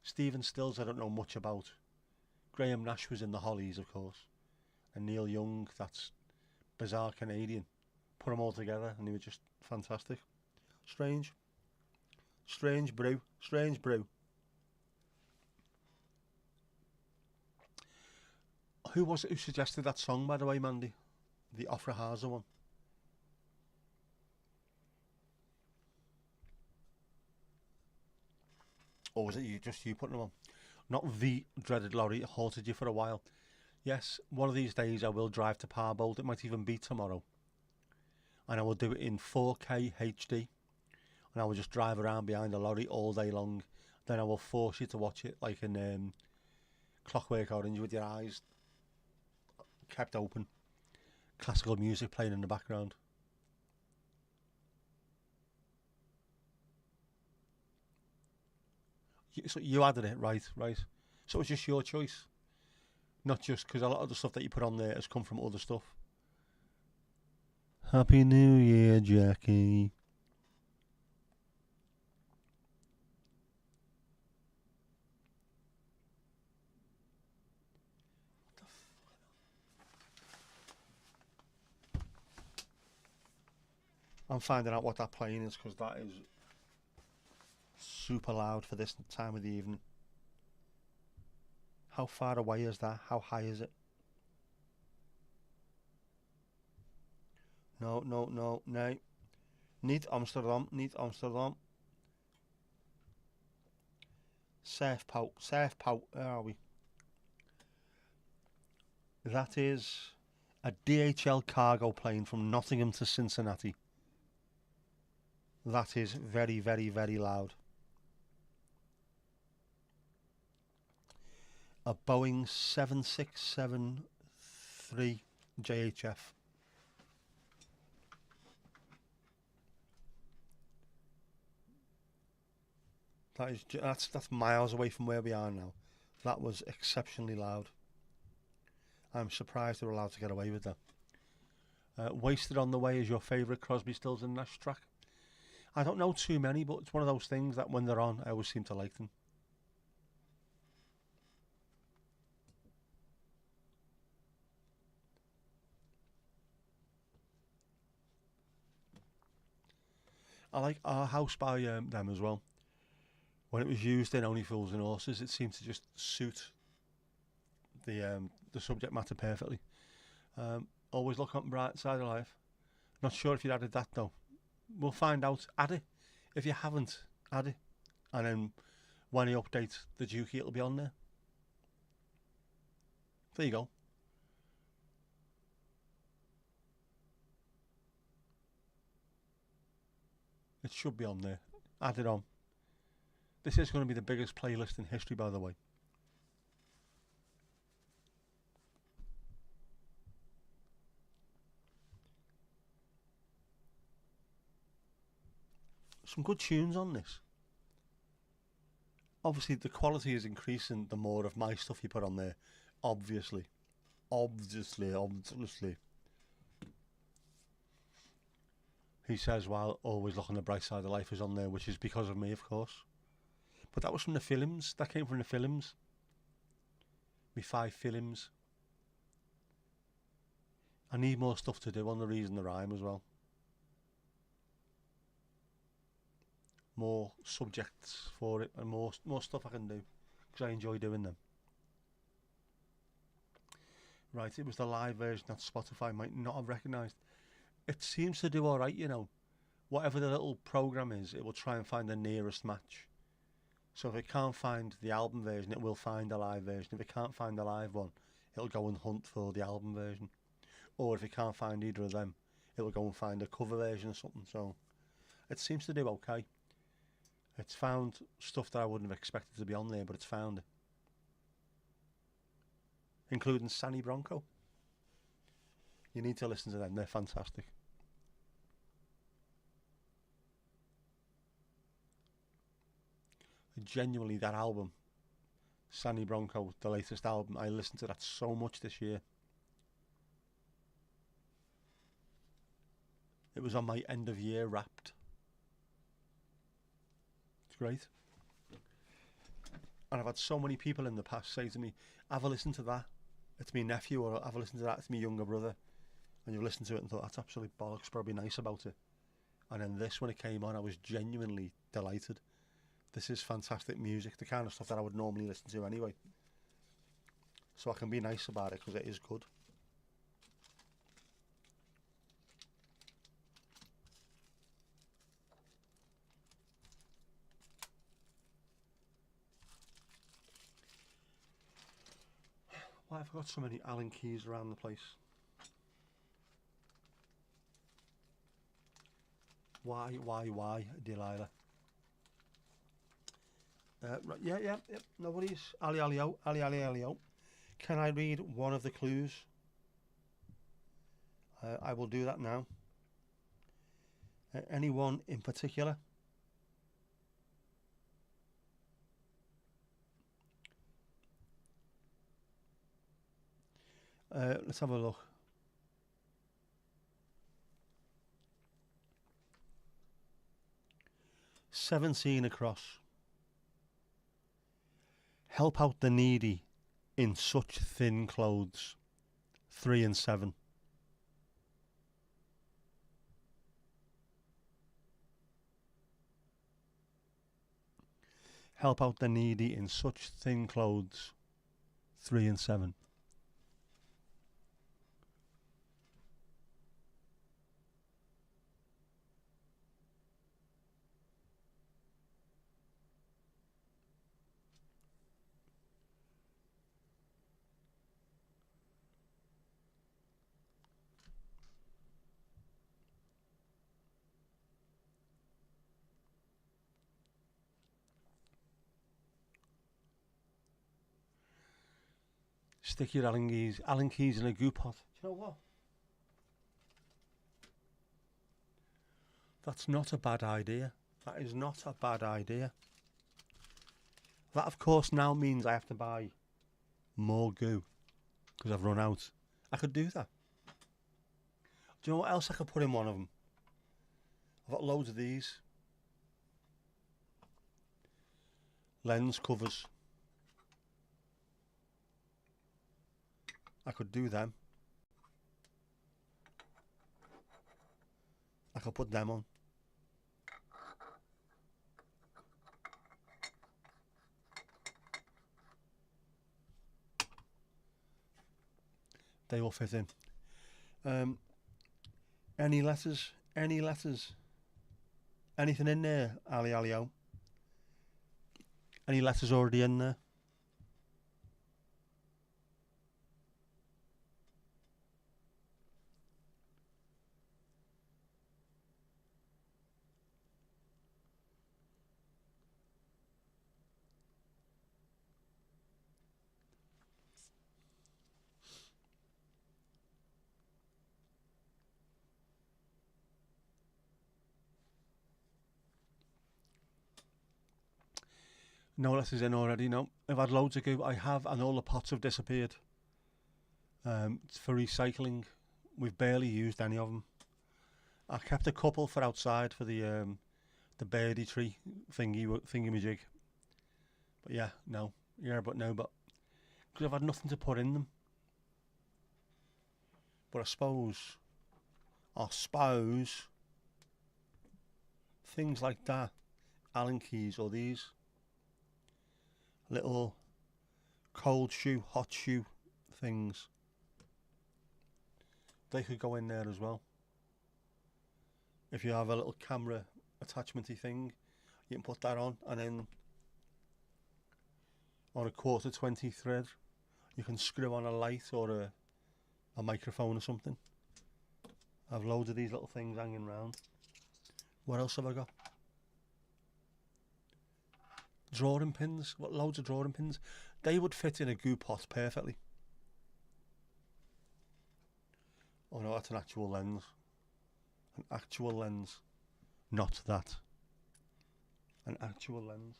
S2: Stephen Stills I don't know much about. Graham Nash was in the Hollies, of course. And Neil Young, that's bizarre Canadian. Put them all together and they were just fantastic. Strange. Strange brew. Strange brew. Who was it who suggested that song, by the way, Mandy? The Opera Haza one. Or was it you putting them on? Not the dreaded lorry. It halted you for a while. Yes, one of these days I will drive to Parbold. It might even be tomorrow. And I will do it in 4K HD. And I will just drive around behind a lorry all day long. Then I will force you to watch it like in Clockwork Orange with your eyes kept open. Classical music playing in the background. So you added it, right. So it's just your choice. Not just because a lot of the stuff that you put on there has come from other stuff. Happy New Year, Jackie. I'm finding out what that playing is because that is super loud for this time of the evening. How far away is that? How high is it? No. Niet Amsterdam. Surfpout. Where are we? That is a DHL cargo plane from Nottingham to Cincinnati. That is very, very, very loud. A Boeing 7673 JHF. That's miles away from where we are now. That was exceptionally loud. I'm surprised they were allowed to get away with that. Wasted on the Way is your favourite Crosby, Stills and Nash track? I don't know too many, but it's one of those things that when they're on, I always seem to like them. I like Our House by them as well. When it was used in Only Fools and Horses, it seemed to just suit the subject matter perfectly. Always look on the bright side of life. Not sure if you added that though. We'll find out. Add it. If you haven't, add it. And then when he updates the Dukey, it'll be on there. There you go. It should be on there. Add it on. This is going to be the biggest playlist in history, by the way. Some good tunes on this. Obviously, the quality is increasing the more of my stuff you put on there. Obviously. He says, while always look on the bright side of life is on there, which is because of me, of course. But that was from the films. That came from the films. Me 5 films. I need more stuff to do on the Reason the Rhyme as well. More subjects for it and more stuff I can do because I enjoy doing them. Right, it was the live version that Spotify might not have recognised. it seems to do all right, you know. Whatever the little program is, it will try and find the nearest match. So if it can't find the album version, it will find a live version. If it can't find the live one, it'll go and hunt for the album version. Or if it can't find either of them, it'll go and find a cover version or something. So it seems to do okay. It's found stuff that I wouldn't have expected to be on there, but it's found it. Including Sandy Bronco. You need to listen to them, they're fantastic. Genuinely, that album, Sandy Bronco, the latest album, I listened to that so much this year. It was on my end of year Wrapped. It's great. And I've had so many people in the past say to me, have a listen to that. It's my nephew, or have a listen to that, it's my younger brother. And you've listened to it and thought, that's absolute bollocks, probably nice about it. And then this, when it came on, I was genuinely delighted. This is fantastic music, the kind of stuff that I would normally listen to anyway. So I can be nice about it because it is good. Why have I got so many Allen keys around the place? Why, Delilah? Right, yeah, no worries. Ali. Can I read one of the clues? I will do that now. Anyone in particular? Let's have a look. "17 across. Help out the needy in such thin clothes. 3 and 7. Help out the needy in such thin clothes. 3 and 7. Stick your Allen keys in a goo pot. Do you know what? That's not a bad idea. That is not a bad idea. That, of course, now means I have to buy more goo because I've run out. I could do that. Do you know what else I could put in one of them? I've got loads of these. Lens covers. I could do them. I could put them on. They all fit in. Any letters? Any letters? Anything in there, Ali? Any letters already in there? No letters in already, no. I've had loads of goo. I have, and all the pots have disappeared. It's for recycling. We've barely used any of them. I kept a couple for outside for the birdie tree thingy-majig. But yeah, no. Yeah, but no, but... because I've had nothing to put in them. But I suppose... things like that. Allen keys or these... little cold shoe, hot shoe things. They could go in there as well. if you have a little camera attachmenty thing, you can put that on, and then on a 1/4 thread you can screw on a light or a microphone or something. I've loads of these little things hanging around. What else have I got? Drawing pins. What, loads of drawing pins. They would fit in a goo pot perfectly. Oh no, that's an actual lens. An actual lens. Not that. An actual lens.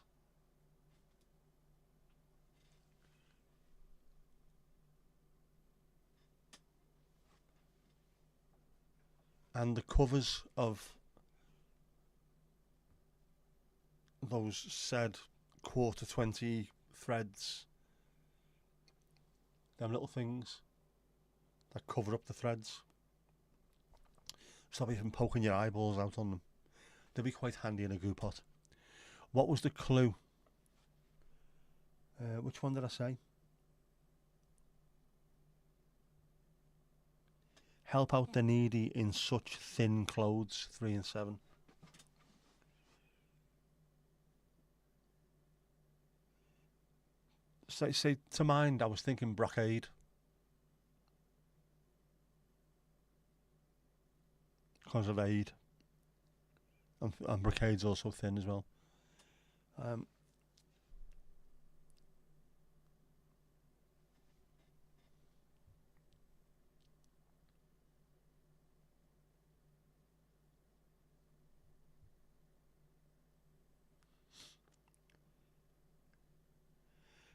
S2: And the covers of those said 1/4 threads, them little things that cover up the threads, stop you from poking your eyeballs out on them. They'd be quite handy in a goo pot. What was the clue? Which one did I say? Help out the needy in such thin clothes, 3 and 7. Say to mind, I was thinking brocade. Because of aid. And brocade's also thin as well.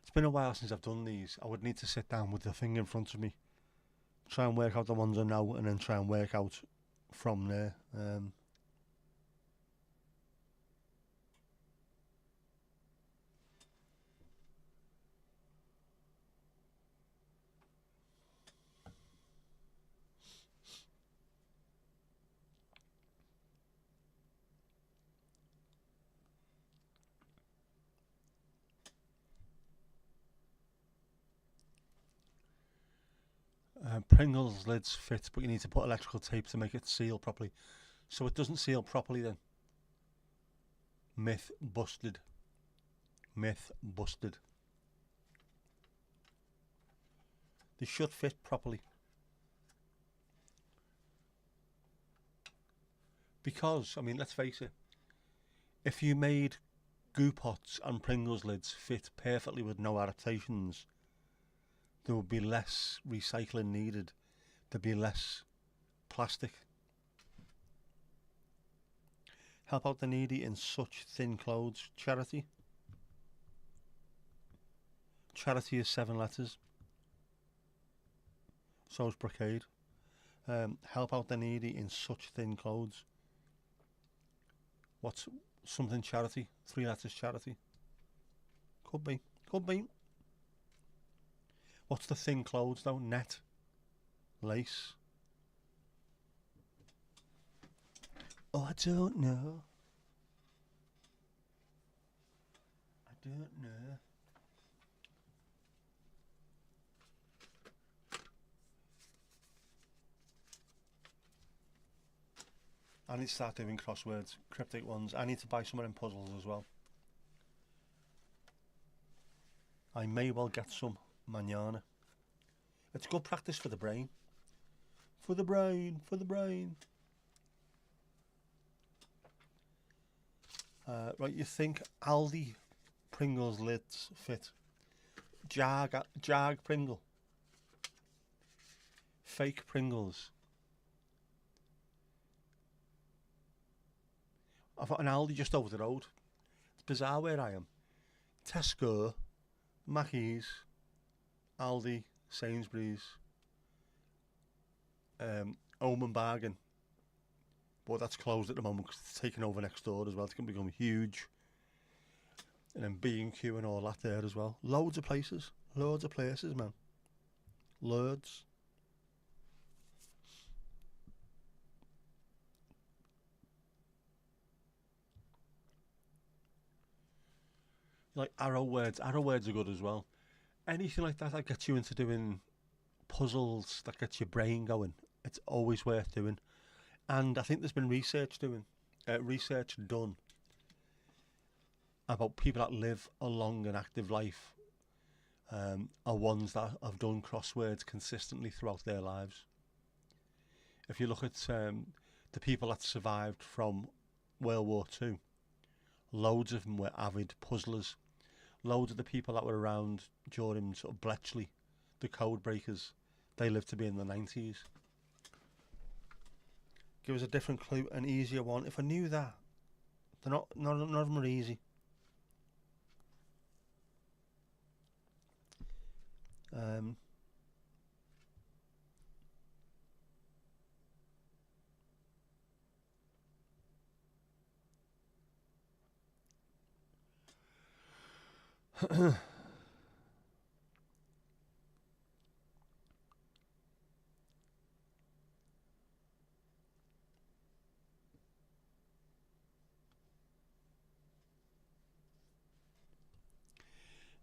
S2: It's been a while since I've done these. I would need to sit down with the thing in front of me, try and work out the ones I know, and then try and work out from there. Pringles lids fit, but you need to put electrical tape to make it seal properly. So it doesn't seal properly then. Myth busted. Myth busted. They should fit properly. Because, I mean, let's face it, if you made goo pots and Pringles lids fit perfectly with no adaptations, there would be less recycling needed. There'd be less plastic. Help out the needy in such thin clothes. Charity. Charity is 7 letters. So is brocade. Help out the needy in such thin clothes. What's something charity? 3 letters charity. Could be. Could be. What's the thin clothes though? Net. Lace. Oh, I don't know. I don't know. I need to start doing crosswords, cryptic ones. I need to buy some of them puzzles as well. I may well get some manana. It's good practice for the brain. For the brain, for the brain. Right, you think Aldi Pringles lids fit? Jag Pringle. Fake Pringles. I've got an Aldi just over the road. It's bizarre where I am. Tesco, Mackey's, Aldi, Sainsbury's, Home and Bargain. But that's closed at the moment because it's taken over next door as well. It's going to become huge. And then B&Q and all that there as well. Loads of places. Loads of places, man. Loads. Like arrow words. Arrow words are good as well. Anything like that gets you into doing puzzles, that gets your brain going. It's always worth doing. And I think there's been research done about people that live a long and active life are ones that have done crosswords consistently throughout their lives. If you look at the people that survived from World War II, loads of them were avid puzzlers. Loads of the people that were around during sort of Bletchley, the code breakers, they lived to be in the 90s. Give us a different clue, an easier one. If I knew that, they're none of them are easy.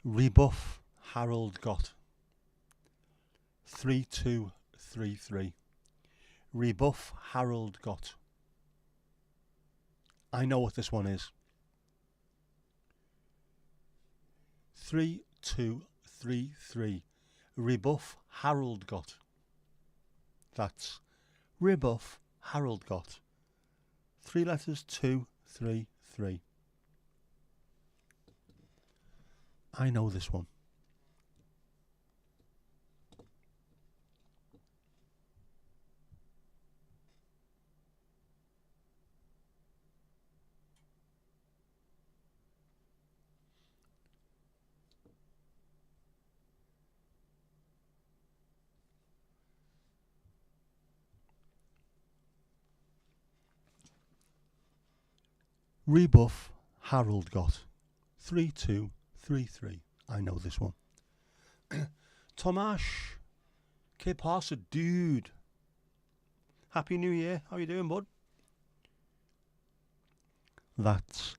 S2: Rebuff Harold got 3233. Rebuff Harold got. I know what this one is. 3233. Rebuff Harold got. That's rebuff Harold got. 3 letters, 233. I know this one. Rebuff Harold got. 3233. I know this one. Tomash. Que pasa, dude? Happy New Year. How you doing, bud? That's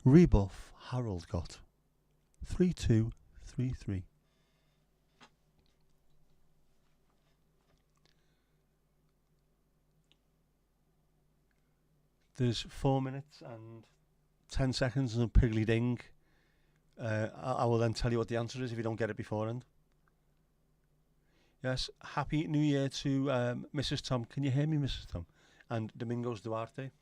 S2: Rebuff Harold got. 3233. There's 4 minutes and 10 seconds and a piggly ding. I will then tell you what the answer is if you don't get it beforehand. Yes, Happy New Year to Mrs. Tom. Can you hear me, Mrs. Tom? And Domingos Duarte.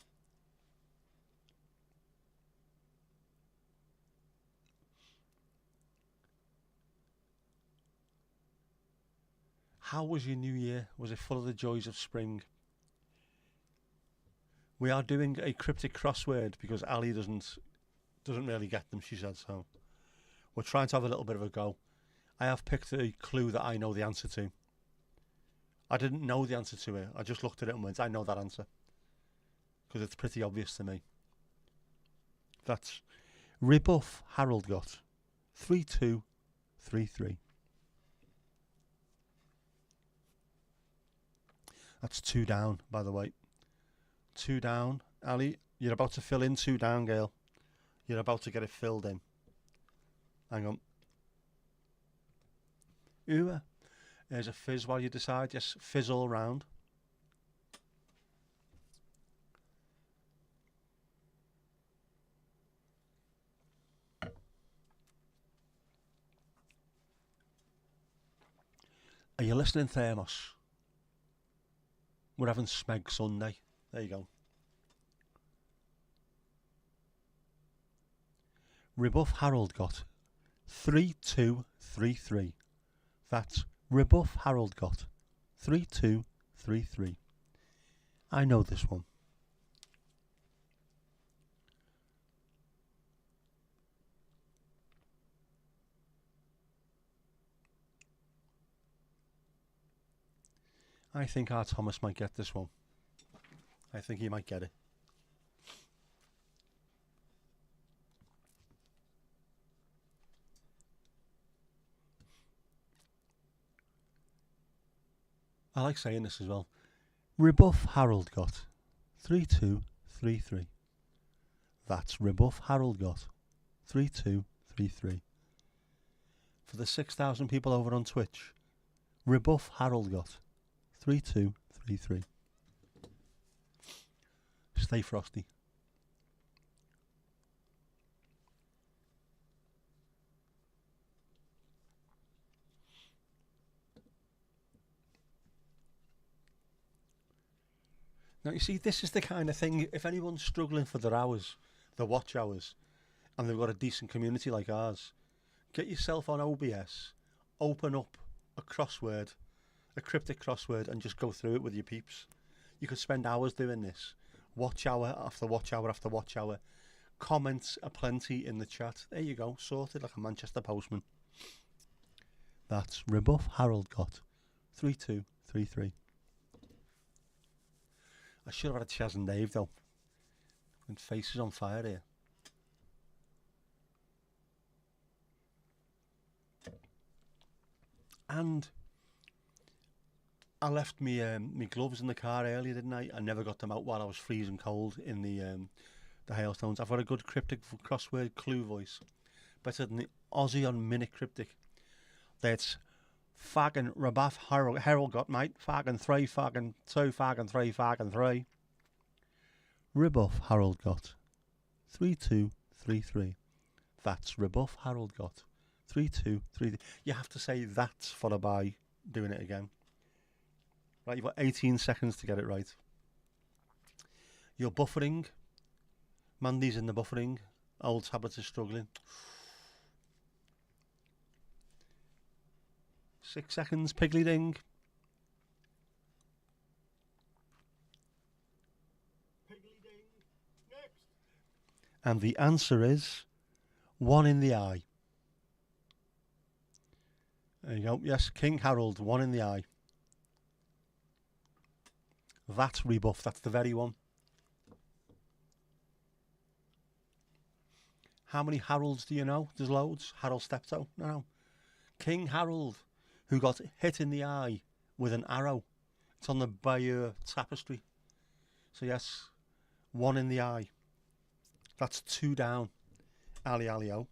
S2: How was your New Year? Was it full of the joys of spring? We are doing a cryptic crossword because Ali doesn't really get them, she said, so we're trying to have a little bit of a go. I have picked a clue that I know the answer to. I didn't know the answer to it. I just looked at it and went, I know that answer. Because it's pretty obvious to me. That's Rebuff Harold got. 3233. That's 2 down, by the way. 2 down. Ali, you're about to fill in 2 down, girl. You're about to get it filled in. Hang on. Ooh, there's a fizz while you decide. Yes, fizz all round. Are you listening, Thermos? We're having Smeg Sunday. There you go. Rebuff Harold got 3233. That's Rebuff Harold got 3233. I know this one. I think our Thomas might get this one. I think he might get it. I like saying this as well. Rebuff Harold got 3233. That's Rebuff Harold got 3233. For the 6,000 people over on Twitch, Rebuff Harold got 3233. Stay frosty. Now, you see, this is the kind of thing, if anyone's struggling for their hours, their watch hours, and they've got a decent community like ours, get yourself on OBS, open up a crossword, a cryptic crossword, and just go through it with your peeps. You could spend hours doing this. Watch hour after watch hour after watch hour. Comments aplenty in the chat. There you go, sorted like a Manchester postman. That's Rebuff Harold got 3233. I should have had a Chaz and Dave though. And face is on fire here. And I left me me gloves in the car earlier, didn't I? I never got them out while I was freezing cold in the hailstones. I've got a good cryptic crossword clue voice, better than the Aussie on minute cryptic. That's faggin' rebuff Harold got, mate. Faggin' 3, faggin' 2, faggin' 3, faggin' 3. Rebuff Harold got 3233. That's Rebuff Harold got 3233. You have to say that's followed by doing it again. Right, you've got 18 seconds to get it right. You're buffering. Mandy's in the buffering. Old tablet is struggling. 6 seconds, Piggly Ding. Piggly Ding. Next. And the answer is 1 in the eye. There you go. Yes, King Harold, 1 in the eye. That's Rebuff. That's the very one. How many Harolds do you know? There's loads. Harold Steptoe. No. King Harold, who got hit in the eye with an arrow. It's on the Bayeux Tapestry. So yes, 1 in the eye. That's 2 down. Ali Ali-o.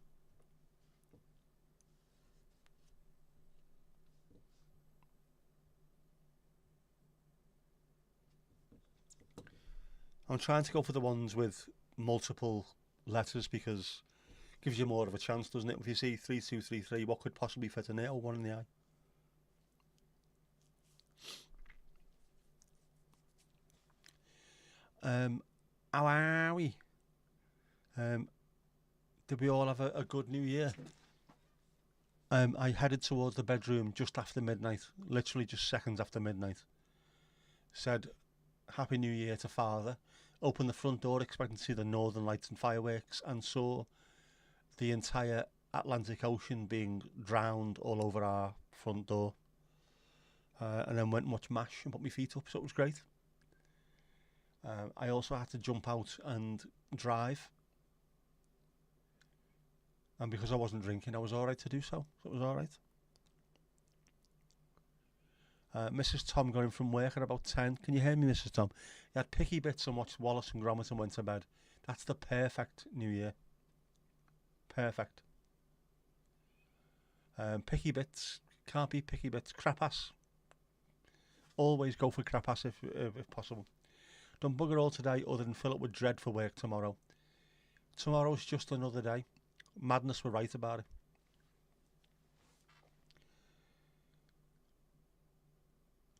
S2: I'm trying to go for the ones with multiple letters because it gives you more of a chance, doesn't it? If you see 3233, what could possibly fit in there? Oh, 1 in the eye. How are we? Did we all have a good New Year? I headed towards the bedroom just after midnight, literally just seconds after midnight. Said, Happy New Year to Father. Opened the front door expecting to see the northern lights and fireworks and saw the entire Atlantic Ocean being drowned all over our front door. And then went and watched MASH and put my feet up, so it was great. I also had to jump out and drive. And because I wasn't drinking, I was alright to do so. So it was alright. Mrs. Tom got in from work at about 10. Can you hear me, Mrs. Tom? You had picky bits and watched Wallace and Gromit and went to bed. That's the perfect New Year. Perfect. Picky bits. Can't be picky bits. Crap ass. Always go for crap ass if possible. Don't bugger all today other than fill up with dread for work tomorrow. Tomorrow's just another day. Madness were right about it.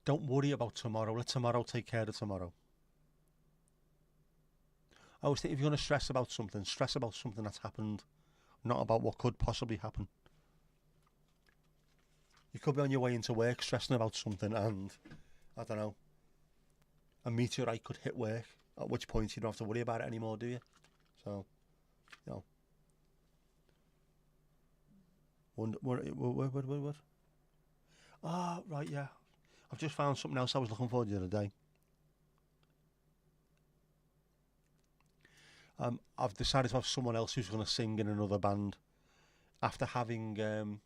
S2: Don't worry about tomorrow. Let tomorrow take care of tomorrow. I always think if you're going to stress about something that's happened, not about what could possibly happen. You could be on your way into work stressing about something and, I don't know, a meteorite could hit work, at which point you don't have to worry about it anymore, do you? So, you know. What? Ah, right, yeah. I've just found something else I was looking for the other day. I've decided to have someone else who's going to sing in another band after having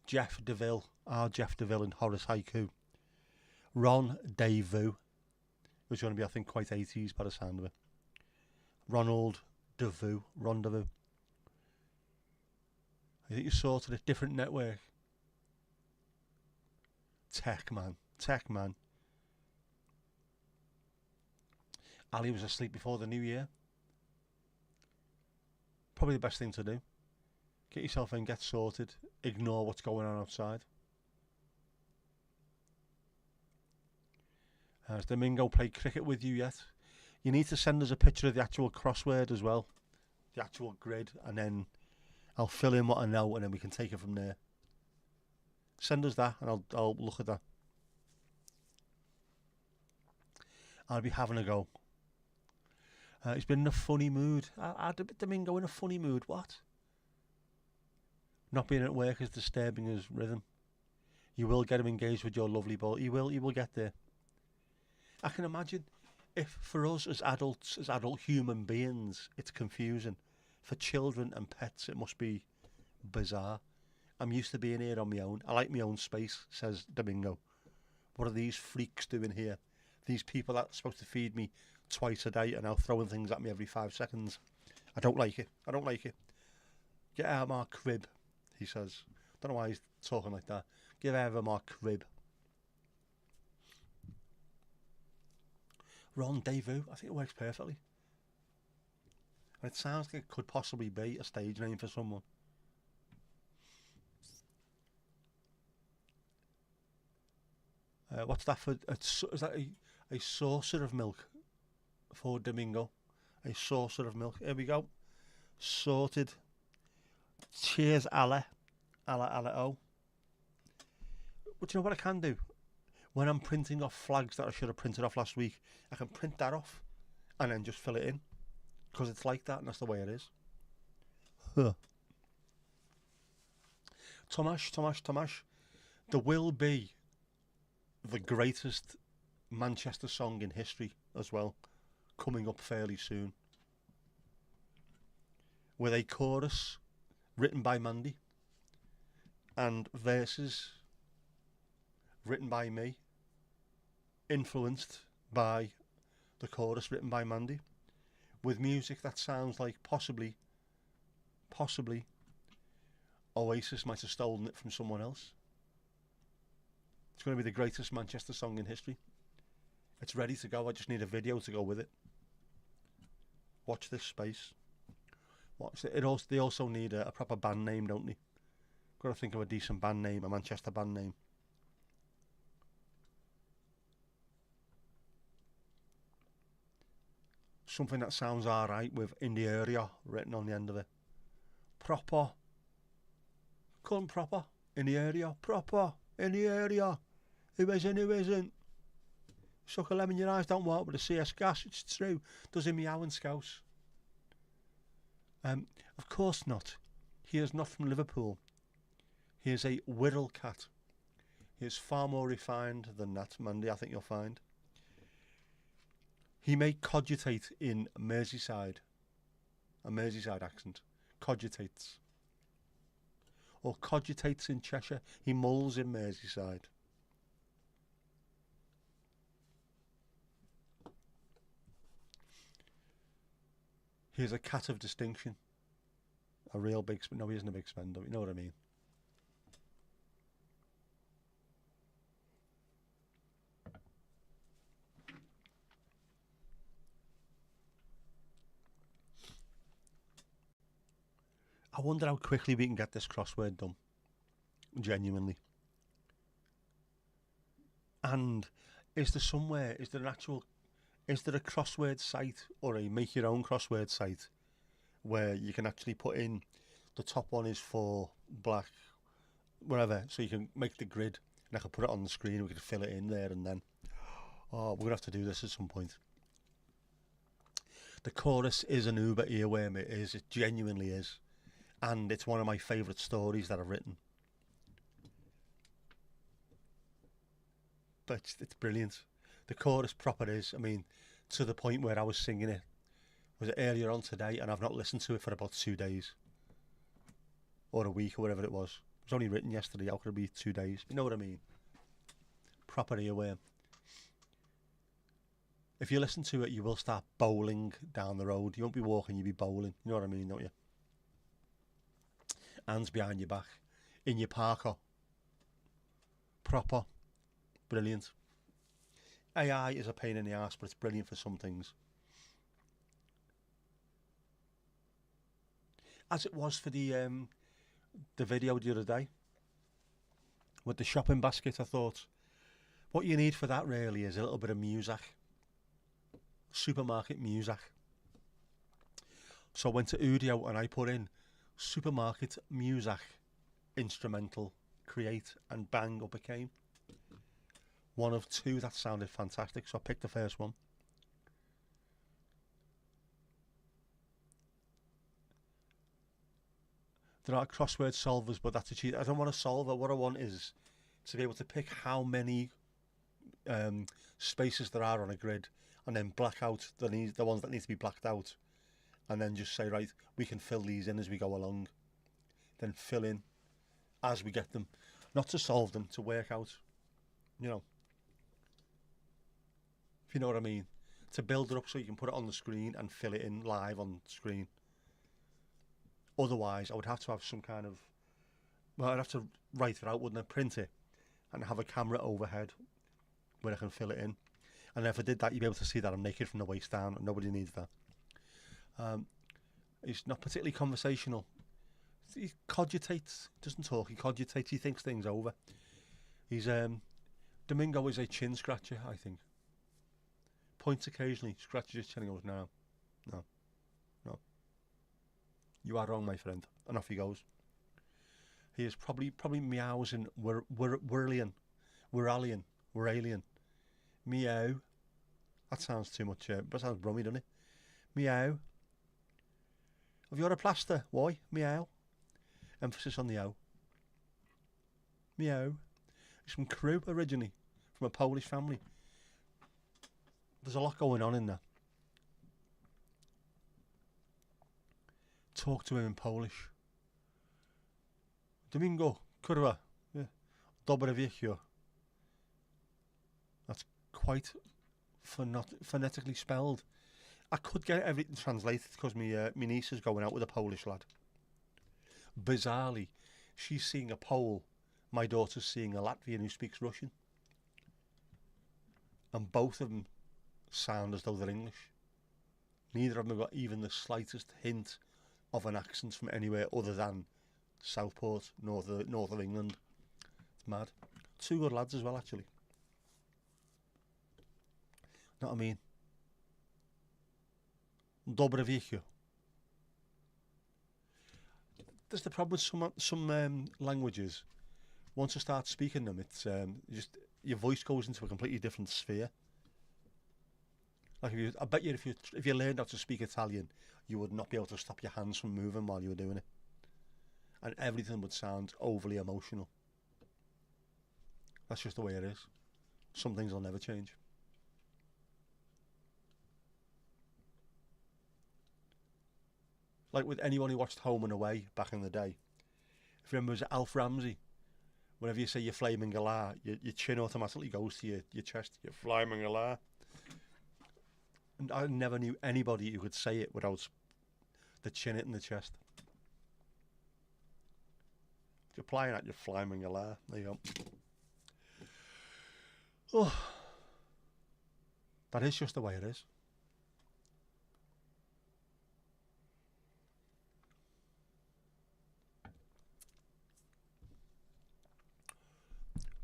S2: Jeff DeVille, our Jeff DeVille in Horace Haiku. Ron Devu, who's going to be, I think, quite 80s by the sound of it. Ron Devu. I think you sorted a different network. Tech man. Ali was asleep before the new year. Probably the best thing to do. Get yourself in, get sorted, ignore what's going on outside. Has Domingo played cricket with you yet? You need to send us a picture of the actual crossword as well. The actual grid, and then I'll fill in what I know, and then we can take it from there. Send us that, and I'll look at that. I'll be having a go. He's been in a funny mood. Domingo in a funny mood. What? Not being at work is disturbing his rhythm. You will get him engaged with your lovely ball. You will get there. I can imagine if for us as adults, as adult human beings, it's confusing. For children and pets, it must be bizarre. I'm used to being here on my own. I like my own space, says Domingo. What are these freaks doing here? These people that are supposed to feed me twice a day are now throwing things at me every 5 seconds. I don't like it. I don't like it. Get out of my crib, he says. Don't know why he's talking like that. Get out of my crib. Rendezvous. I think it works perfectly. And it sounds like it could possibly be a stage name for someone. What's that for? Is that a saucer of milk for Domingo? A saucer of milk. Here we go. Sorted. Cheers, Allah. Allah, oh. But you know what I can do? When I'm printing off flags that I should have printed off last week, I can print that off and then just fill it in. Because it's like that and that's the way it is. Huh. Tomash. There will be the greatest Manchester song in history as well, coming up fairly soon. With a chorus written by Mandy and verses written by me, influenced by the chorus written by Mandy, with music that sounds like possibly Oasis might have stolen it from someone else. It's going to be the greatest Manchester song in history. It's ready to go. I just need a video to go with it. Watch this space. Watch it. They also need a proper band name, don't they? Got to think of a decent band name, a Manchester band name. Something that sounds alright with in the area written on the end of it. Proper. Come proper. In the area. Proper. In the area. Who isn't, who isn't? Suck a lemon, your eyes don't work with a CS gas. It's true. Does he meow and scouse? Of course not. He is not from Liverpool. He is a Wirral cat. He is far more refined than that, Mandy, I think you'll find. He may cogitate in Merseyside. A Merseyside accent. Cogitates. Or cogitates in Cheshire. He mulls in Merseyside. He is a cat of distinction. A real big spender. No, he isn't a big spender. You know what I mean. I wonder how quickly we can get this crossword done. Genuinely. And is there a crossword site or a make your own crossword site where you can actually put in the top one is for black, whatever, so you can make the grid and I can put it on the screen, we can fill it in there and then. Oh, we're going to have to do this at some point. The chorus is an uber earworm, it genuinely is. And it's one of my favourite stories that I've written. But it's brilliant. The chorus proper is, I mean, to the point where I was singing it. Was it earlier on today? And I've not listened to it for about 2 days. Or a week or whatever it was. It was only written yesterday. How could it be 2 days? You know what I mean? Proper earworm. If you listen to it, you will start bowling down the road. You won't be walking, you'll be bowling. You know what I mean, don't you? Hands behind your back. In your parker. Proper. Brilliant. AI is a pain in the arse, but it's brilliant for some things. as it was for the video the other day with the shopping basket. I thought what you need for that really is a little bit of music, supermarket music. So I went to Udio and I put in supermarket music, instrumental, create, and bang, up it came. One of two that sounded fantastic, so I picked the first one. There are crossword solvers, but that's a cheat. I don't want to solve it. What I want is to be able to pick how many spaces there are on a grid, and then black out the ones that need to be blacked out, and then just say, right, we can fill these in as we go along. Then fill in as we get them, not to solve them, to work out, you know, if you know what I mean, to build it up so you can put it on the screen and fill it in live on screen. Otherwise, I would have to have some kind of, well, I'd have to write it out, wouldn't I? Print it and have a camera overhead where I can fill it in. And if I did that, you'd be able to see that I'm naked from the waist down, and nobody needs that. He's not particularly conversational. He cogitates, doesn't talk, he cogitates, he thinks things over. He's, Domingo is a chin scratcher, I think. Points occasionally, scratches his chin and goes, no. You are wrong, my friend. And off he goes. He is probably meows in Wiralian. Meow. That sounds too much, but sounds brummy, doesn't it? Meow. Have you got a plaster? Why? Meow. Emphasis on the O. Meow. He's from Crewe originally, from a Polish family. There's a lot going on in there. Talk to him in Polish. Domingo, kurwa. Yeah. Dobre wieczór. That's quite phonetically spelled. I could get everything translated because my niece is going out with a Polish lad. Bizarrely, she's seeing a Pole. My daughter's seeing a Latvian who speaks Russian. And both of them sound as though they're English. Neither of them have got even the slightest hint of an accent from anywhere other than Southport, north of England. It's mad. Two good lads as well, actually. Know what I mean? Dobre wieczór. There's the problem with some languages. Once you start speaking them, it's just your voice goes into a completely different sphere. Like I bet you if you learned how to speak Italian, you would not be able to stop your hands from moving while you were doing it, and everything would sound overly emotional. That's just the way it is. Some things will never change. Like with anyone who watched Home and Away back in the day, if you remember, it was Alf Ramsey. Whenever you say you're flaming galah, your chin automatically goes to your chest. You're flaming galah. And I never knew anybody who could say it without the chin hitting the chest. If you're applying that, you're flaming galah. There you go. Oh, that is just the way it is.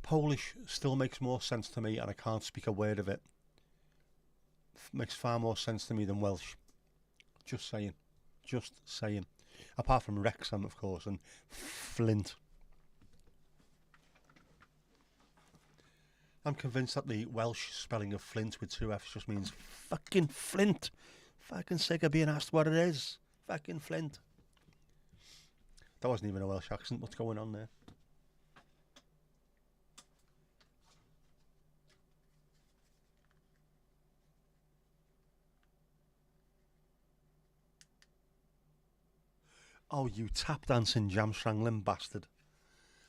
S2: Polish still makes more sense to me, and I can't speak a word of it. Makes far more sense to me than Welsh. Just saying. Just saying. Apart from Wrexham, of course, and Flint. I'm convinced that the Welsh spelling of Flint with two F's just means fucking Flint. Fucking sick of being asked what it is. Fucking Flint. That wasn't even a Welsh accent. What's going on there? Oh, you tap dancing, jam strangling bastard.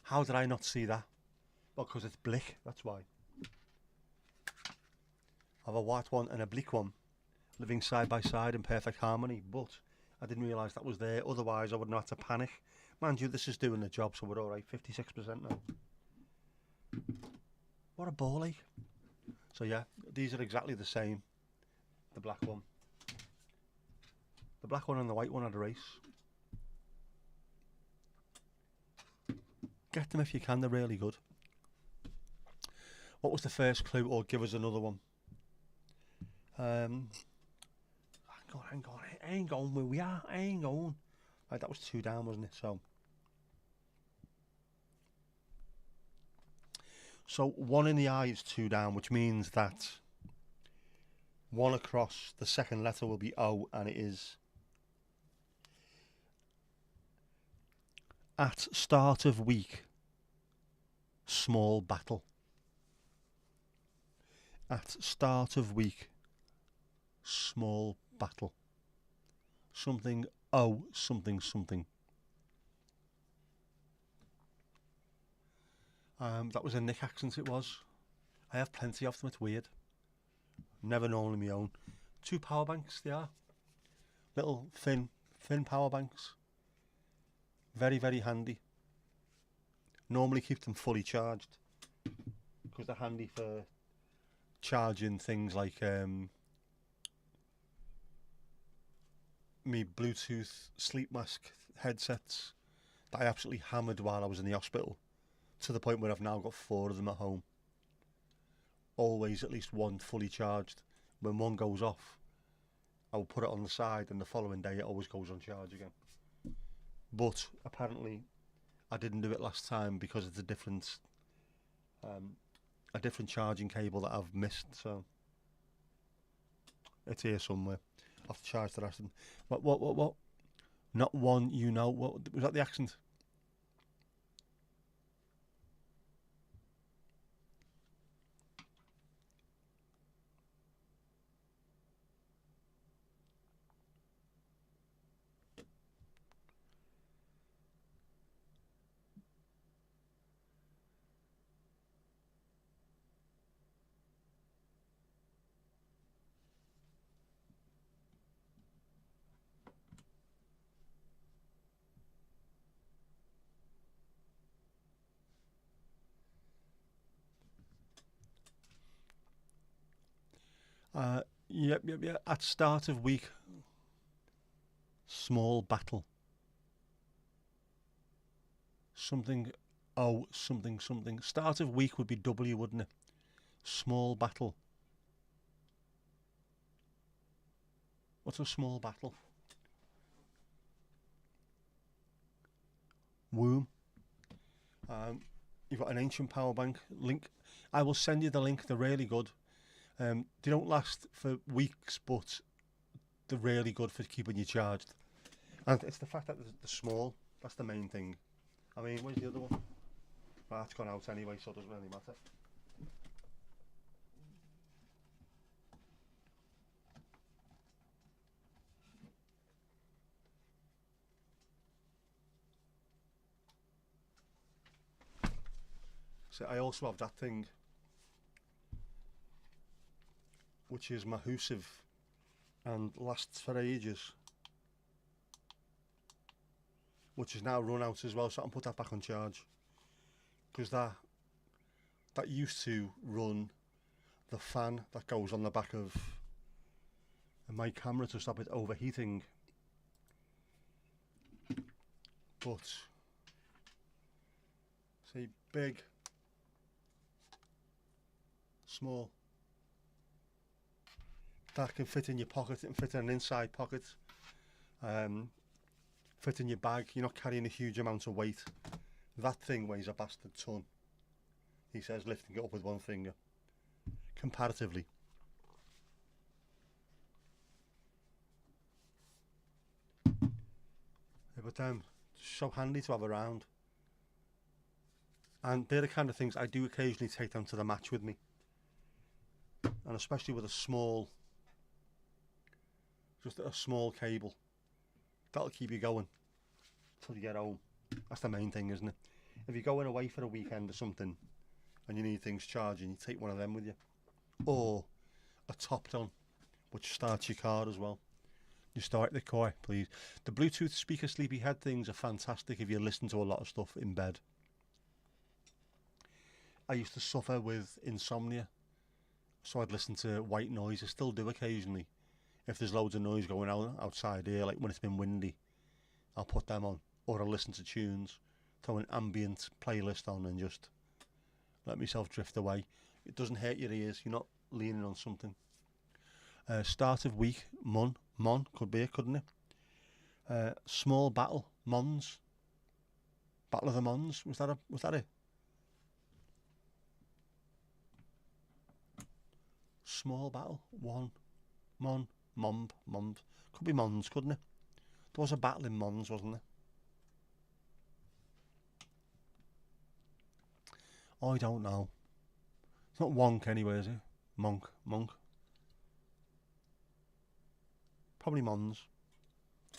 S2: How did I not see that? Well, because it's Blick, that's why. I have a white one and a Blick one living side by side in perfect harmony, but I didn't realise that was there, otherwise I wouldn't have had to panic. Mind you, this is doing the job, so we're alright, 56% now. What a ball ache. So yeah, these are exactly the same. The black one. The black one and the white one had a race. Get them if you can, they're really good. What was the first clue, or give us another one? Hang on, I ain't going where we are, I ain't going. Right, that was 2 down, wasn't it? So 1 in the eye is 2 down, which means that 1 across the second letter will be O, and it is at start of week, small battle. At start of week, small battle. Something O, something something. That was a Nick accent, it was. I have plenty of them, it's weird. Never normally my own. 2 power banks they are. Little thin power banks. Very, very handy. Normally keep them fully charged, because they're handy for charging things like me Bluetooth sleep mask headsets that I absolutely hammered while I was in the hospital, to the point where I've now got 4 of them at home. Always at least 1 fully charged. When 1 goes off, I'll put it on the side, and the following day it always goes on charge again. But apparently I didn't do it last time because it's a different charging cable that I've missed, so it's here somewhere. I'll have to charge the rest of them. What? Not one, you know. What was that, the accent? Yep. At start of week, small battle. Something, oh, something, something. Start of week would be W, wouldn't it? Small battle. What's a small battle? Womb. You've got an ancient power bank link. I will send you the link. They're really good. They don't last for weeks, but they're really good for keeping you charged. And it's the fact that they're small. That's the main thing. I mean, where's the other one? Well, that's gone out anyway, so it doesn't really matter. So I also have that thing, which is Mahusive and lasts for ages, which is now run out as well, so I can put that back on charge, because that used to run the fan that goes on the back of my camera to stop it overheating. But see, big, small, that can fit in your pocket and fit in an inside pocket, fit in your bag. You're not carrying a huge amount of weight. That thing weighs a bastard ton, he says, lifting it up with 1 finger, comparatively. Yeah, but so handy to have around, and they're the kind of things I do occasionally take down to the match with me, and especially with just a small cable, that'll keep you going till you get home. That's the main thing, isn't it? If you're going away for a weekend or something and you need things charging, you take one of them with you, or a top on, which starts your car as well. You start the car, please. The Bluetooth speaker sleepy head things are fantastic if you listen to a lot of stuff in bed. I used to suffer with insomnia, so I'd listen to white noise. I still do occasionally. If there's loads of noise going on outside here, like when it's been windy, I'll put them on, or I'll listen to tunes throw an ambient playlist on and just let myself drift away. It doesn't hurt your ears. You're not leaning on something. Start of week, Mon could be it, couldn't it? Small battle, Mons. Battle of the Mons. Was that it? Small battle, one, Momb. Could be Mons, couldn't it? There was a battle in Mons, wasn't there? Oh, I don't know. It's not Wonk anyway, is it? Monk. Probably Mons.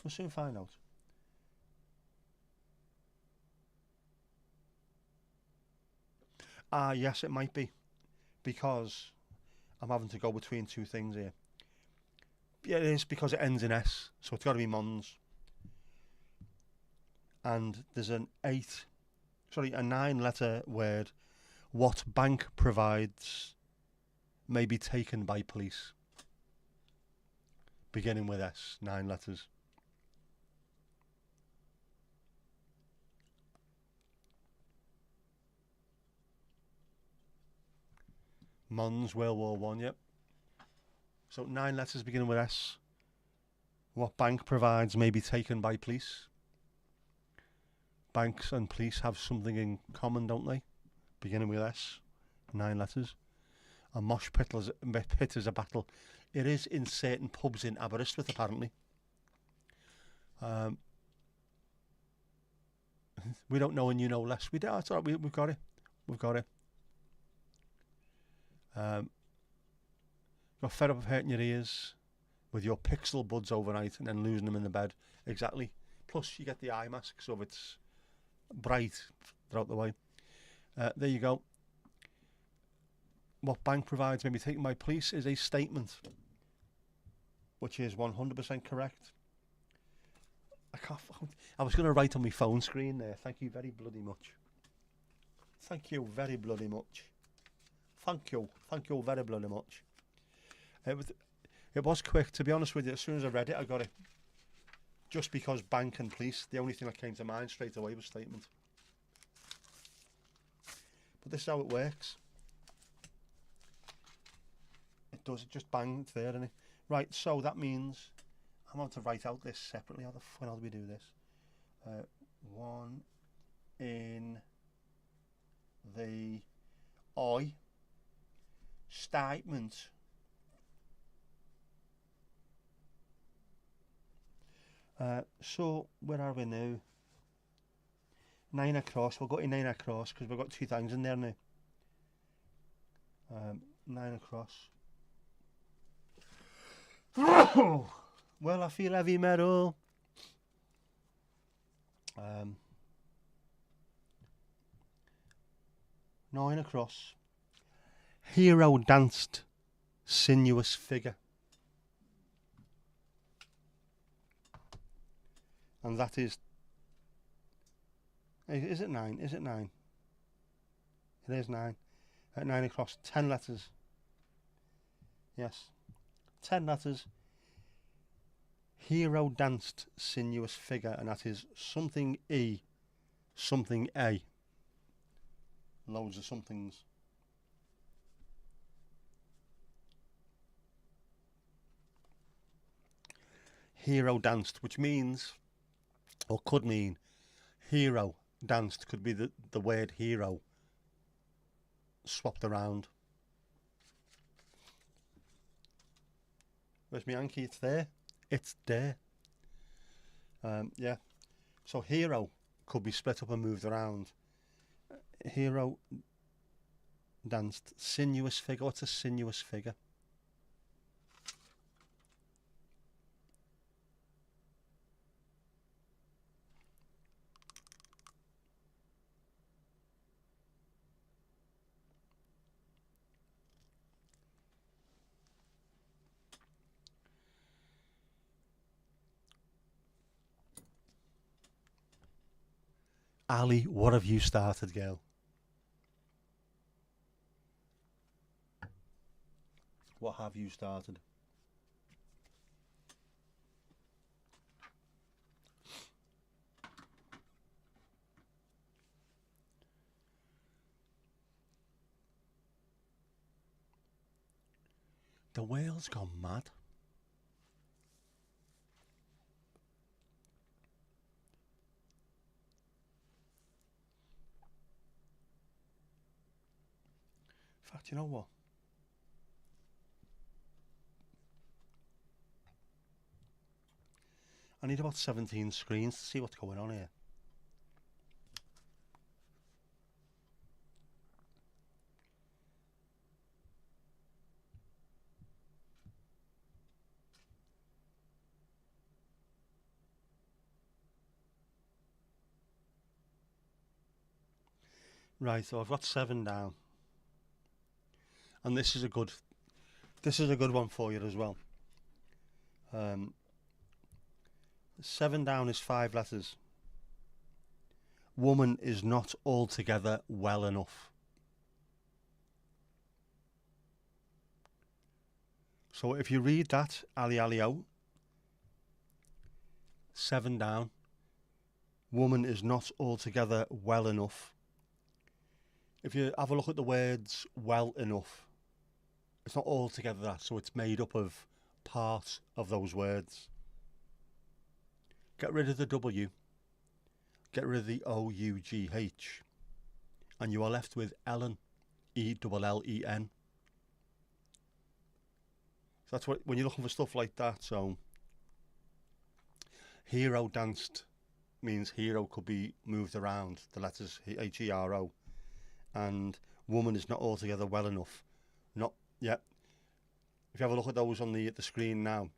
S2: We'll soon find out. Yes, it might be. Because I'm having to go between two things here. Yeah, it is because it ends in S, so it's got to be Mons. And there's a 9-letter word. What bank provides may be taken by police. Beginning with S, 9 letters. Mons, World War One, yep. So 9 letters beginning with S. What bank provides may be taken by police. Banks and police have something in common, don't they? Beginning with S, 9 letters. A mosh pit is a battle. It is in certain pubs in Aberystwyth, apparently. We don't know and you know less. We do. That's all right. We've got it. Got fed up of hurting your ears with your pixel buds overnight and then losing them in the bed. Exactly. Plus, you get the eye mask, so it's bright throughout the way. There you go. What bank provides may be taken by police is a statement, which is 100% correct. I was going to write on my phone screen there. Thank you very bloody much. Thank you very bloody much. Thank you very bloody much. It was quick, to be honest with you. As soon as I read it, I got it. Just because bank and police, the only thing that came to mind straight away was statement. But this is how it works. It does, it just bang, it's there, isn't it? Right, so that means I'm going to write out this separately. How the fuck do we do this? One in the I statement. So where are we now? 9 across. We'll go to 9 across because we've got 2 things in there now. 9 across. Well, I feel heavy metal. 9 across. Hero danced, sinuous figure. And that is it 9? Is it 9? It is 9. At 9 across. 10 letters. Yes. 10 letters. Hero danced, sinuous figure. And that is something E, something A. Loads of somethings. Hero danced, which means, or could mean, hero danced. Could be the word hero swapped around. Where's my Yankee? It's there. It's there. Yeah. So hero could be split up and moved around. Hero danced. Sinuous figure. What's a sinuous figure? Ali, what have you started, girl? What have you started? The whale's gone mad. In fact, you know what? I need about 17 screens to see what's going on here. Right, so I've got 7 down. And this is a good one for you as well. 7 down is 5 letters. Woman is not altogether well enough. So if you read that, Ali Ali-O, 7 down, woman is not altogether well enough. If you have a look at the words well enough, it's not altogether that, so it's made up of part of those words. Get rid of the W, get rid of the O-U-G-H, and you are left with Ellen, E-L-L-E-N. So that's what, when you're looking for stuff like that, so hero danced means hero could be moved around, the letters H-E-R-O, and woman is not altogether well enough. Not yet. If you have a look at those on the screen now,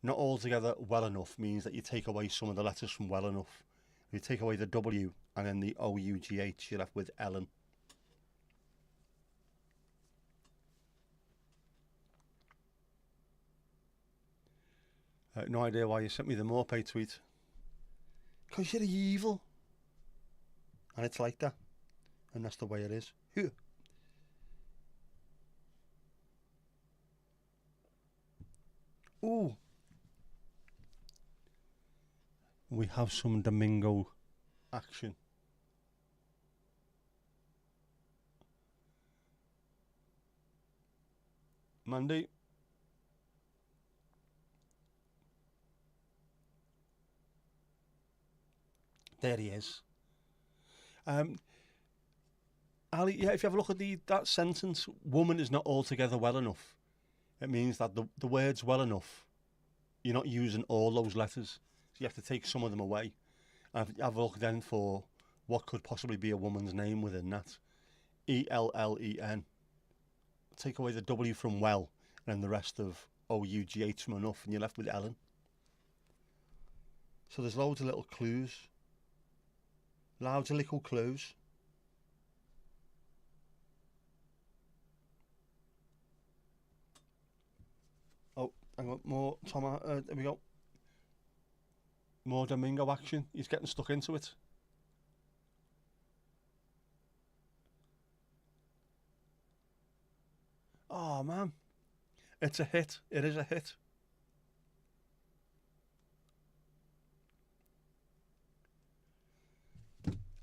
S2: not altogether well enough means that you take away some of the letters from well enough. If you take away the W and then the O-U-G-H, you're left with Ellen. No idea why you sent me the Morpay tweet. Because you're evil. And it's like that. And that's the way it is. Here. Ooh. We have some Domingo action. Mandy. There he is. Ali, yeah, if you have a look at that sentence, woman is not altogether well enough. It means that the words well enough, you're not using all those letters. So you have to take some of them away. And have a look then for what could possibly be a woman's name within that. E-L-L-E-N. Take away the W from well, and then the rest of O-U-G-H from enough, and you're left with Ellen. So there's loads of little clues. Loads of little clues. Oh, hang on, more Tom. There we go. More Domingo action. He's getting stuck into it. Oh man, it's a hit. It is a hit.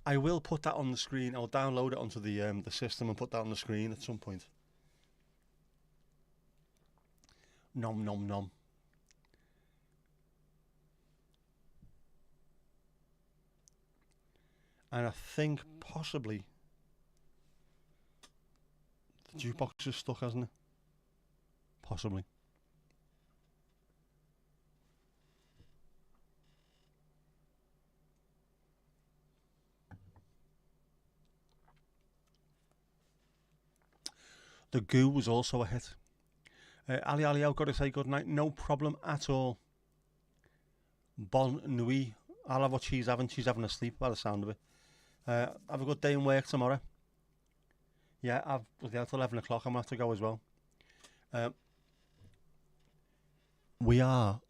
S2: I will put that on the screen. I'll download it onto the system and put that on the screen at some point. Nom nom nom. And I think possibly the jukebox is stuck, hasn't it? Possibly. The Goo was also a hit. Ali Ali, I've got to say good night. No problem at all. Bonne nuit. I'll have what she's having. She's having a sleep by the sound of it. Have a good day in work tomorrow. Yeah, I've till 11 o'clock. I'm going to have to go as well.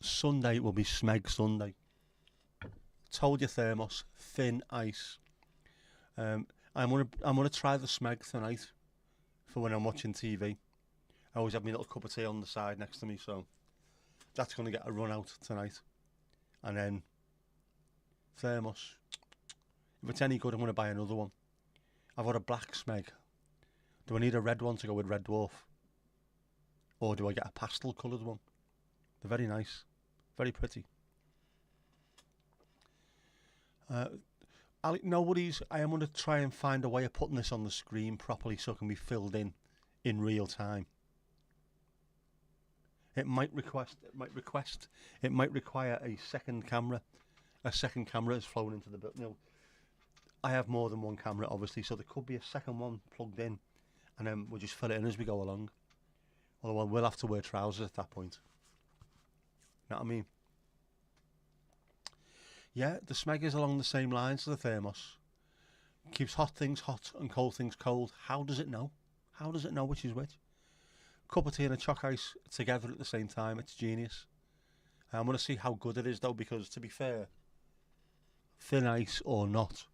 S2: Sunday will be Smeg Sunday. Told you thermos, thin ice. I'm gonna try the Smeg tonight for when I'm watching TV. I always have my little cup of tea on the side next to me, so that's gonna get a run out tonight. And then thermos. If it's any good, I'm gonna buy another one. I've got a black Smeg. Do I need a red one to go with Red Dwarf? or do I get a pastel coloured one? They're very nice, very pretty. Nobody's. I am going to try and find a way of putting this on the screen properly so it can be filled in real time. It might require a second camera. A second camera is flown into the building. I have more than one camera, obviously, so there could be a second one plugged in, and then we'll just fill it in as we go along. Although we'll have to wear trousers at that point. You know what I mean? Yeah, the smeg is along the same lines as the thermos. Keeps hot things hot and cold things cold. How does it know? How does it know which is which? Cup of tea and a choc ice together at the same time. It's genius. I'm going to see how good it is, though, because to be fair, thin ice or not,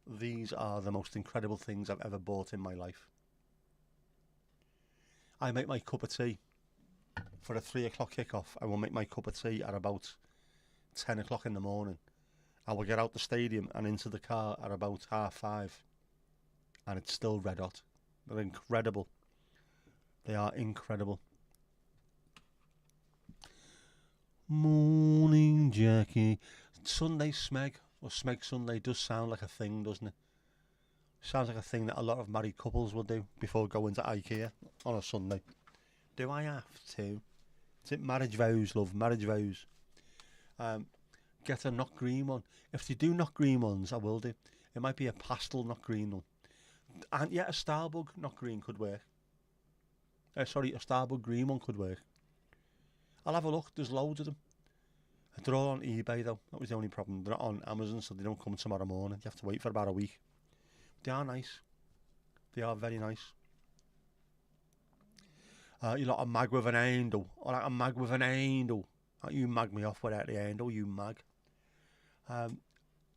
S2: these are the most incredible things I've ever bought in my life. I make my cup of tea for a 3 o'clock kickoff. I will make my cup of tea at about 10 o'clock in the morning. I will get out the stadium and into the car at about 5:30, and it's still red hot. They're incredible. They are incredible. Morning, Jackie. Sunday smeg, or smeg Sunday, does sound like a thing, doesn't it? Sounds like a thing that a lot of married couples will do before going to IKEA on a Sunday. Do I have to? Is it marriage vows, love? Marriage vows. Get a not green one. If they do not green ones, I will do. It might be a pastel not green one. And yeah, a Starbug not green could work. A Starbug green one could work. I'll have a look. There's loads of them. They're all on eBay though. That was the only problem. They're not on Amazon, so they don't come tomorrow morning. You have to wait for about a week. They are nice. They are very nice. You lot a mag with an handle. Or like a mag with an handle. You mag me off without the handle, you mag.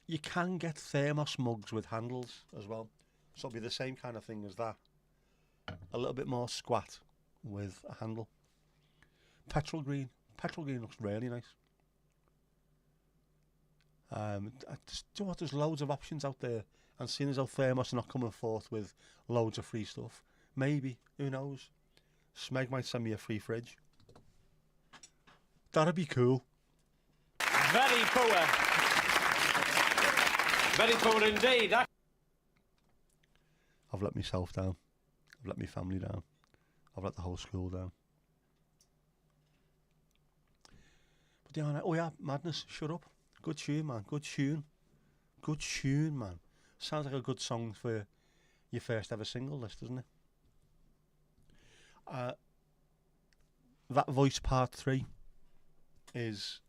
S2: You can get thermos mugs with handles as well. So it'll be the same kind of thing as that. A little bit more squat with a handle. Petrol green. Petrol green looks really nice. Do you know what? There's loads of options out there. And seeing as how thermos are not coming forth with loads of free stuff, maybe, who knows? Smeg might send me a free fridge. That'd be cool.
S4: Very poor. Very poor indeed.
S2: I've let myself down. I've let my family down. I've let the whole school down. But yeah, oh yeah, madness. Shut up. Good tune, man. Good tune. Good tune, man. Sounds like a good song for your first ever single list, doesn't it? That voice part 3 is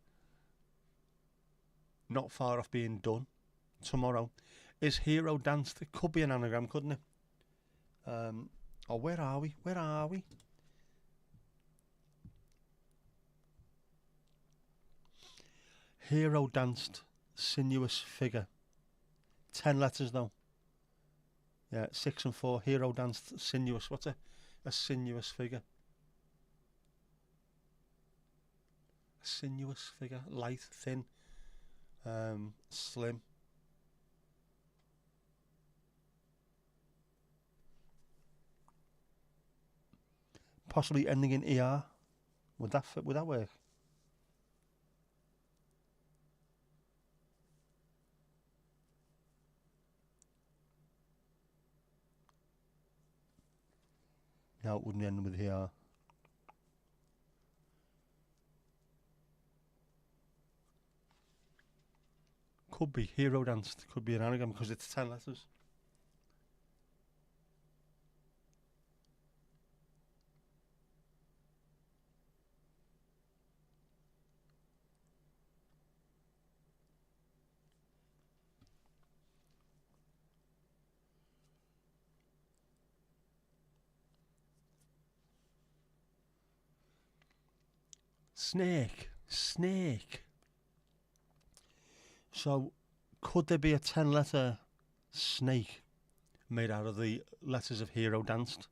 S2: not far off being done. Tomorrow is Hero Dance. It could be an anagram, couldn't it? Where are we? Where are we? Hero danced, sinuous figure. 10 letters though. Yeah, 6 and 4. Hero danced, sinuous. What's a sinuous figure? A sinuous figure. Light, thin, slim. Possibly ending in ER. Would that fit? Would that work? No, it wouldn't end with ER. Could be Hero Danced. Could be an anagram because it's 10 letters. Snake. So, could there be a 10-letter snake made out of the letters of Hero Danced?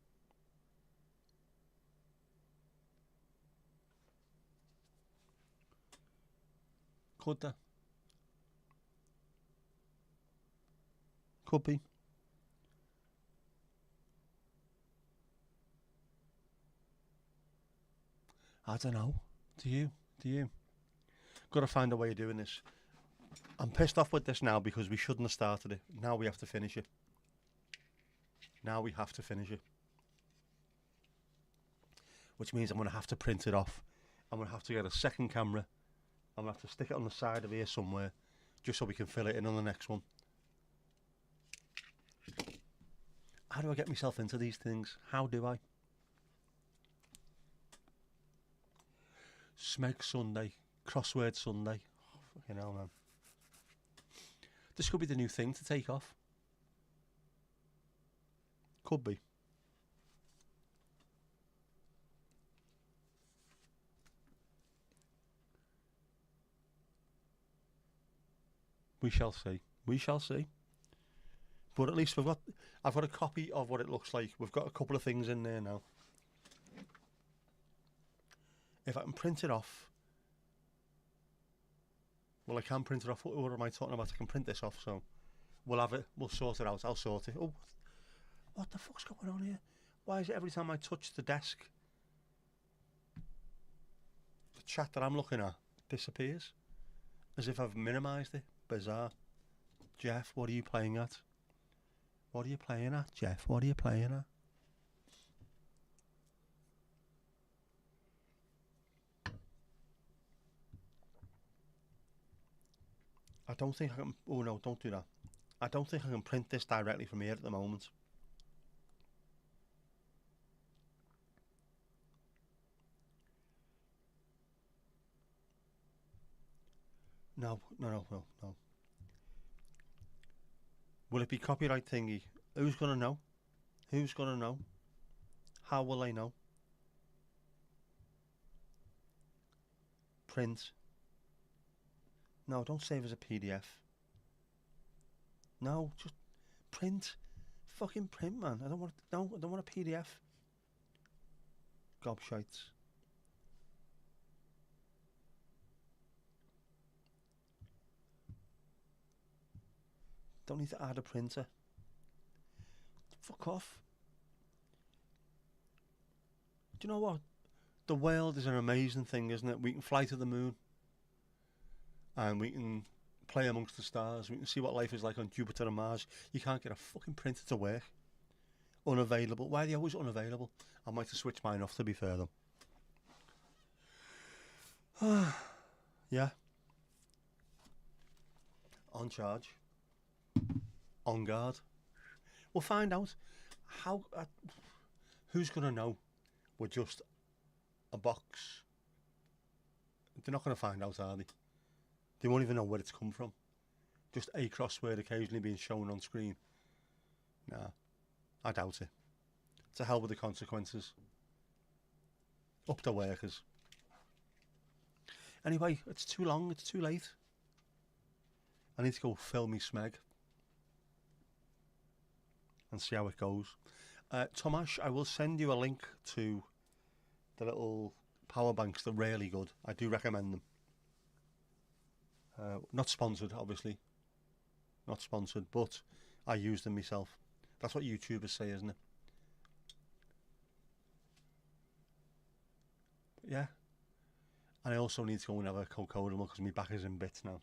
S2: Could there? Could be. I don't know. Do you? Got to find a way of doing this. I'm pissed off with this now because we shouldn't have started it. Now we have to finish it. Which means I'm going to have to print it off. I'm going to have to get a second camera. I'm going to have to stick it on the side of here somewhere, just so we can fill it in on the next one. How do I get myself into these things? How do I? Smeg Sunday. Crossword Sunday. Oh, fucking hell, man. This could be the new thing to take off. Could be. We shall see. But at least I've got a copy of what it looks like. We've got a couple of things in there now. If I can print it off. Well, I can print it off. What am I talking about? I can print this off, so we'll have it. We'll sort it out. I'll sort it. Oh, what the fuck's going on here? Why is it every time I touch the desk, the chat that I'm looking at disappears? As if I've minimised it. Bizarre. Jeff, what are you playing at? Jeff? What are you playing at? I don't think I can... Oh no, don't do that. I don't think I can print this directly from here at the moment. No. Will it be copyright thingy? Who's gonna know? How will I know? Print. No, don't save as a PDF. No, just print. Fucking print, man. I don't want a PDF. Gobshites. Don't need to add a printer. Fuck off. Do you know what? The world is an amazing thing, isn't it? We can fly to the moon. And we can play amongst the stars. We can see what life is like on Jupiter and Mars. You can't get a fucking printer to work. Unavailable. Why are they always unavailable? I might have switched mine off, to be fair, though. Yeah. On charge. On guard. We'll find out. How? Who's going to know? We're just a box. They're not going to find out, are they? They won't even know where it's come from. Just a crossword occasionally being shown on screen. Nah, I doubt it. To hell with the consequences. Up to workers. Anyway, it's too long, it's too late. I need to go fill me smeg. And see how it goes. Tomasz, I will send you a link to the little power banks. They're really good. I do recommend them. Not sponsored, obviously. Not sponsored, but I use them myself. That's what YouTubers say, isn't it? But yeah. And I also need to go and have a Coca-Cola because my back is in bits now.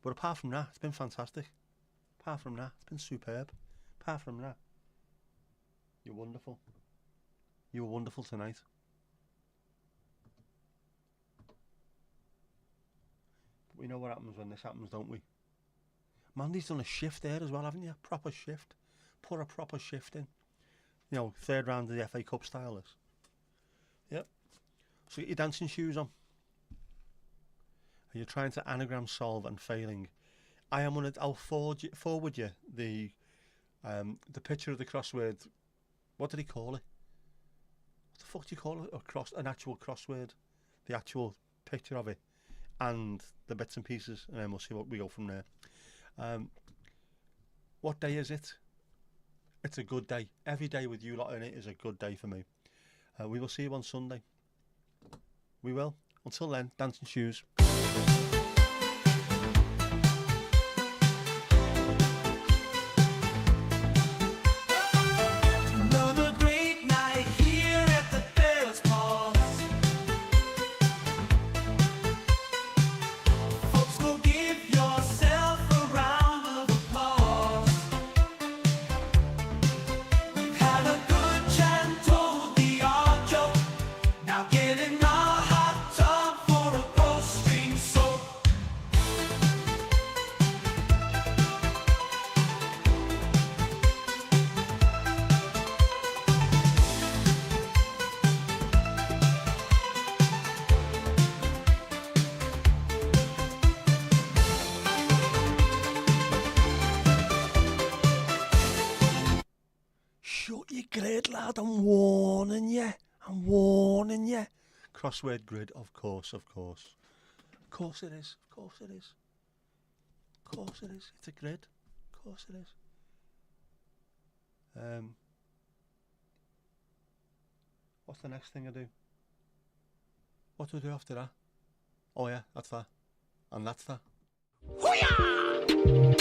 S2: But apart from that, it's been fantastic. Apart from that, it's been superb. Apart from that, you're wonderful. You were wonderful tonight. We know what happens when this happens, don't we? Mandy's done a shift there as well, haven't you? Proper shift. Put a proper shift in. You know, third round of the FA Cup stylers. Yep. So get your dancing shoes on. Are you trying to anagram solve and failing? I am gonna. I'll forward you the picture of the crossword. What did he call it? What the fuck do you call it? An actual crossword. The actual picture of it. And the bits and pieces, and then we'll see what we go from there. What day is it? It's a good day. Every day with you lot in it is a good day for me. We will see you on Sunday. We will. Until then, dancing shoes.
S1: Another great night here at the Bell's Pause.
S2: you grid, lad. I'm warning you. I'm warning you. Crossword grid, of course, of course. Of course it is. Of course it is. Of course it is. It's a grid. Of course it is. What's the next thing I do? What do I do after that? Oh yeah, that's that. And that's that.
S3: Hoo-yah!